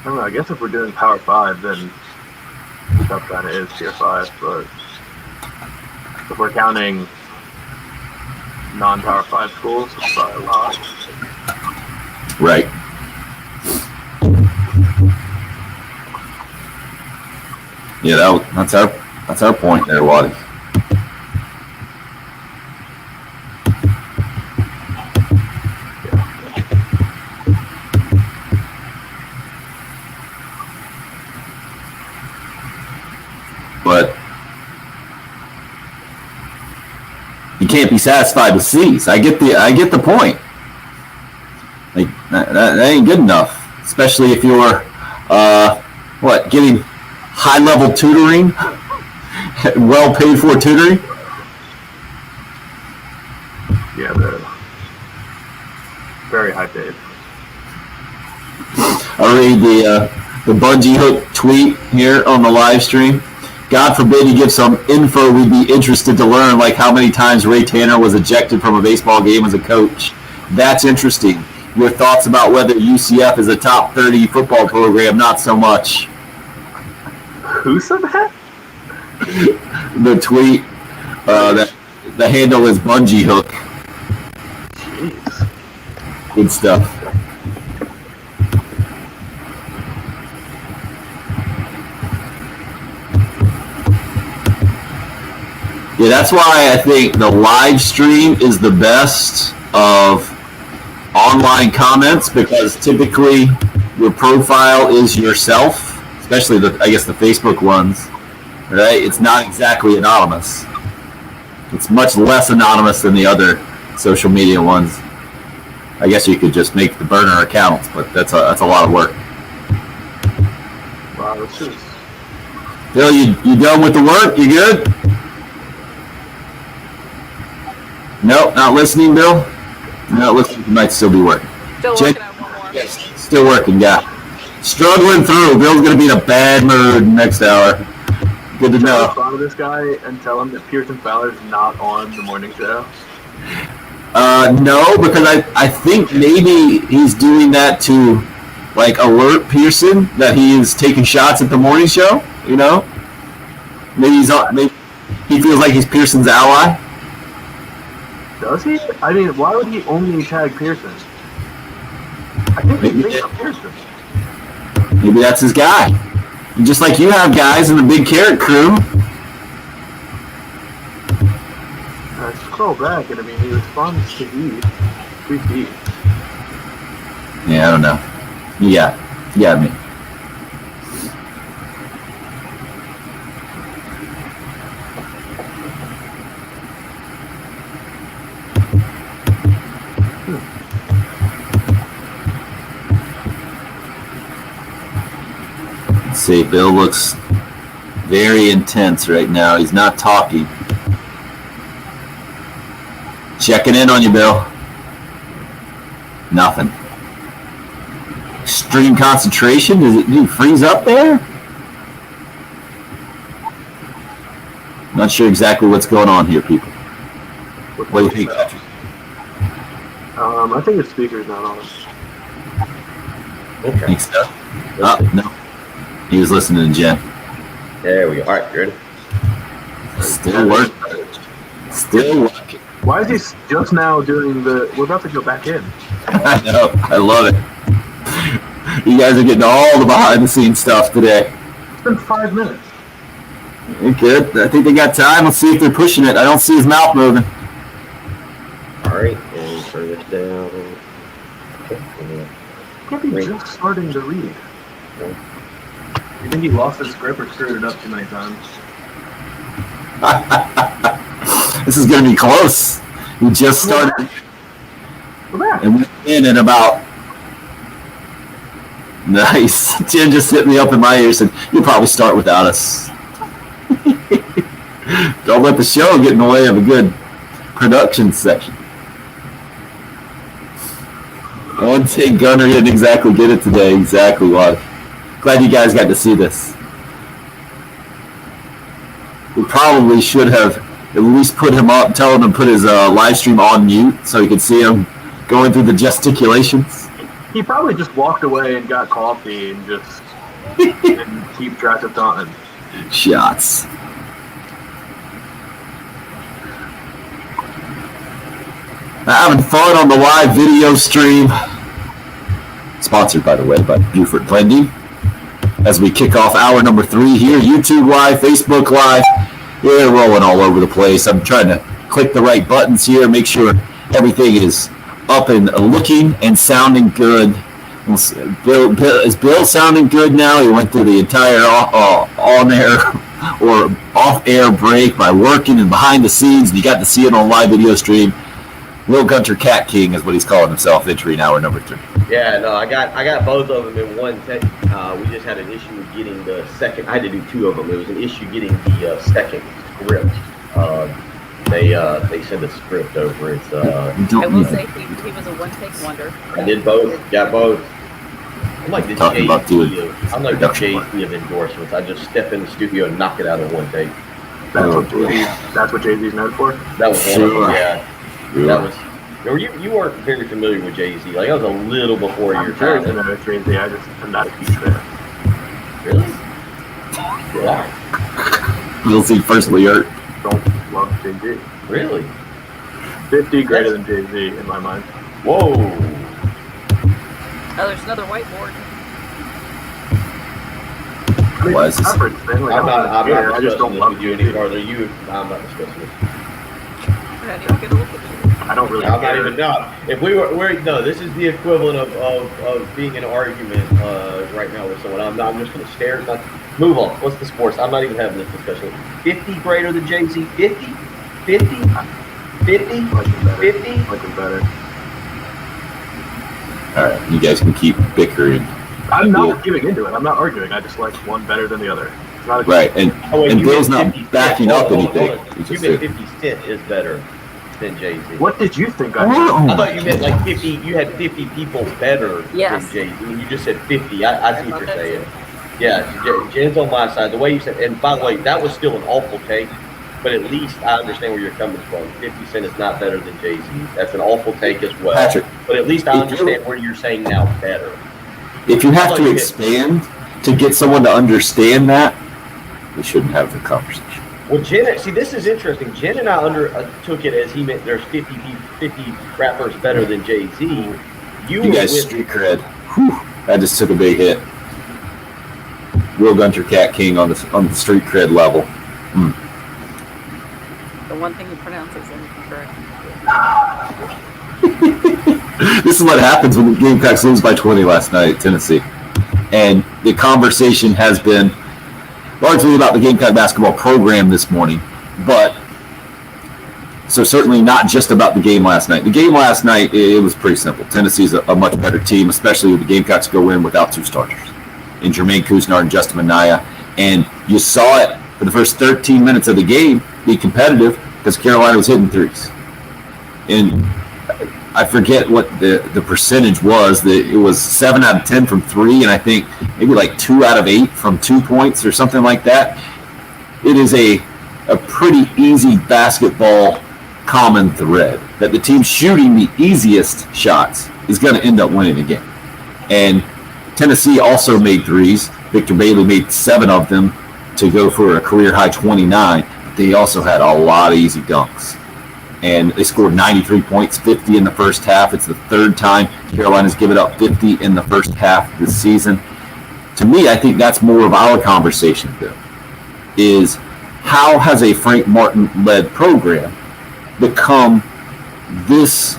Speaker 3: don't know. I guess if we're doing Power 5, then South Carolina is tier 5. But if we're counting non-Power 5 schools, it's probably a lot.
Speaker 1: Right. Yeah, that's our point there, Waddy. But you can't be satisfied with C's. I get the point. Like that ain't good enough, especially if you're getting high-level tutoring, well-paid-for tutoring.
Speaker 3: Yeah, the very high paid.
Speaker 1: I read the bungee hook tweet here on the live stream. God forbid you give some info we'd be interested to learn, like how many times Ray Tanner was ejected from a baseball game as a coach. That's interesting. Your thoughts about whether UCF is a top 30 football program, not so much.
Speaker 3: Who said that?
Speaker 1: The tweet, the handle is bungee hook.
Speaker 3: Jeez.
Speaker 1: Good stuff. Yeah, that's why I think the live stream is the best of online comments, because typically your profile is yourself, especially the Facebook ones, right? It's not exactly anonymous. It's much less anonymous than the other social media ones. I guess you could just make the burner accounts, but that's a lot of work.
Speaker 3: Wow, this is.
Speaker 1: Bill, you done with the work? You good? Nope, not listening, Bill. Not listening. You might still be working.
Speaker 5: Still
Speaker 1: Jen-
Speaker 5: working on one more.
Speaker 1: Yes, still working. Yeah, struggling through. Bill's gonna be in a bad mood next hour. Good to
Speaker 3: Should I
Speaker 1: know.
Speaker 3: follow this guy and tell him that Pearson Fowler's not on the morning show?
Speaker 1: No, because I think maybe he's doing that to like alert Pearson that he is taking shots at the morning show. You know, maybe maybe he feels like he's Pearson's ally.
Speaker 3: Does he? I mean, why would he only tag Pearson? I think he thinks of Pearson.
Speaker 1: Maybe that's his guy. And just like you have guys in the Big Carrot crew.
Speaker 3: I scroll back and I mean, he responds to E. Tweet E.
Speaker 1: Yeah, I don't know. You got me. Let's see, Bill looks very intense right now. He's not talking. Checking in on you, Bill. Nothing. Extreme concentration? Do you freeze up there? Not sure exactly what's going on here, people. What do you think, Patrick?
Speaker 3: I think his speaker's not on.
Speaker 2: Okay.
Speaker 1: Think so? Oh, no. He was listening to Jen.
Speaker 2: There we go. All right, you ready?
Speaker 1: Still working. Still working.
Speaker 3: Why is he just now doing the... We're about to go back in.
Speaker 1: I know. I love it. You guys are getting all the behind-the-scenes stuff today.
Speaker 3: It's been 5 minutes.
Speaker 1: Good. I think they got time. Let's see if they're pushing it. I don't see his mouth moving.
Speaker 2: All right, and turn this down. Okay.
Speaker 3: Can't be just starting to read. You think he lost his script or screwed it up too many times?
Speaker 1: This is going to be close. We just started. And we're in at about... Nice. Jen just hit me up in my ear and said, "You'll probably start without us." Don't let the show get in the way of a good production section. One thing Gunner didn't exactly get it today. Exactly why. Glad you guys got to see this. We probably should have at least put him up, tell him to put his live stream on mute so he could see him going through the gesticulations.
Speaker 3: He probably just walked away and got coffee and just didn't keep track of time.
Speaker 1: Shots. Having fun on the live video stream. Sponsored, by the way, by Buford Blending. As we kick off hour number 3 here, YouTube Live, Facebook Live. We're rolling all over the place. I'm trying to click the right buttons here, make sure everything is up and looking and sounding good. Is Bill sounding good now? He went through the entire on-air or off-air break by working and behind the scenes, and you got to see it on live video stream. Will Gunter Cat King is what he's calling himself, entering hour number 3.
Speaker 2: Yeah, no, I got both of them in one take. We just had an issue with getting the second. I had to do 2 of them. It was an issue getting the second script. They sent a script over. It's
Speaker 5: I will say he was a one-take wonder.
Speaker 2: I did both. Got both. I'm like the
Speaker 1: Talking about doing
Speaker 2: Jay-Z. I'm like the Jay-Z of endorsements. I just step in the studio and knock it out in one take.
Speaker 3: That's what Jay-Z's known for?
Speaker 2: That was one of them, yeah. That was. You weren't very familiar with Jay-Z. Like, that was a little before your
Speaker 3: very
Speaker 2: time.
Speaker 3: familiar with Jay-Z. I just am not a huge fan.
Speaker 2: Really? Yeah.
Speaker 1: You'll see personally hurt.
Speaker 3: Don't love Jay-Z.
Speaker 2: Really?
Speaker 3: 50 greater than Jay-Z in my mind.
Speaker 2: Whoa.
Speaker 5: Oh, there's another whiteboard.
Speaker 3: I mean,
Speaker 1: Why is this?
Speaker 3: preference thing. Like,
Speaker 2: I'm not
Speaker 3: I just don't
Speaker 2: discussing this
Speaker 3: love
Speaker 2: with you any further. I'm not discussing this.
Speaker 5: Randy, I'll get a look at you.
Speaker 3: I don't really
Speaker 2: I'm
Speaker 3: care.
Speaker 2: not even no. If no, this is the equivalent of being in an argument right now with someone. I'm just going to stare. Move on. What's the sports? I'm not even having this discussion. 50 greater than Jay-Z? 50? 50? 50?
Speaker 3: Like him better.
Speaker 2: 50?
Speaker 3: Like him better.
Speaker 1: All right, you guys can keep bickering.
Speaker 3: I'm not giving into it. I'm not arguing. I just like one better than the other. It's not a
Speaker 1: Right, and
Speaker 2: you
Speaker 1: Bill's
Speaker 2: meant
Speaker 1: not
Speaker 2: 50 Cent.
Speaker 1: backing up
Speaker 2: Hold on.
Speaker 1: anything. He
Speaker 2: You
Speaker 1: just
Speaker 2: meant
Speaker 1: said,
Speaker 2: 50 Cent is better than Jay-Z.
Speaker 3: What did you think I
Speaker 1: Oh.
Speaker 3: meant?
Speaker 2: I thought you meant like 50. You had 50 people better
Speaker 5: Yes.
Speaker 2: than Jay-Z. You just said 50. I see what you're saying. Yeah, Jen's on my side. The way you said, and by the way, that was still an awful take, but at least I understand where you're coming from. 50 Cent is not better than Jay-Z. That's an awful take as well.
Speaker 1: Patrick,
Speaker 2: But at least I
Speaker 1: if
Speaker 2: understand where you're saying now better.
Speaker 1: if you have
Speaker 2: I thought
Speaker 1: to
Speaker 2: you
Speaker 1: expand to get someone to understand that, we shouldn't have the conversation.
Speaker 2: Well, Jen, see, this is interesting. Jen and I took it as he meant there's 50 rappers better than Jay-Z.
Speaker 1: You guys street cred. Whew, that just took a big hit. Will Gunter Cat King on the street cred level.
Speaker 5: The one thing he pronounces incorrect.
Speaker 1: This is what happens when the Gamecocks lose by 20 last night at Tennessee. And the conversation has been largely about the Gamecock basketball program this morning, but so certainly not just about the game last night. The game last night, it was pretty simple. Tennessee's a much better team, especially with the Gamecocks go in without two starters, in Jermaine Kuznar and Justin Minaya. And you saw it for the first 13 minutes of the game be competitive because Carolina was hitting threes. And I forget what the percentage was. It was 7 out of 10 from 3, and I think maybe like 2 out of 8 from 2 points or something like that. It is a pretty easy basketball common thread that the team shooting the easiest shots is going to end up winning the game. And Tennessee also made threes. Victor Bailey made 7 of them to go for a career high 29. But they also had a lot of easy dunks. And they scored 93 points, 50 in the first half. It's the third time Carolina's given up 50 in the first half this season. To me, I think that's more of our conversation, Bill, is how has a Frank Martin-led program become this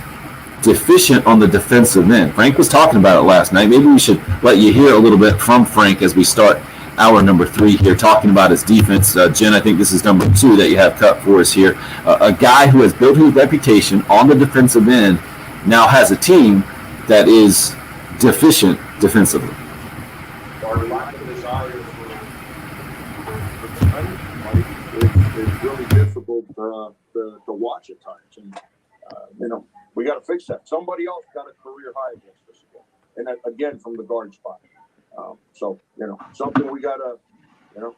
Speaker 1: deficient on the defensive end? Frank was talking about it last night. Maybe we should let you hear a little bit from Frank as we start hour number 3 here, talking about his defense. Jen, I think this is number 2 that you have cut for us here. A guy who has built his reputation on the defensive end now has a team that is deficient defensively.
Speaker 6: Our lack of desire for defending is really difficult to watch at times. And, we got to fix that. Somebody else got a career high against us again. And that, again, from the guard spot. Something we got to,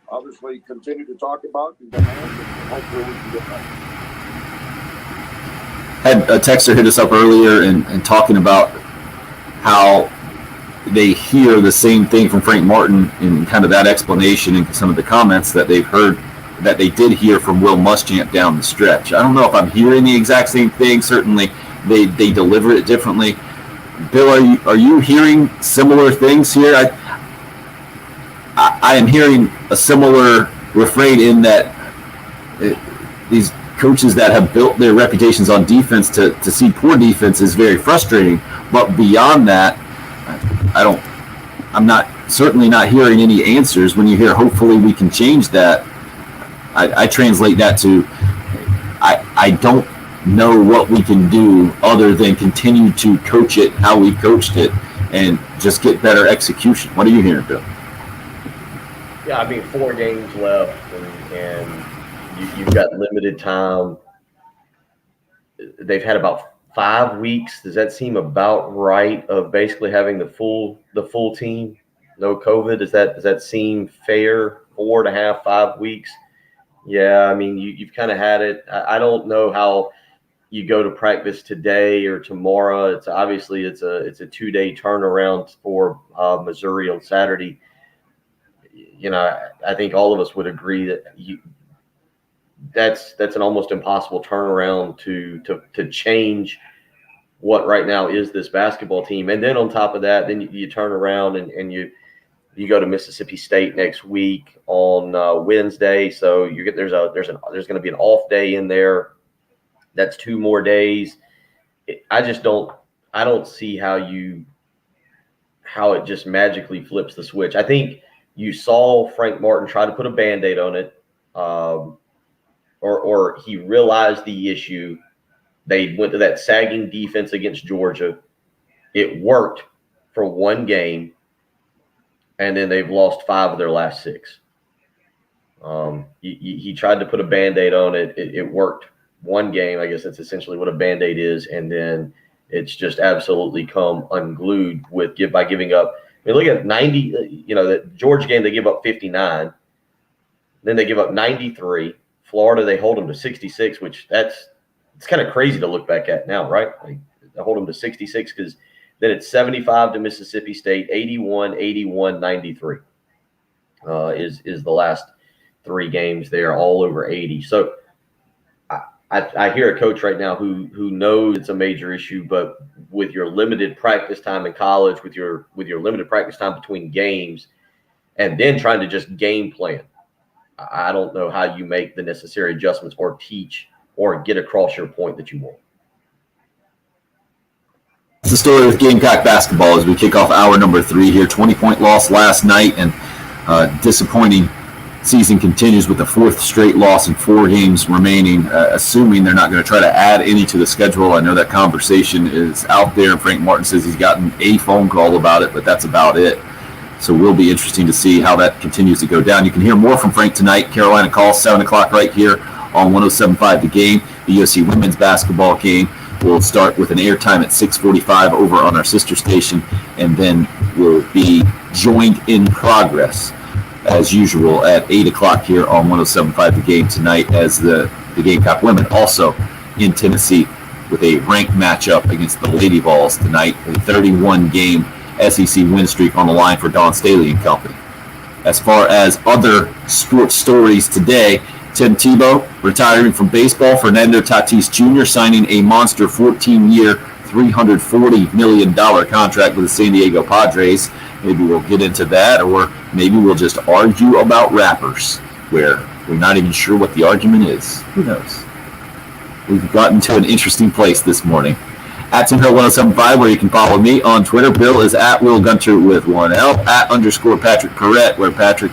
Speaker 6: obviously continue to talk about and demand, and hopefully we can get back.
Speaker 1: Had a texter hit us up earlier and talking about how they hear the same thing from Frank Martin in kind of that explanation and some of the comments that they've heard that they did hear from Will Muschamp down the stretch. I don't know if I'm hearing the exact same thing. Certainly they deliver it differently. Bill, are you hearing similar things here? I am hearing a similar refrain in that these coaches that have built their reputations on defense to see poor defense is very frustrating. But beyond that, I'm certainly not hearing any answers. When you hear hopefully we can change that, I translate that to I don't know what we can do other than continue to coach it how we coached it and just get better execution. What are you hearing, Bill?
Speaker 2: Yeah, I mean, 4 games left, and you've got limited time. They've had about 5 weeks. Does that seem about right? Of basically having the full team, no COVID. Does that seem fair? 4.5, 5 weeks. Yeah, I mean, you've kind of had it. I don't know how you go to practice today or tomorrow. It's a 2-day turnaround for Missouri on Saturday. I think all of us would agree that that's an almost impossible turnaround to change what right now is this basketball team. And then on top of that, then you turn around and You go to Mississippi State next week on Wednesday, so there's going to be an off day in there. That's 2 more days. I don't see how it just magically flips the switch. I think you saw Frank Martin try to put a Band-Aid on it, or he realized the issue. They went to that sagging defense against Georgia. It worked for 1 game, and then they've lost 5 of their last 6. He tried to put a Band-Aid on it. It worked 1 game. I guess that's essentially what a Band-Aid is, and then it's just absolutely come unglued by giving up. I mean, look at 90. That Georgia game, they give up 59. Then they give up 93. Florida, they hold them to 66, which it's kind of crazy to look back at now, right? Like, they hold them to 66 because then it's 75 to Mississippi State, 81, 81, 93 is the last 3 games there, all over 80. So I hear a coach right now who knows it's a major issue, but with your limited practice time in college, with your limited practice time between games, and then trying to just game plan, I don't know how you make the necessary adjustments or teach or get across your point that you want.
Speaker 1: It's the story with Gamecock basketball as we kick off hour number 3 here. 20-point loss last night, and disappointing season continues with the 4th straight loss in 4 games remaining, assuming they're not going to try to add any to the schedule. I know that conversation is out there. Frank Martin says he's gotten a phone call about it, but that's about it. So it will be interesting to see how that continues to go down. You can hear more from Frank tonight. Carolina calls 7 o'clock right here on 107.5 The Game. The USC women's basketball game will start with an airtime at 6:45 over on our sister station, and then will be joined in progress as usual at 8 o'clock here on 107.5 The Game tonight, as the Gamecock women also in Tennessee with a ranked matchup against the Lady Vols tonight. A 31-game SEC win streak on the line for Dawn Staley and company. As far as other sports stories today, Tim Tebow retiring from baseball. Fernando Tatis Jr. signing a monster 14-year, $340 million contract with the San Diego Padres. Maybe we'll get into that, or maybe we'll just argue about rappers, where we're not even sure what the argument is. Who knows? We've gotten to an interesting place this morning. At Tim Hill 107.5, where you can follow me on Twitter. Bill is at Will Gunter with 1L. At _ Patrick Perrette, where Patrick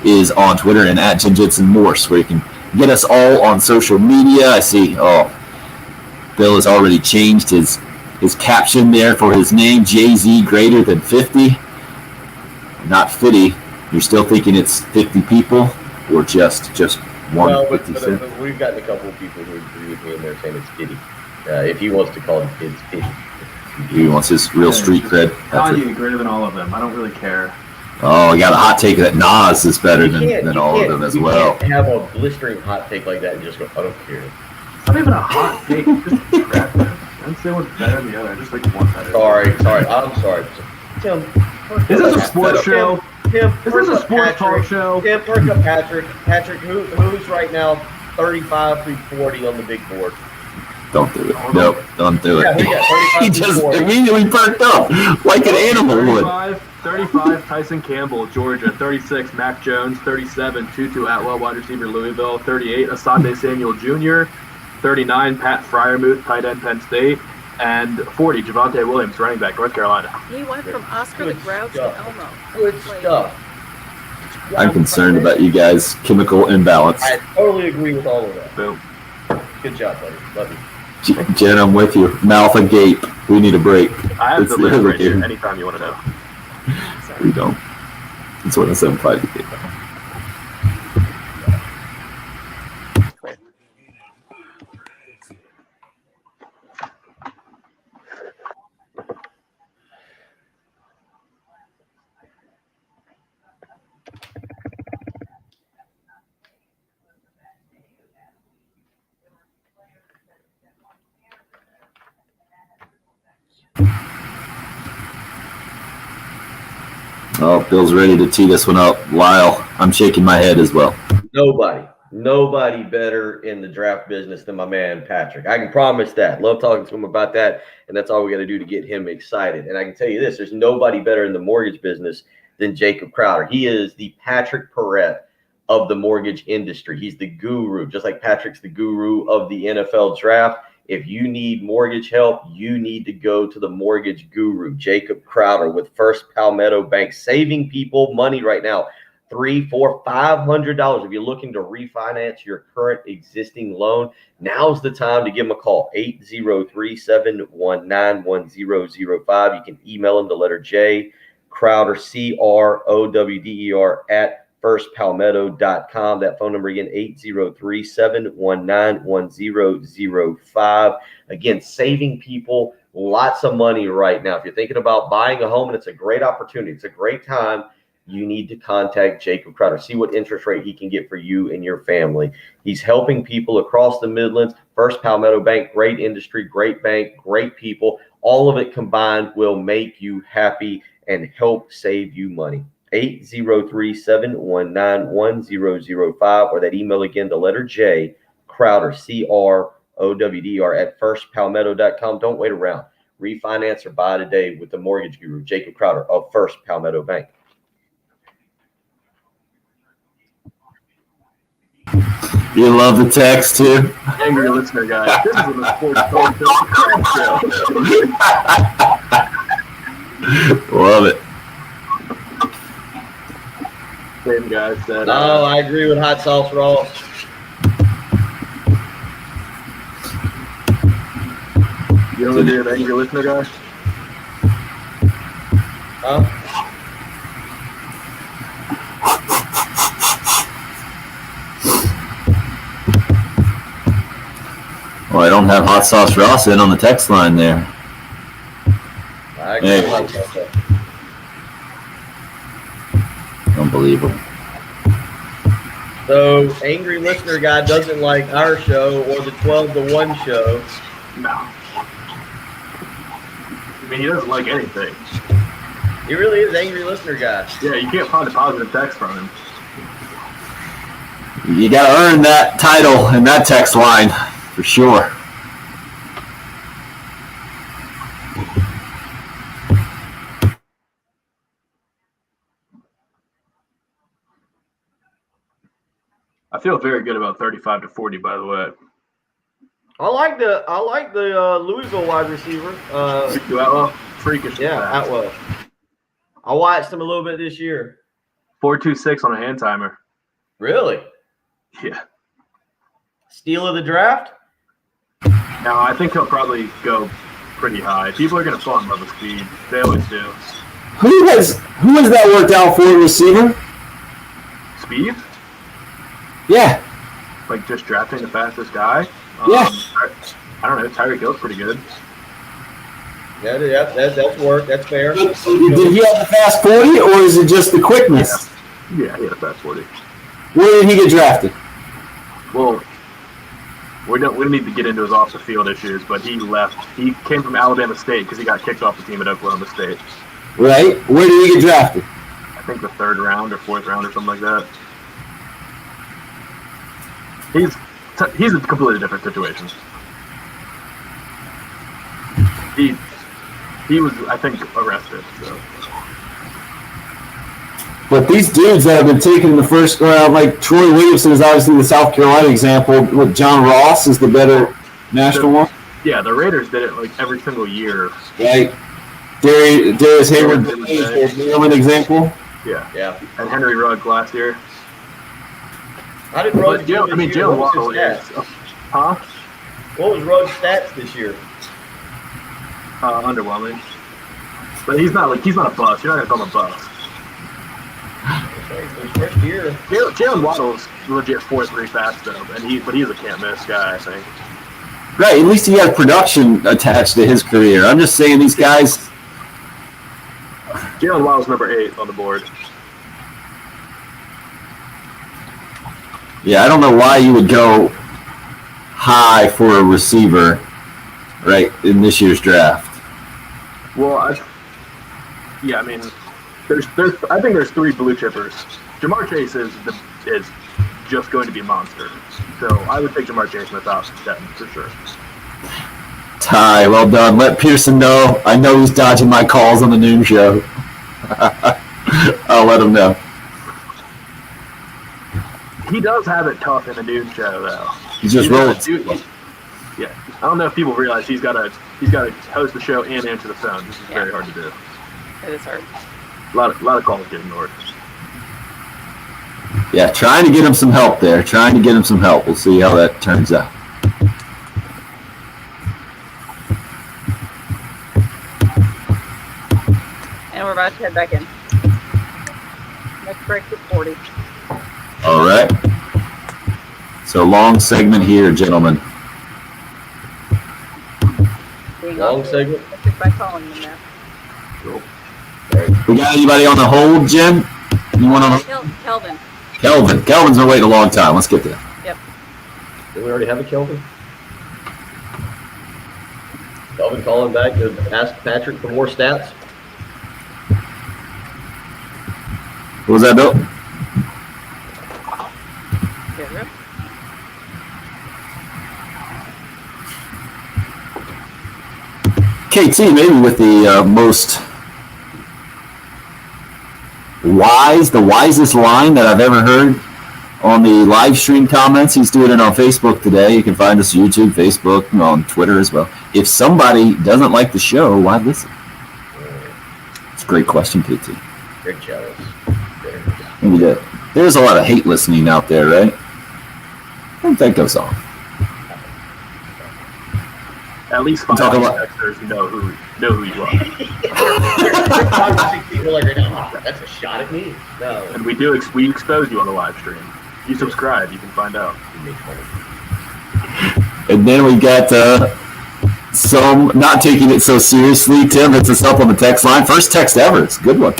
Speaker 1: is on Twitter, and at Jen Jensen Morse, where you can get us all on social media. I see, Bill has already changed his caption there for his name, Jay-Z greater than 50. Not 50. You're still thinking it's 50 people, or just one?
Speaker 2: Well, but we've gotten a couple of people who agree with me, and they're saying it's Kitty. If he wants to call it kids Kitty.
Speaker 1: He wants his real street cred.
Speaker 3: Kanye greater than all of them. I don't really care.
Speaker 1: Oh, I got a hot take that Nas is better than all of them as well.
Speaker 2: You can't have a blistering hot take like that and just go, I don't care.
Speaker 3: It's not even a hot take. It's just crap. I didn't say one's better than the other. I just like one better.
Speaker 2: Sorry. I'm sorry. Tim,
Speaker 3: is this a sports show?
Speaker 2: Tim,
Speaker 3: is this a sports talk show?
Speaker 2: Tim, perk up Patrick. Patrick, who's right now 35 through 40 on the big board?
Speaker 1: Don't do it. Nope, don't do it.
Speaker 2: Yeah,
Speaker 1: he just immediately perked up like an animal would.
Speaker 3: 35, Tyson Campbell, Georgia. 36, Mac Jones. 37, Tutu Atwell, wide receiver, Louisville. 38, Asante Samuel Jr. 39, Pat Fryermuth, tight end, Penn State. And 40, Javonte Williams, running back, North Carolina.
Speaker 5: He went from Oscar the Grouch to Elmo.
Speaker 2: Good stuff.
Speaker 1: I'm concerned about you guys' chemical imbalance.
Speaker 2: I totally agree with all of that.
Speaker 3: Boom.
Speaker 2: Good job, buddy. Love you.
Speaker 1: Jen, I'm with you. Mouth agape. We need a break.
Speaker 3: I have the list right here anytime you want to know.
Speaker 1: We don't. It's 107.5 The Game. Oh, Bill's ready to tee this one up. Lyle, I'm shaking my head as well.
Speaker 2: Nobody better in the draft business than my man Patrick. I can promise that. Love talking to him about that, and that's all we got to do to get him excited. And I can tell you this, there's nobody better in the mortgage business than Jacob Crowder. He is the Patrick Perrette of the mortgage industry. He's the guru, just like Patrick's the guru of the NFL draft. If you need mortgage help, you need to go to the mortgage guru, Jacob Crowder with First Palmetto Bank, saving people money right now. $300, $400, $500. If you're looking to refinance your current existing loan, now's the time to give them a call, 803-719-1005. You can email them the letter J, Crowder, CROWDER, at firstpalmetto.com. That phone number again, 803-719-1005. Again, saving people lots of money right now. If you're thinking about buying a home, and it's a great opportunity, it's a great time, you need to contact Jacob Crowder. See what interest rate he can get for you and your family. He's helping people across the Midlands. First Palmetto Bank, great industry, great bank, great people. All of it combined will make you happy and help save you money. 803-719-1005, or that email again, the letter J, Crowder, CROWDER, at firstpalmetto.com. Don't wait around. Refinance or buy today with the mortgage guru, Jacob Crowder of First Palmetto Bank.
Speaker 1: You love the text too.
Speaker 3: Angry listener, guys. This is a sports talk show.
Speaker 1: Love it.
Speaker 3: Same guy said.
Speaker 2: No, I agree with Hot Sauce Ross.
Speaker 3: You know what the angry listener guy?
Speaker 2: Huh?
Speaker 1: Well, I don't have Hot Sauce Ross in on the text line there.
Speaker 2: I agree with Hot Sauce Ross.
Speaker 1: Unbelievable.
Speaker 2: So, angry listener guy doesn't like our show or the 12 to 1 show.
Speaker 3: No. I mean, he doesn't like anything.
Speaker 2: He really is angry listener guy.
Speaker 3: Yeah, you can't find a positive text from him.
Speaker 1: You got to earn that title and that text line for sure.
Speaker 3: I feel very good about 35 to 40, by the way.
Speaker 2: I like the Louisville wide receiver.
Speaker 3: Atwell, freakish.
Speaker 2: Yeah, Atwell. I watched him a little bit this year.
Speaker 3: 4.26 on a hand timer.
Speaker 2: Really?
Speaker 3: Yeah.
Speaker 2: Steal of the draft?
Speaker 3: No, I think he'll probably go pretty high. People are going to fall in love with speed. They always do.
Speaker 1: Who has that worked out for, receiver?
Speaker 3: Speed?
Speaker 1: Yeah.
Speaker 3: Like just drafting the fastest guy?
Speaker 1: Yeah.
Speaker 3: I don't know. Tyreek Hill's pretty good.
Speaker 2: Yeah, that's work. That's fair.
Speaker 1: Did he have the fast 40, or is it just the quickness?
Speaker 3: Yeah, he had a fast 40.
Speaker 1: Where did he get drafted?
Speaker 3: Well, we don't need to get into his off the field issues, but he left. He came from Alabama State because he got kicked off the team at Oklahoma State.
Speaker 1: Right. Where did he get drafted?
Speaker 3: I think the 3rd round or 4th round or something like that. He's a completely different situation. He was, I think, arrested. So.
Speaker 1: But these dudes that have been taken in the first round, like Troy Williamson is obviously the South Carolina example. With John Ross is the better national one.
Speaker 3: Yeah, the Raiders did it like every single year.
Speaker 1: Right. Darius Hayward is the Maryland example.
Speaker 2: Yeah.
Speaker 3: And Henry Ruggs last year.
Speaker 2: How did Ruggs do this year?
Speaker 3: Jalen
Speaker 2: What
Speaker 3: Waddle
Speaker 2: was his
Speaker 3: is.
Speaker 2: stats?
Speaker 3: Huh?
Speaker 2: What was Ruggs' stats this year?
Speaker 3: Underwhelming. But he's not a bust. You're not gonna call him a bust.
Speaker 2: His first year.
Speaker 3: Jalen Waddle's legit 4.3 fast though, but he's a can't miss guy, I think.
Speaker 1: Right. At least he has production attached to his career. I'm just saying these guys.
Speaker 3: Jalen Waddle's number 8 on the board.
Speaker 1: Yeah, I don't know why you would go high for a receiver, right, in this year's draft.
Speaker 3: Well, I mean, I think there's 3 blue chippers. Jamar Chase is just going to be a monster. So I would take Jamar Chase in the top 10 for sure.
Speaker 1: Ty, well done. Let Pearson know. I know he's dodging my calls on the noon show. I'll let him know.
Speaker 3: He does have it tough in the noon show, though.
Speaker 1: He's just rolling.
Speaker 3: Yeah, I don't know if people realize he's got to host the show and answer the phone. This is very hard to do.
Speaker 5: It is hard.
Speaker 3: A lot of calls get ignored.
Speaker 1: Yeah, trying to get him some help there. Trying to get him some help. We'll see how that turns out.
Speaker 5: And we're about to head back in. Next break is 40.
Speaker 1: All right. So long segment here, gentlemen.
Speaker 5: Being
Speaker 2: Long
Speaker 5: on
Speaker 2: segment.
Speaker 5: just by calling them that.
Speaker 2: Cool.
Speaker 1: We got anybody on the hold, Jen? Anyone on the
Speaker 5: Kelvin.
Speaker 1: Kelvin. Kelvin's been waiting a long time. Let's get there.
Speaker 5: Yep.
Speaker 2: Did we already have a Kelvin? Kelvin calling back to ask Patrick for more stats.
Speaker 1: What was that, Bill?
Speaker 5: Get rid.
Speaker 1: KT, maybe with the most the wisest line that I've ever heard on the live stream comments. He's doing it on Facebook today. You can find us on YouTube, Facebook, and on Twitter as well. If somebody doesn't like the show, why listen? It's a great question, KT.
Speaker 2: You're jealous.
Speaker 1: Maybe there's a lot of hate listening out there, right? I think that goes on.
Speaker 3: At least 5
Speaker 1: Talk about-
Speaker 3: texters know who you are.
Speaker 2: People are like, oh, that's a shot at me. No.
Speaker 3: And we expose you on the live stream. If you subscribe, you can find out.
Speaker 1: And then we got some not taking it so seriously. Tim hits us up on the text line. First text ever. It's a good one.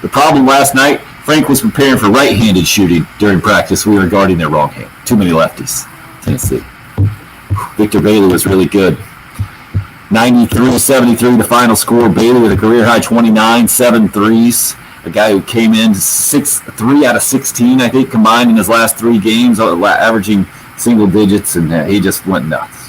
Speaker 1: The problem last night, Frank was preparing for right-handed shooting during practice. We were guarding their wrong hand. Too many lefties. Tennessee. Victor Bailey was really good. 93-73 the final score. Bailey with a career-high 29, 7 threes. A guy who came in 3 out of 16, I think, combined in his last 3 games, averaging single digits, and he just went nuts.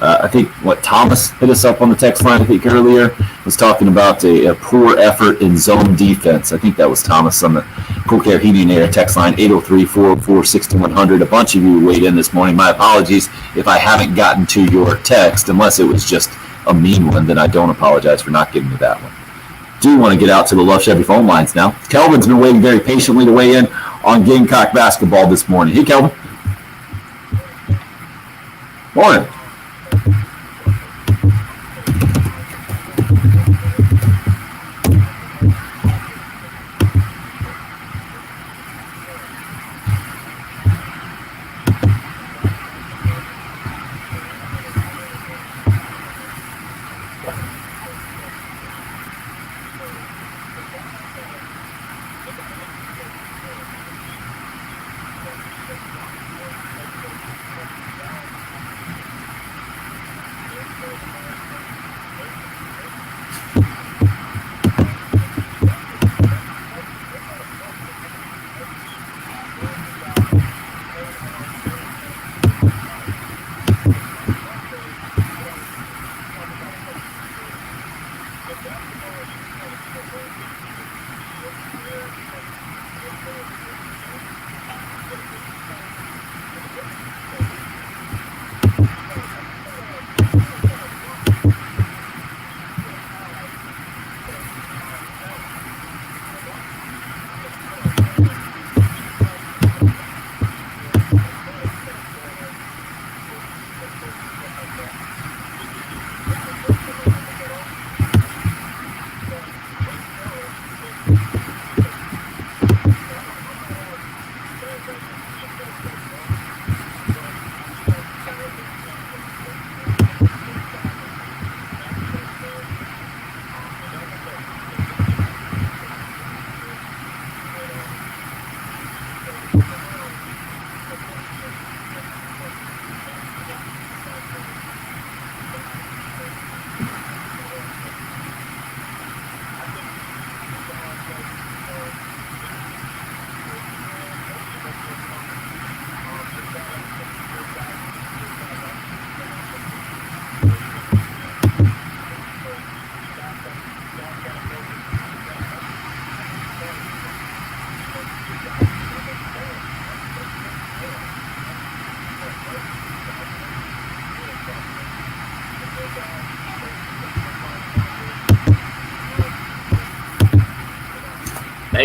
Speaker 1: I think Thomas hit us up on the text line, I think, earlier, was talking about a poor effort in zone defense. I think that was Thomas on the Cool Care Heating and Air text line, 803-404-6100. A bunch of you weighed in this morning. My apologies if I haven't gotten to your text, unless it was just a mean one, then I don't apologize for not getting to that one. Do want to get out to the Love Chevy phone lines now. Kelvin's been waiting very patiently to weigh in on Gamecock basketball this morning. Hey, Kelvin. Morning.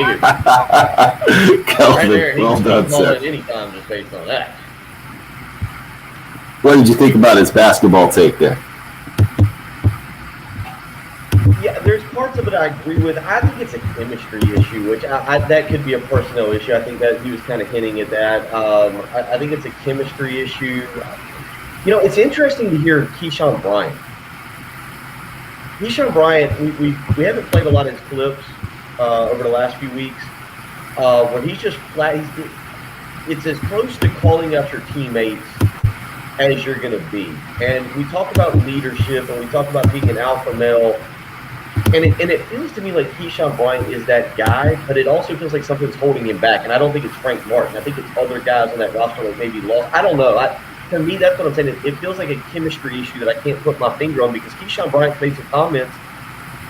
Speaker 2: figured. Right
Speaker 1: Kelvin,
Speaker 2: there, he
Speaker 1: well
Speaker 2: can
Speaker 1: done,
Speaker 2: call
Speaker 1: sir.
Speaker 2: it any time just based on that.
Speaker 1: What did you think about his basketball take there?
Speaker 2: Yeah, there's parts of it I agree with. I think it's a chemistry issue, which that could be a personnel issue. I think that he was kind of hinting at that. I think it's a chemistry issue. You know, it's interesting to hear Keyshawn Bryant. Keyshawn Bryant, we haven't played a lot of his clips over the last few weeks, where he's just flat. It's as close to calling out your teammates as you're going to be. And we talk about leadership, and we talk about being an alpha male. And it feels to me like Keyshawn Bryant is that guy, but it also feels like something's holding him back. And I don't think it's Frank Martin. I think it's other guys on that roster that maybe lost. I don't know. To me, that's what I'm saying. It feels like a chemistry issue that I can't put my finger on, because Keyshawn Bryant made some comments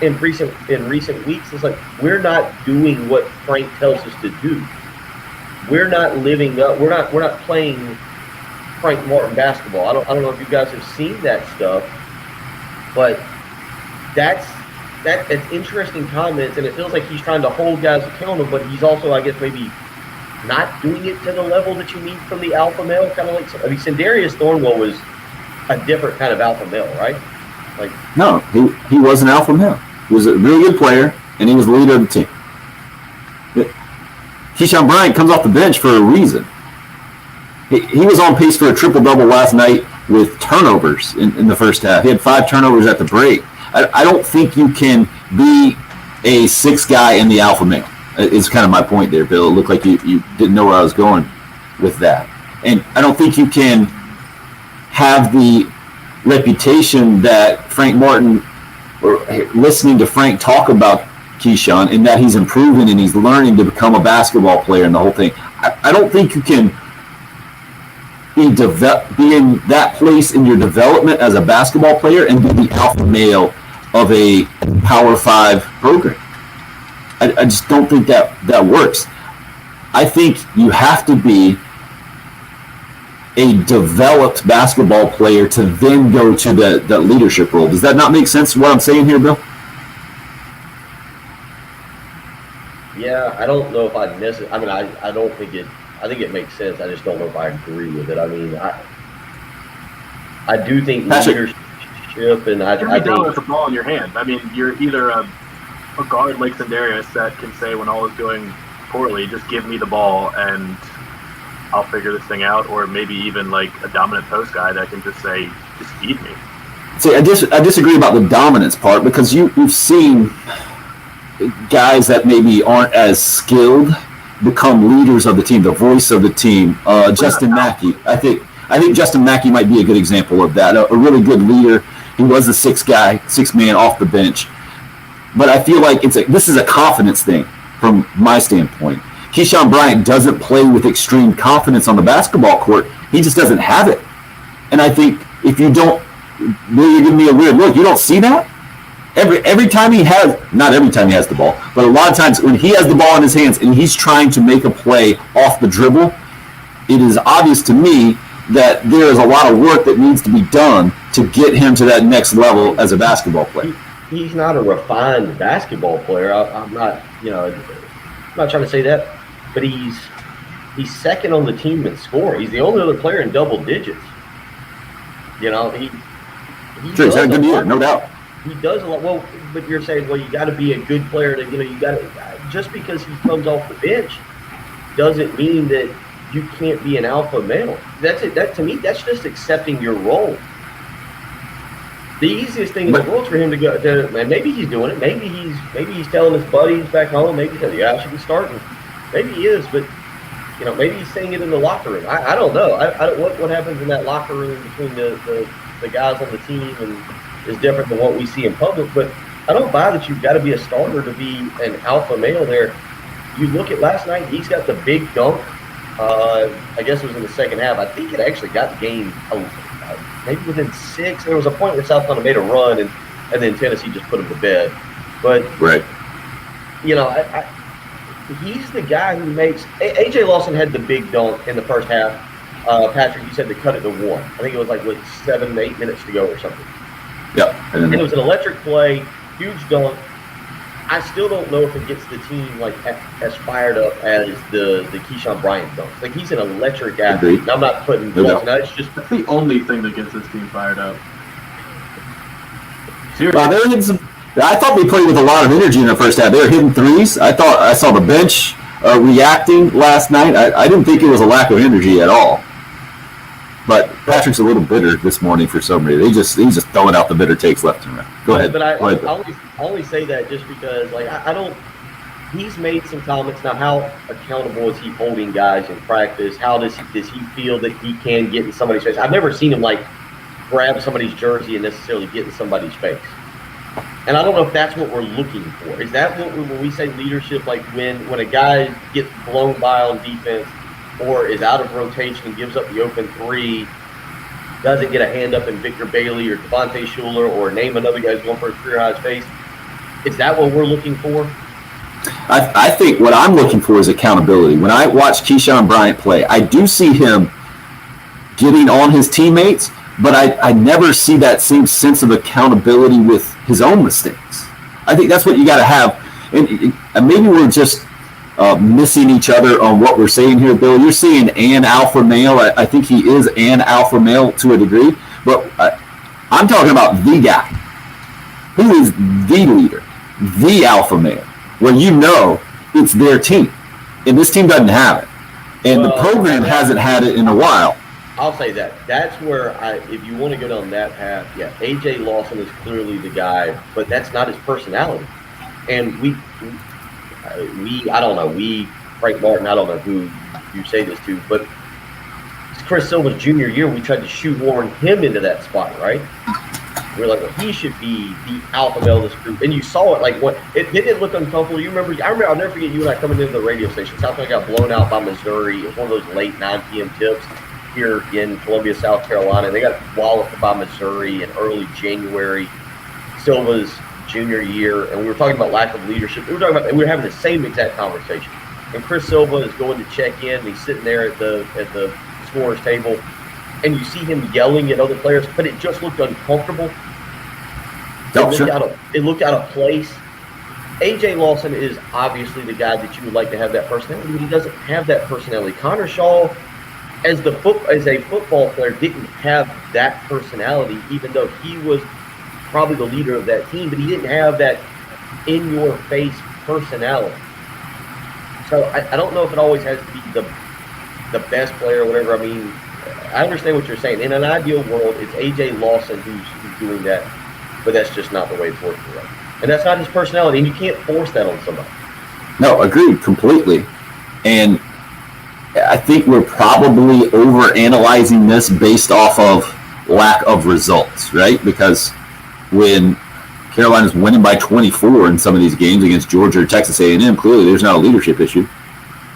Speaker 2: in recent weeks. It's like, we're not doing what Frank tells us to do. We're not living up. We're not playing Frank Martin basketball. I don't know if you guys have seen that stuff, but that's interesting comments, and it feels like he's trying to hold guys accountable, but he's also, I guess, maybe not doing it to the level that you need from the alpha male. Kind of like, Sindarius Thornwell was a different kind of alpha male, right? Like,
Speaker 1: No, he was an alpha male. He was a really good player, and he was the leader of the team. Keyshawn Bryant comes off the bench for a reason. He was on pace for a triple-double last night with turnovers in the first half. He had 5 turnovers at the break. I don't think you can be a 6th guy in the alpha male. Is kind of my point there, Bill. It looked like you didn't know where I was going with that. And I don't think you can have the reputation that Frank Martin, or listening to Frank talk about Keyshawn, in that he's improving and he's learning to become a basketball player and the whole thing. I don't think you can be in that place in your development as a basketball player and be the alpha male of a Power 5 program. I just don't think that works. I think you have to be a developed basketball player to then go to that leadership role. Does that not make sense, what I'm saying here, Bill?
Speaker 2: yeah, I don't know if I necessarily. I mean, I don't think it. I think it makes sense. I just don't know if I agree with it. I mean, I do think leadership, and I
Speaker 3: You're down with
Speaker 2: think
Speaker 3: the ball in your hand. I mean, you're either a guard like Sindarius that can say when all is doing poorly, just give me the ball and I'll figure this thing out, or maybe even like a dominant post guy that can just say, just feed me.
Speaker 1: See, I disagree about the dominance part, because you've seen guys that maybe aren't as skilled become leaders of the team, the voice of the team. Justin Mackey, I think Justin Mackey might be a good example of that. A really good leader. He was the 6th man off the bench. But I feel like this is a confidence thing from my standpoint. Keyshawn Bryant doesn't play with extreme confidence on the basketball court. He just doesn't have it. And I think if you don't, you're giving me a weird look. You don't see that? Every time he has, not every time he has the ball, but a lot of times when he has the ball in his hands and he's trying to make a play off the dribble, it is obvious to me that there is a lot of work that needs to be done to get him to that next level as a basketball player.
Speaker 2: he's not a refined basketball player. I'm not, I'm not trying to say that, but he's second on the team in scoring. He's the only other player in double digits. He
Speaker 1: Sure, he's had a good year, no doubt.
Speaker 2: He does a lot. Well, but you're saying, well, you got to be a good player to, you got to, just because he comes off the bench doesn't mean that you can't be an alpha male. That's it. That, to me, that's just accepting your role. The easiest thing in the world for him to go to, and maybe he's doing it. Maybe he's telling his buddies back home. Maybe he's telling, yeah, I should be starting. Maybe he is, but maybe he's saying it in the locker room. I don't know. I don't, what happens in that locker room between the guys on the team and is different than what we see in public. But I don't buy that you've got to be a starter to be an alpha male there. You look at last night, he's got the big dunk. I guess it was in the second half. I think it actually got the game maybe within 6. There was a point where South Carolina made a run, and then Tennessee just put him to bed. But,
Speaker 1: right.
Speaker 2: He's the guy who makes – A.J. Lawson had the big dunk in the first half. Patrick, you said they cut it to 1. I think it was like 7 to 8 minutes to go or something.
Speaker 1: Yeah.
Speaker 2: And it was an electric play, huge dunk. I still don't know if it gets the team like as fired up as the Keyshawn Bryant dunks. Like he's an electric athlete.
Speaker 1: Agreed.
Speaker 2: And I'm not putting
Speaker 1: No doubt.
Speaker 2: no, it's just
Speaker 3: That's the only thing that gets this team fired up. Seriously.
Speaker 1: Wow, they were hitting some. I thought they played with a lot of energy in the first half. They were hitting threes. I thought I saw the bench reacting last night. I didn't think it was a lack of energy at all. But Patrick's a little bitter this morning for some reason. He's just throwing out the bitter takes left and right. Go ahead.
Speaker 2: But I
Speaker 1: Go ahead.
Speaker 2: only say that just because like I don't. He's made some comments now. How accountable is he holding guys in practice? How does he feel that he can get in somebody's face? I've never seen him like grab somebody's jersey and necessarily get in somebody's face. And I don't know if that's what we're looking for. Is that what when we say leadership, like when a guy gets blown by on defense or is out of rotation and gives up the open three, doesn't get a hand up in Victor Bailey or Devontae Schuler or name another guy who's going for a career high's face? Is that what we're looking for?
Speaker 1: I think what I'm looking for is accountability. When I watch Keyshawn Bryant play, I do see him getting on his teammates, but I never see that same sense of accountability with his own mistakes. I think that's what you got to have. And maybe we're just missing each other on what we're saying here, Bill. You're saying an alpha male. I think he is an alpha male to a degree, but I'm talking about the guy who is the leader, the alpha male, where you know it's their team. And this team doesn't have it. And the program hasn't had it in a while.
Speaker 2: I'll say that. That's where if you want to go down that path, yeah, A.J. Lawson is clearly the guy, but that's not his personality. And I don't know, Frank Martin, I don't know who you say this to, but it's Chris Silva's junior year, we tried to shoehorn him into that spot, right? We're like, well, he should be the alpha male of this group. And you saw it, like, it didn't look uncomfortable. I remember, I'll never forget you and I coming into the radio station. South Carolina got blown out by Missouri. It was one of those late 9 p.m. tips here in Columbia, South Carolina. They got walloped by Missouri in early January. Silva's junior year, and we were talking about lack of leadership. We were having the same exact conversation. And Chris Silva is going to check in, and he's sitting there at the scorer's table, and you see him yelling at other players, but it just looked uncomfortable. It looked out of place. A.J. Lawson is obviously the guy that you would like to have that personality, but he doesn't have that personality. Connor Shaw, as a football player, didn't have that personality, even though he was probably the leader of that team, but he didn't have that in-your-face personality. So I don't know if it always has to be the best player or whatever. I mean, I understand what you're saying. In an ideal world, it's A.J. Lawson who's doing that, but that's just not the way it's working right. And that's not his personality, and you can't force that on somebody. No,
Speaker 1: agreed completely. And I think we're probably overanalyzing this based off of lack of results, right? Because when Carolina's winning by 24 in some of these games against Georgia or Texas A&M, clearly there's not a leadership issue.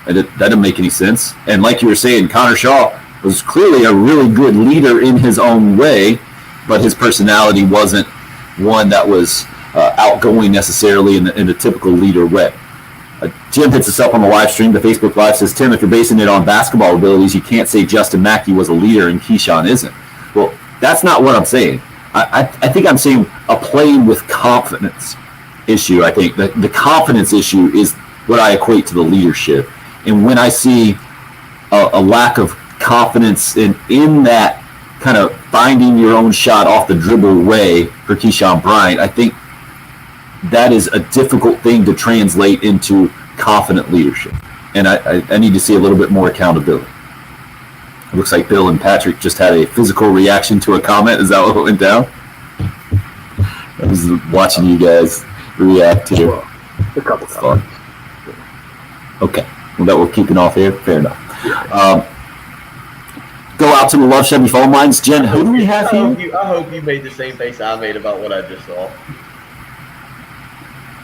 Speaker 1: And that doesn't make any sense. And like you were saying, Connor Shaw was clearly a really good leader in his own way, but his personality wasn't one that was outgoing necessarily in the typical leader way. Jim hits us up on the live stream. The Facebook Live says, Tim, if you're basing it on basketball abilities, you can't say Justin Mackey was a leader and Keyshawn isn't. Well, that's not what I'm saying. I think I'm saying a playing with confidence issue. I think the confidence issue is what I equate to the leadership. And when I see a lack of confidence in that kind of finding your own shot off the dribble way for Keyshawn Bryant, I think that is a difficult thing to translate into confident leadership. And I need to see a little bit more accountability. It looks like Bill and Patrick just had a physical reaction to a comment. Is that what went down? I was watching you guys react to
Speaker 3: a couple comments.
Speaker 1: Okay. Well, that we're keeping off here. Fair enough. Go out to the Love Chevy phone lines. Jen, who do we have here?
Speaker 2: I hope you made the same face I made about what I just saw.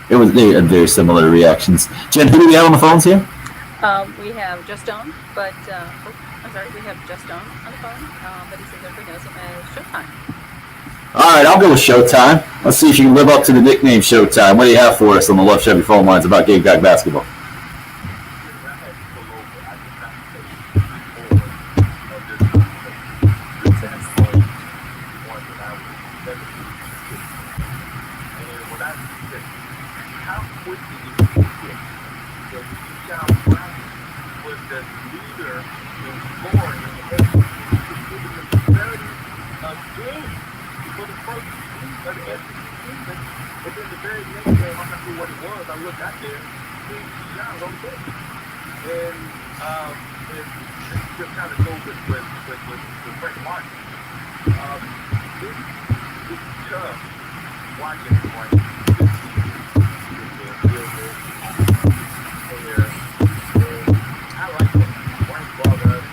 Speaker 1: They had very similar reactions. Jen, who do we have on the phones here?
Speaker 5: We have Just On, but we have Just On the phone, but he says everybody knows him as Showtime.
Speaker 1: All right, I'll go with Showtime. Let's see if you can live up to the nickname Showtime. What do you have for us on the Love Chevy phone lines about Gamecock basketball?
Speaker 6: in for the first week of the SEC season. And then the very next game, I'm not sure what it was, I looked out there, Keyshawn was on the bench. And it just kind of goes with Frank Martin. It's tough watching Frank. I like it. Frank brought us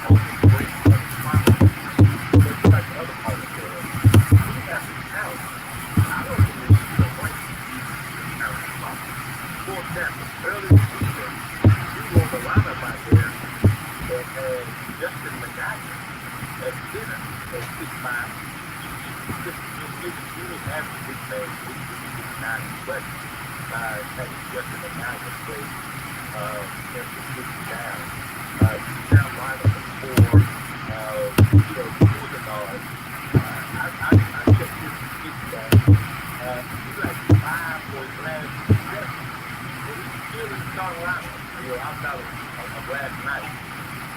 Speaker 6: on the great spot. But it's like the other part of the world. He has the talent. I don't believe he's a Frank. For example, early in the season, you were on the lineup out there that had Justin McGuire at center at 6'5". He was average big man, 6'9", but having Justin McGuire play every 6 down. Down lineup of 4, moving guards. I checked his stats. He's like 5 for his last 7. And he's still in the starting lineup, outside of last night.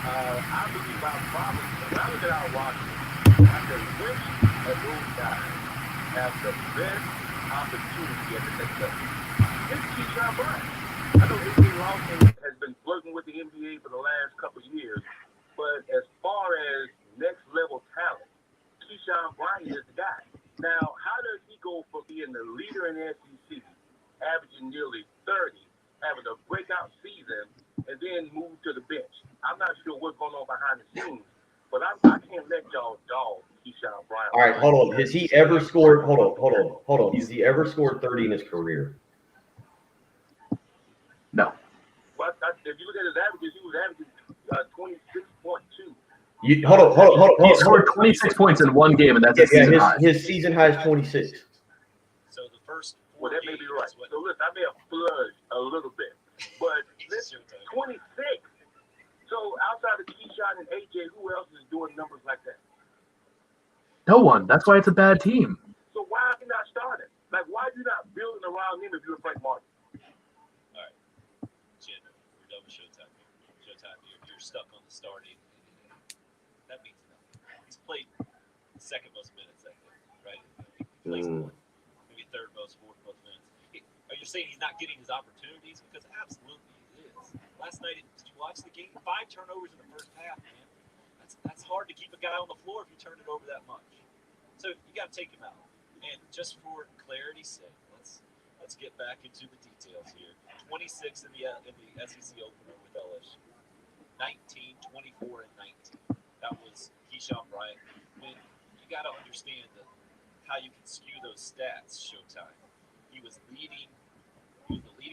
Speaker 6: I believe our problem, when I look at our roster, I say, which of those guys have the best opportunity at the next level? It's Keyshawn Bryant. I know A.J. Lawson has been flirting with the NBA for the last couple of years, but as far as next level talent, Keyshawn Bryant is the guy. Now, how does he go from being the leader in the SEC, averaging nearly 30, having a breakout season, and then move to the bench? I'm not sure what's going on behind the scenes, but I can't let y'all dog Keyshawn Bryant.
Speaker 9: All right, hold on. Has he ever scored? Hold on. Has he ever scored 30 in his career?
Speaker 3: No.
Speaker 6: But if you look at his averages, he was averaging 26.2.
Speaker 9: Hold on.
Speaker 3: He scored 26 points in one game, and that's his season high.
Speaker 9: His season high is 26.
Speaker 10: So the first
Speaker 6: Well, that may be right. So listen, I may have flushed a little bit, but listen, 26. So outside of Keyshawn and AJ, who else is doing numbers like that?
Speaker 3: No one. That's why it's a bad team.
Speaker 6: So why are you not starting? Like, why are you not building around him if you're Frank Martin?
Speaker 10: All right, Jen, we're done with Showtime. Showtime, you're stuck on the starting. That means nothing. He's played second most minutes, I think, right? He plays maybe third most, fourth most minutes. Are you saying he's not getting his opportunities? Because absolutely he is. Last night, did you watch the game? 5 turnovers in the first half, man. That's hard to keep a guy on the floor if you turn it over that much. So you got to take him out. And just for clarity's sake, let's get back into the details here. 26 in the SEC opener with LSU. 19, 24, and 19. That was Keyshawn Bryant. When you got to understand how you can skew those stats. Showtime. He was the leading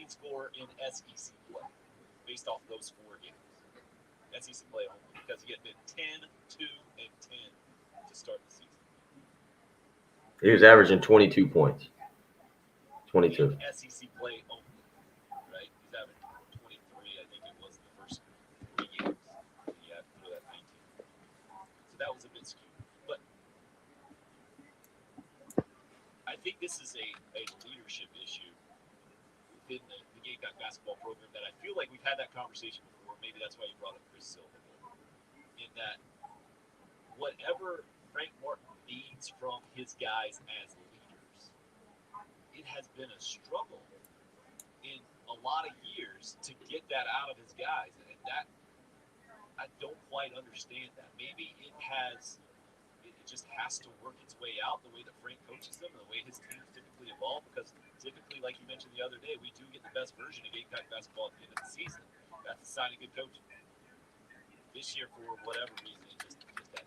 Speaker 10: scorer in SEC play based off those 4 games. SEC play only, because he had been 10, 2, and 10 to start the season.
Speaker 9: He was averaging 22 points. 22.
Speaker 10: SEC play only, right? He's averaging 23, I think it was in the first 3 games. He had for that 19. So that was a bit skewed. But I think this is a leadership issue within the Gamecock basketball program that I feel like we've had that conversation before. Maybe that's why you brought up Chris Silver. In that, whatever Frank Martin needs from his guys as leaders, it has been a struggle in a lot of years to get that out of his guys. And that, I don't quite understand that. Maybe it just has to work its way out the way that Frank coaches them and the way his teams typically evolve, because typically, like you mentioned the other day, we do get the best version of Gamecock basketball at the end of the season. That's a sign of good coaching. This year, for whatever reason, it just that.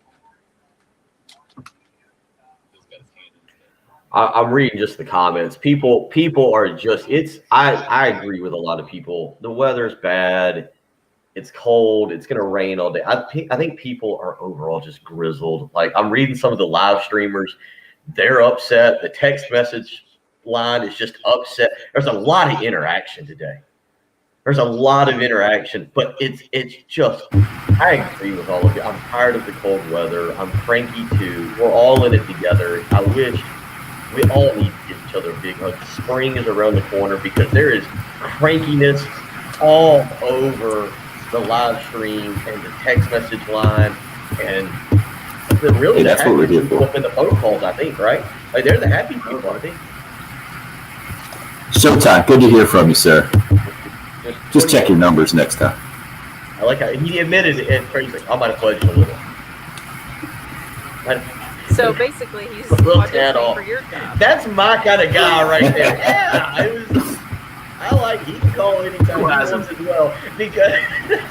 Speaker 10: He's got his hand in his head.
Speaker 9: I'm reading just the comments. People are just, I agree with a lot of people. The weather's bad. It's cold. It's going to rain all day. I think people are overall just grizzled. Like, I'm reading some of the live streamers. They're upset. The text message line is just upset. There's a lot of interaction today. But it's just, I agree with all of you. I'm tired of the cold weather. I'm cranky too. We're all in it together. I wish we all need to give each other a big hug. Spring is around the corner, because there is crankiness all over the live stream and the text message line. And Really,
Speaker 1: Hey, that's what we're here
Speaker 9: people
Speaker 1: for.
Speaker 9: up in the phone calls, I think, right? Like they're the happy people, I think.
Speaker 1: Showtime. Good to hear from you, sir. Just check your numbers next time.
Speaker 9: I like how he admitted it at first. He's like, I might have pledged a little.
Speaker 5: So basically, he's
Speaker 9: A little tad
Speaker 5: auditioning
Speaker 9: off.
Speaker 5: for your job.
Speaker 9: That's my kind of guy right there. Yeah, I like he can call anytime he wants as well because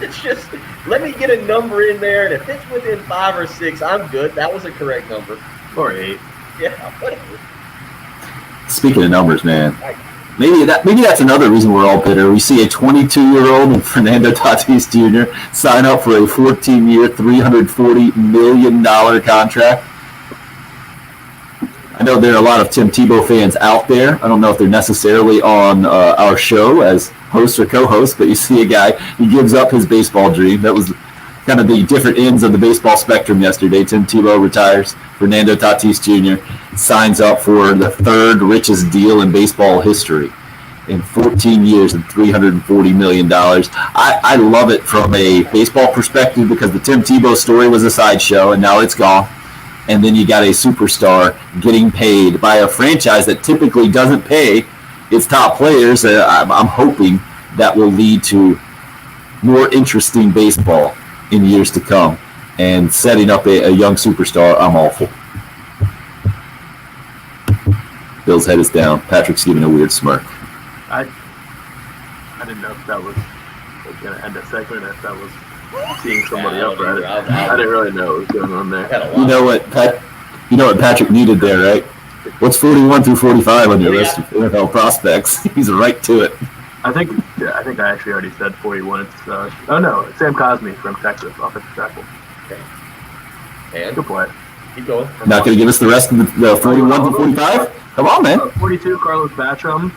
Speaker 9: it's just let me get a number in there, and if it's within 5 or 6, I'm good. That was a correct number.
Speaker 3: Or 8.
Speaker 9: Yeah, whatever.
Speaker 1: Speaking of numbers, man, maybe that's another reason we're all bitter. We see a 22-year-old Fernando Tatis Jr. sign up for a 14-year, $340 million contract. I know there are a lot of Tim Tebow fans out there. I don't know if they're necessarily on our show as host or co-host, but you see a guy, he gives up his baseball dream. That was kind of the different ends of the baseball spectrum yesterday. Tim Tebow retires. Fernando Tatis Jr. signs up for the third richest deal in baseball history in 14 years and $340 million. I love it from a baseball perspective because the Tim Tebow story was a sideshow, and now it's gone. And then you got a superstar getting paid by a franchise that typically doesn't pay its top players. I'm hoping that will lead to more interesting baseball in years to come. And setting up a young superstar, I'm all for. Bill's head is down. Patrick's giving a weird smirk.
Speaker 3: I didn't know if that was going to end a segment, if that was seeing somebody up. Right? I didn't really know what was going on there.
Speaker 1: You know what Patrick needed there, right? What's 41 through 45 on your list of NFL prospects? He's right to it.
Speaker 3: I think I actually already said 41. It's Sam Cosmi from Texas, offensive tackle.
Speaker 9: Okay. And
Speaker 3: good play.
Speaker 9: Keep going.
Speaker 1: Not going to give us the rest of the 41 through 45? Come on, man.
Speaker 3: 42, Carlos Batchum,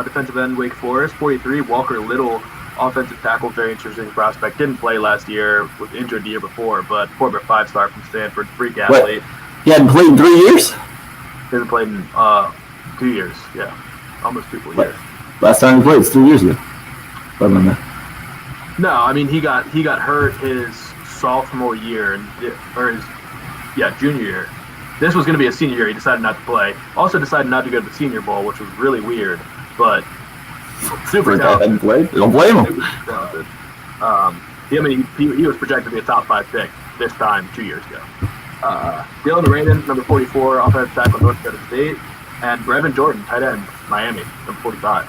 Speaker 3: defensive end, Wake Forest. 43, Walker Little, offensive tackle, very interesting prospect. Didn't play last year, was injured the year before, but former 5-star from Stanford, freak athlete.
Speaker 1: He hadn't played in 3 years?
Speaker 3: He hasn't played in 2 years, yeah. Almost 2 full years.
Speaker 1: Last time he played was 3 years ago.
Speaker 3: No, I mean he got hurt his sophomore year junior year. This was going to be a senior year. He decided not to play. Also decided not to go to the Senior Bowl, which was really weird, but super talented.
Speaker 1: Hadn't played. Don't blame him.
Speaker 3: Talented. He was projected to be a top 5 pick this time 2 years ago. Dylan Radin, number 44, offensive tackle, North Dakota State, and Brevin Jordan, tight end, Miami, number 45.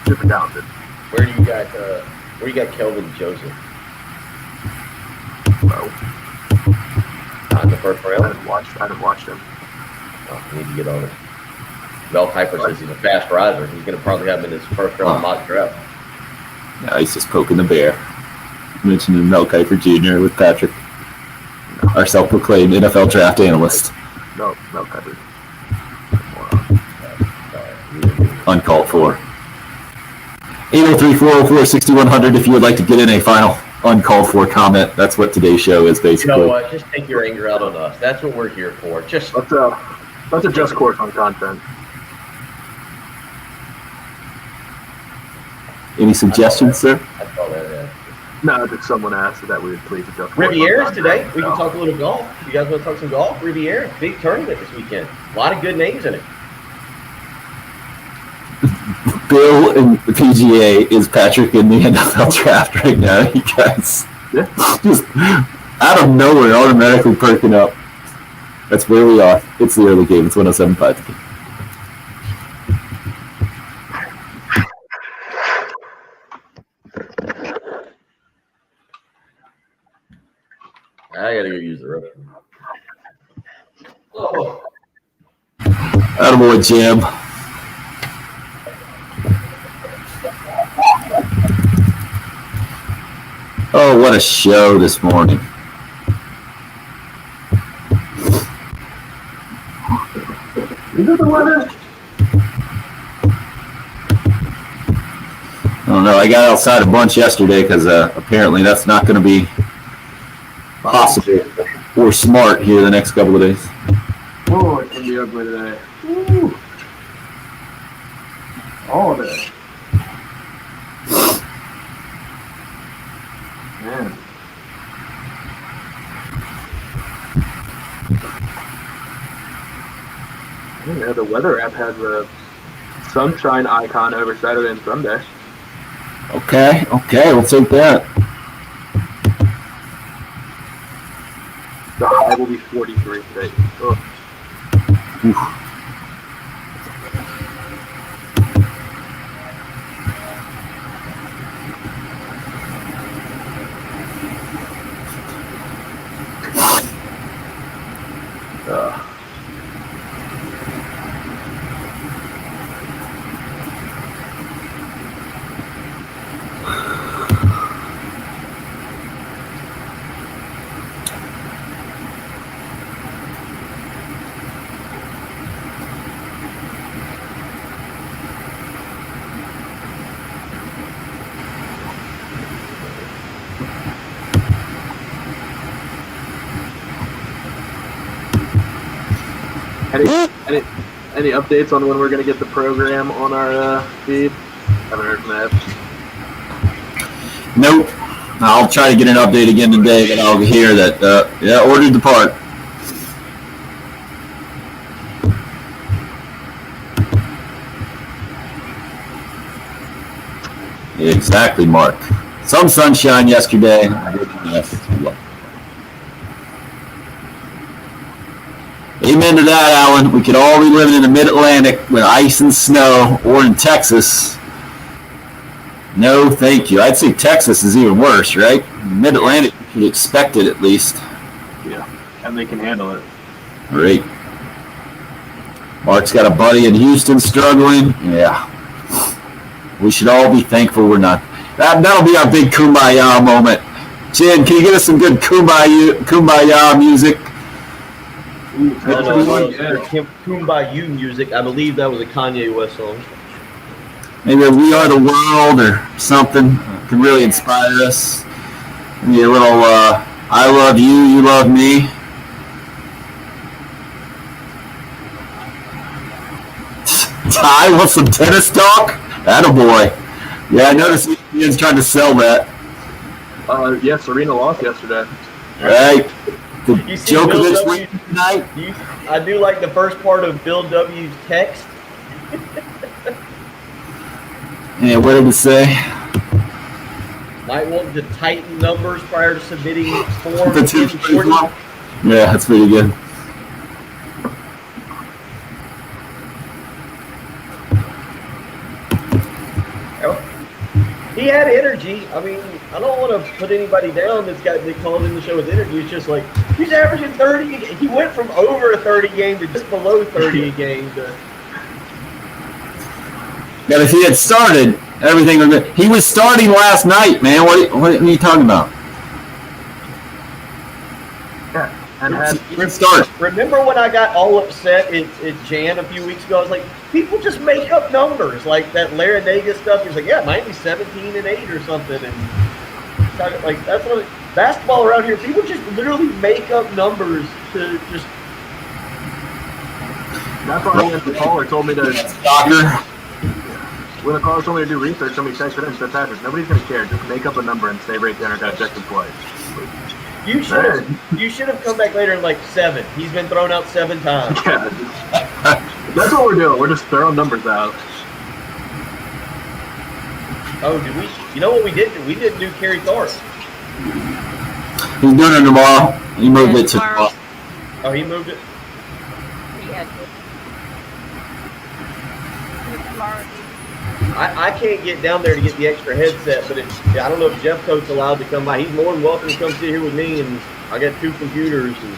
Speaker 3: Super talented.
Speaker 9: Where you got Kelvin Joseph?
Speaker 3: Well,
Speaker 9: Not in the first round.
Speaker 3: I haven't watched him.
Speaker 9: Oh, you need to get on it. Mel Kiper says he's a fast riser. He's going to probably have him in his first round mock draft.
Speaker 1: Yeah, he's just poking the bear. Mentioning Mel Kiper Jr. with Patrick, our self-proclaimed NFL draft analyst.
Speaker 3: No, Mel Kiper.
Speaker 1: Uncalled for. 803-404-6100 if you would like to get in a final uncalled for comment. That's what today's show is, basically.
Speaker 9: You know what? Just take your anger out on us. That's what we're here for. Just
Speaker 3: let's adjust course on content.
Speaker 1: Any suggestions, sir?
Speaker 9: I saw that.
Speaker 3: No, just someone asked that we would please adjust course.
Speaker 9: Riviera's today. We can talk a little golf. You guys want to talk some golf? Riviera, big tournament this weekend. A lot of good names in it.
Speaker 1: Bill and the PGA is Patrick in the NFL draft right now. You guys just out of nowhere automatically perking up. That's where we are. It's the early game. It's 107.5.
Speaker 9: I gotta go use the restroom.
Speaker 1: Oh. Attaboy, Jim. Oh, what a show this morning.
Speaker 3: Is it the weather?
Speaker 1: I don't know. I got outside a bunch yesterday because apparently that's not going to be possible or smart here the next couple of days.
Speaker 3: Oh, it's going to be ugly today. Woo. All of it. Man. Yeah, the weather app has a sunshine icon over Saturday and Sunday.
Speaker 1: Okay, we'll take that.
Speaker 3: The high will be 43 today. Ugh.
Speaker 1: Oof.
Speaker 3: Any updates on when we're going to get the program on our feed? Haven't heard from that.
Speaker 1: Nope. I'll try to get an update again today, but I'll hear that, ordered the part. Exactly, Mark. Some sunshine yesterday. Yes. Amen to that, Alan. We could all be living in the mid-Atlantic with ice and snow, or in Texas. No, thank you. I'd say Texas is even worse, right? Mid-Atlantic, you should expect it at least.
Speaker 3: Yeah, and they can handle it.
Speaker 1: Great. Mark's got a buddy in Houston struggling. Yeah. We should all be thankful we're not. That'll be our big kumbaya moment. Jen, can you get us some good kumbaya music?
Speaker 9: Kumbaya music. I believe that was a Kanye West song.
Speaker 1: Maybe a We Are the World or something can really inspire us. Maybe a little I love you, you love me. Ty, want some tennis talk? Attaboy. Yeah, I noticed Ian's trying to sell that.
Speaker 3: Yeah, Serena lost yesterday.
Speaker 1: Right. The
Speaker 9: You see
Speaker 1: Djokovic
Speaker 9: Bill
Speaker 1: win tonight.
Speaker 9: I do like the first part of Bill W.'s text.
Speaker 1: Yeah, what did it say?
Speaker 9: Might want to tighten numbers prior to submitting form.
Speaker 1: The 241. Yeah, that's pretty good.
Speaker 9: He had energy. I mean, I don't want to put anybody down that's called in the show with energy. It's just like he's averaging 30 a game. He went from over a 30 game to just below 30 a game.
Speaker 1: But if he had started, everything would be. He was starting last night, man. What are you talking about?
Speaker 3: Yeah, and had
Speaker 1: Good start.
Speaker 9: Remember when I got all upset at Jan a few weeks ago? I was like, people just make up numbers. Like that Larinaga stuff. He's like, yeah, it might be 17-8 or something. And like that's what basketball around here. People just literally make up numbers to just.
Speaker 3: That's why when the caller told me to.
Speaker 1: Soccer.
Speaker 3: When the caller told me to do research, somebody texted in and said, Patrick, nobody's going to care. Just make up a number and stay right there and dissect the play.
Speaker 9: You should have come back later and like 7. He's been thrown out 7 times.
Speaker 3: Yeah, that's what we're doing. We're just throwing numbers out.
Speaker 9: Oh, did we? You know what we did? We didn't do Kerry Tharp.
Speaker 1: He's doing it tomorrow. He moved it to
Speaker 5: tomorrow.
Speaker 9: Oh, he moved it.
Speaker 5: He had tomorrow.
Speaker 9: I can't get down there to get the extra headset, but I don't know if Jeff Coates allowed to come by. He's more than welcome to come sit here with me, and I got 2 computers. And...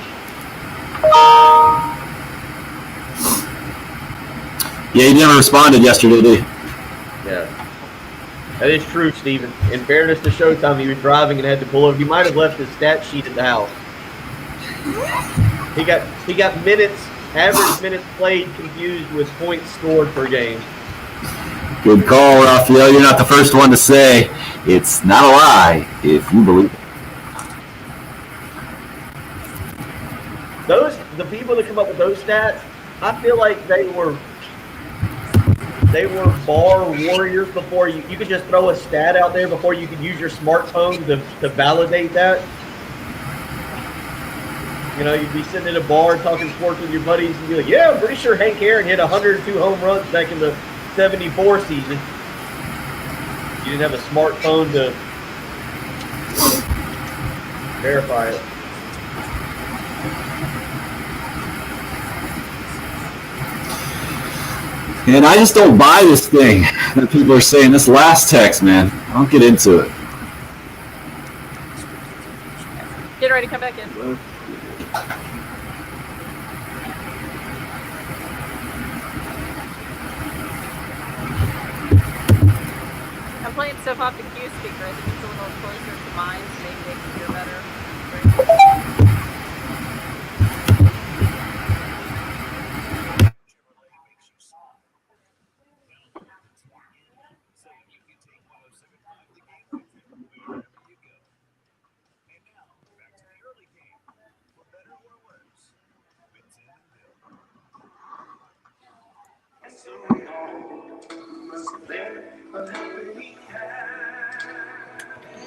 Speaker 1: Yeah, he never responded yesterday, did he?
Speaker 9: Yeah. That is true, Steven. In fairness to Showtime, he was driving and had to pull over. He might have left his stat sheet at the house. He got minutes, average minutes played, confused with points scored per game.
Speaker 1: Good call, Raphael. You're not the first one to say it's not a lie if you believe it.
Speaker 9: The people that come up with those stats, I feel like they were bar warriors before you could just throw a stat out there before you could use your smartphone to validate that. You know, you'd be sitting at a bar talking sports with your buddies and be like, yeah, I'm pretty sure Hank Aaron hit 102 home runs back in the 74 season. You didn't have a smartphone to verify it.
Speaker 1: And I just don't buy this thing that people are saying. This last text, man, I don't get into it.
Speaker 5: Get ready to come back in. I'm playing stuff off the Q speaker. I think it's a little closer to mine, so maybe they can hear better.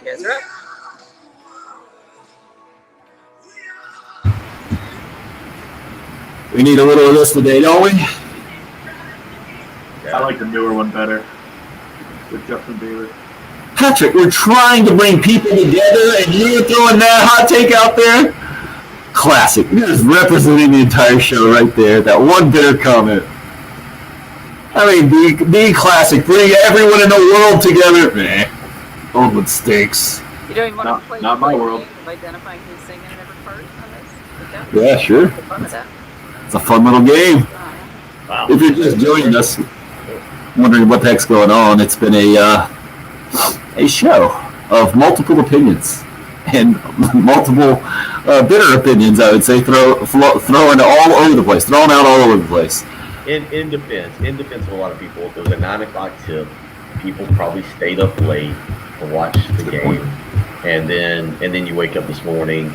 Speaker 5: Yes, right.
Speaker 1: We need a little of this today, don't we?
Speaker 3: I like the newer one better with Justin Bieber.
Speaker 1: Patrick, we're trying to bring people together, and you're throwing that hot take out there? Classic. You're just representing the entire show right there. That one bitter comment. I mean, be classic. Bring everyone in the world together. Man, old one stinks.
Speaker 5: You don't even want to play
Speaker 3: not my world.
Speaker 5: Of identifying who's singing in every part on this?
Speaker 1: Yeah, sure.
Speaker 5: Have fun with that.
Speaker 1: It's a fun little game.
Speaker 9: Wow.
Speaker 1: If you're just joining us, wondering what the heck's going on, it's been a show of multiple opinions and multiple bitter opinions, I would say, throwing all over the place, thrown out all over the place.
Speaker 9: In defense of a lot of people, if it was a 9 o'clock tip, people probably stayed up late to watch the game, and then you wake up this morning.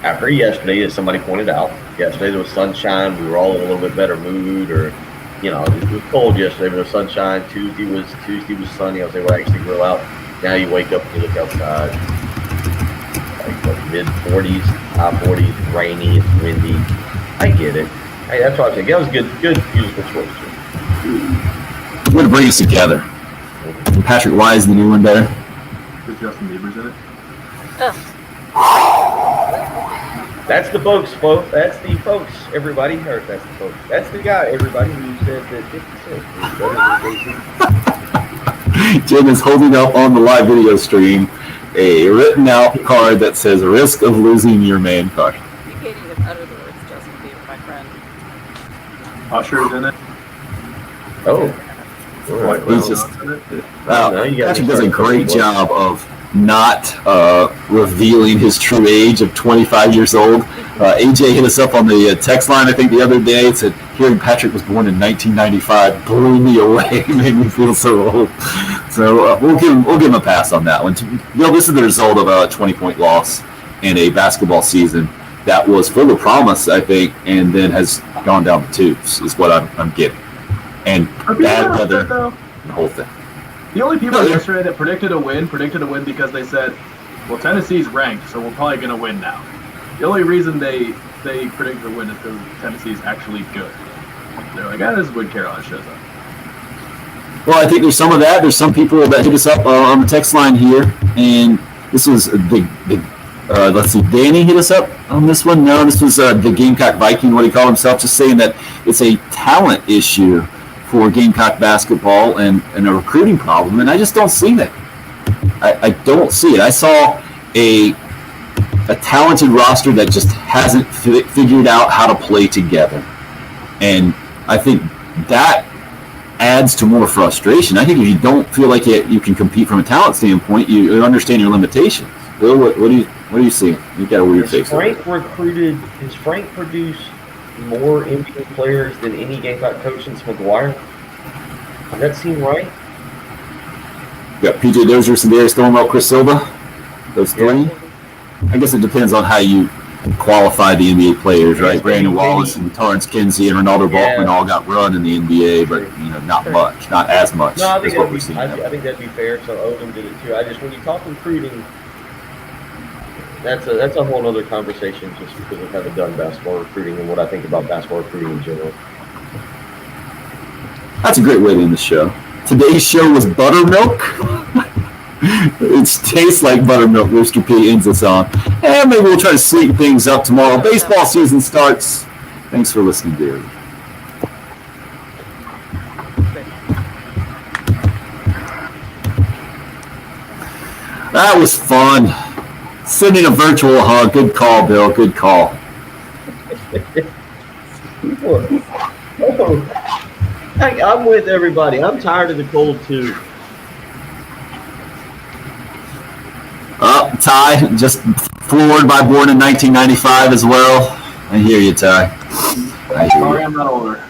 Speaker 9: After yesterday, as somebody pointed out, yesterday there was sunshine. We were all in a little bit better mood, or it was cold yesterday, but there was sunshine. Tuesday was sunny. I was able to actually grill out. Now you wake up and you look outside, like mid 40s, high 40s, rainy, it's windy. I get it. Hey, that's what I think. That was good musical choice.
Speaker 1: I'm going to bring us together. Patrick, why is the new one better?
Speaker 3: Because Justin Bieber's in it.
Speaker 9: That's the folks. That's the folks, everybody. Or that's the folks. That's the guy, everybody, who said that 50 Cent was better than Jay-Z.
Speaker 1: Jim is holding up on the live video stream a written out card that says "Risk of Losing Your Man" card.
Speaker 5: You can't even utter the words Justin Bieber, my friend.
Speaker 3: Usher's in it.
Speaker 9: Oh.
Speaker 1: He's just Patrick does a great job of not revealing his true age of 25 years old. AJ hit us up on the text line, I think, the other day. It said, hearing Patrick was born in 1995 blew me away. Made me feel so old. So we'll give him a pass on that one. This is the result of a 20-point loss in a basketball season that was full of promise, I think, and then has gone down the tubes, is what I'm getting. And bad weather, the whole thing.
Speaker 3: The only people yesterday that predicted a win because they said, well, Tennessee's ranked, so we're probably going to win now. The only reason they predicted a win is because Tennessee's actually good. They're like, this is when Carolina shows up.
Speaker 1: Well, I think there's some of that. There's some people that hit us up on the text line here, and this was a big let's see, Danny hit us up on this one. No, this was the Gamecock Viking, what he called himself, just saying that it's a talent issue for Gamecock basketball and a recruiting problem, and I just don't see that. I don't see it. I saw a talented roster that just hasn't figured out how to play together, and I think that adds to more frustration. I think if you don't feel like you can compete from a talent standpoint, you understand your limitations. Bill, what do you see? You got a weird face.
Speaker 9: Has Frank produced more NBA players than any Gamecock coach since McGuire? Does that seem right?
Speaker 1: You got PJ Dozier, Sandarius Thornwell, Chris Silva. Those three. Yeah. I guess it depends on how you qualify the NBA players, right? Brandon Wallace and Torrance Kinsey and Ronaldo Balkman all got run in the NBA, but not much, not as much.
Speaker 9: No, I think that'd be fair. So Odom did it too. When you talk recruiting, that's a whole other conversation just because I haven't done basketball recruiting and what I think about basketball recruiting in general.
Speaker 1: That's a great way to end the show. Today's show was buttermilk. It tastes like buttermilk. Rooster P ends us on. And maybe we'll try to sweeten things up tomorrow. Baseball season starts. Thanks for listening, dear. That was fun. Sending a virtual hug. Good call, Bill. Good call.
Speaker 9: I'm with everybody. I'm tired of the cold too.
Speaker 1: Ty, just floored by Born in 1995 as well. I hear you, Ty.
Speaker 3: Sorry, I'm not older.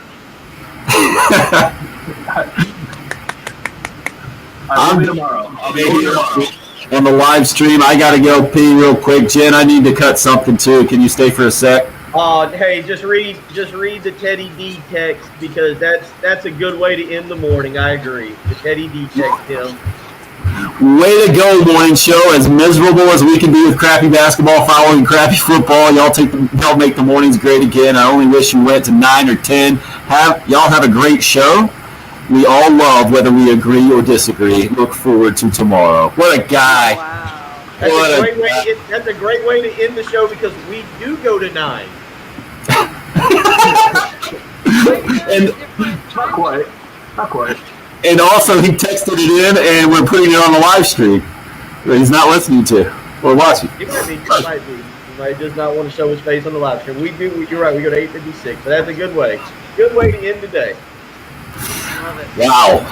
Speaker 3: I'll be tomorrow. I'll be here tomorrow.
Speaker 1: On the live stream, I got to go pee real quick. Jen, I need to cut something too. Can you stay for a sec?
Speaker 9: Hey, just read the Teddy D text because that's a good way to end the morning. I agree. The Teddy D text, Tim.
Speaker 1: Way to go, morning show. As miserable as we can be with crappy basketball following crappy football, y'all make the mornings great again. I only wish you went to 9 or 10. Y'all have a great show. We all love whether we agree or disagree. Look forward to tomorrow. What a guy.
Speaker 5: Wow.
Speaker 9: That's a great way to end the show because we do go to 9.
Speaker 1: And
Speaker 3: Not quite.
Speaker 1: And also, he texted it in, and we're putting it on the live stream. He's not listening to or watching.
Speaker 9: He might be. He might just not want to show his face on the live stream. You're right. We go to 8:56, but that's a good way. Good way to end the day.
Speaker 5: Love it.
Speaker 1: Wow.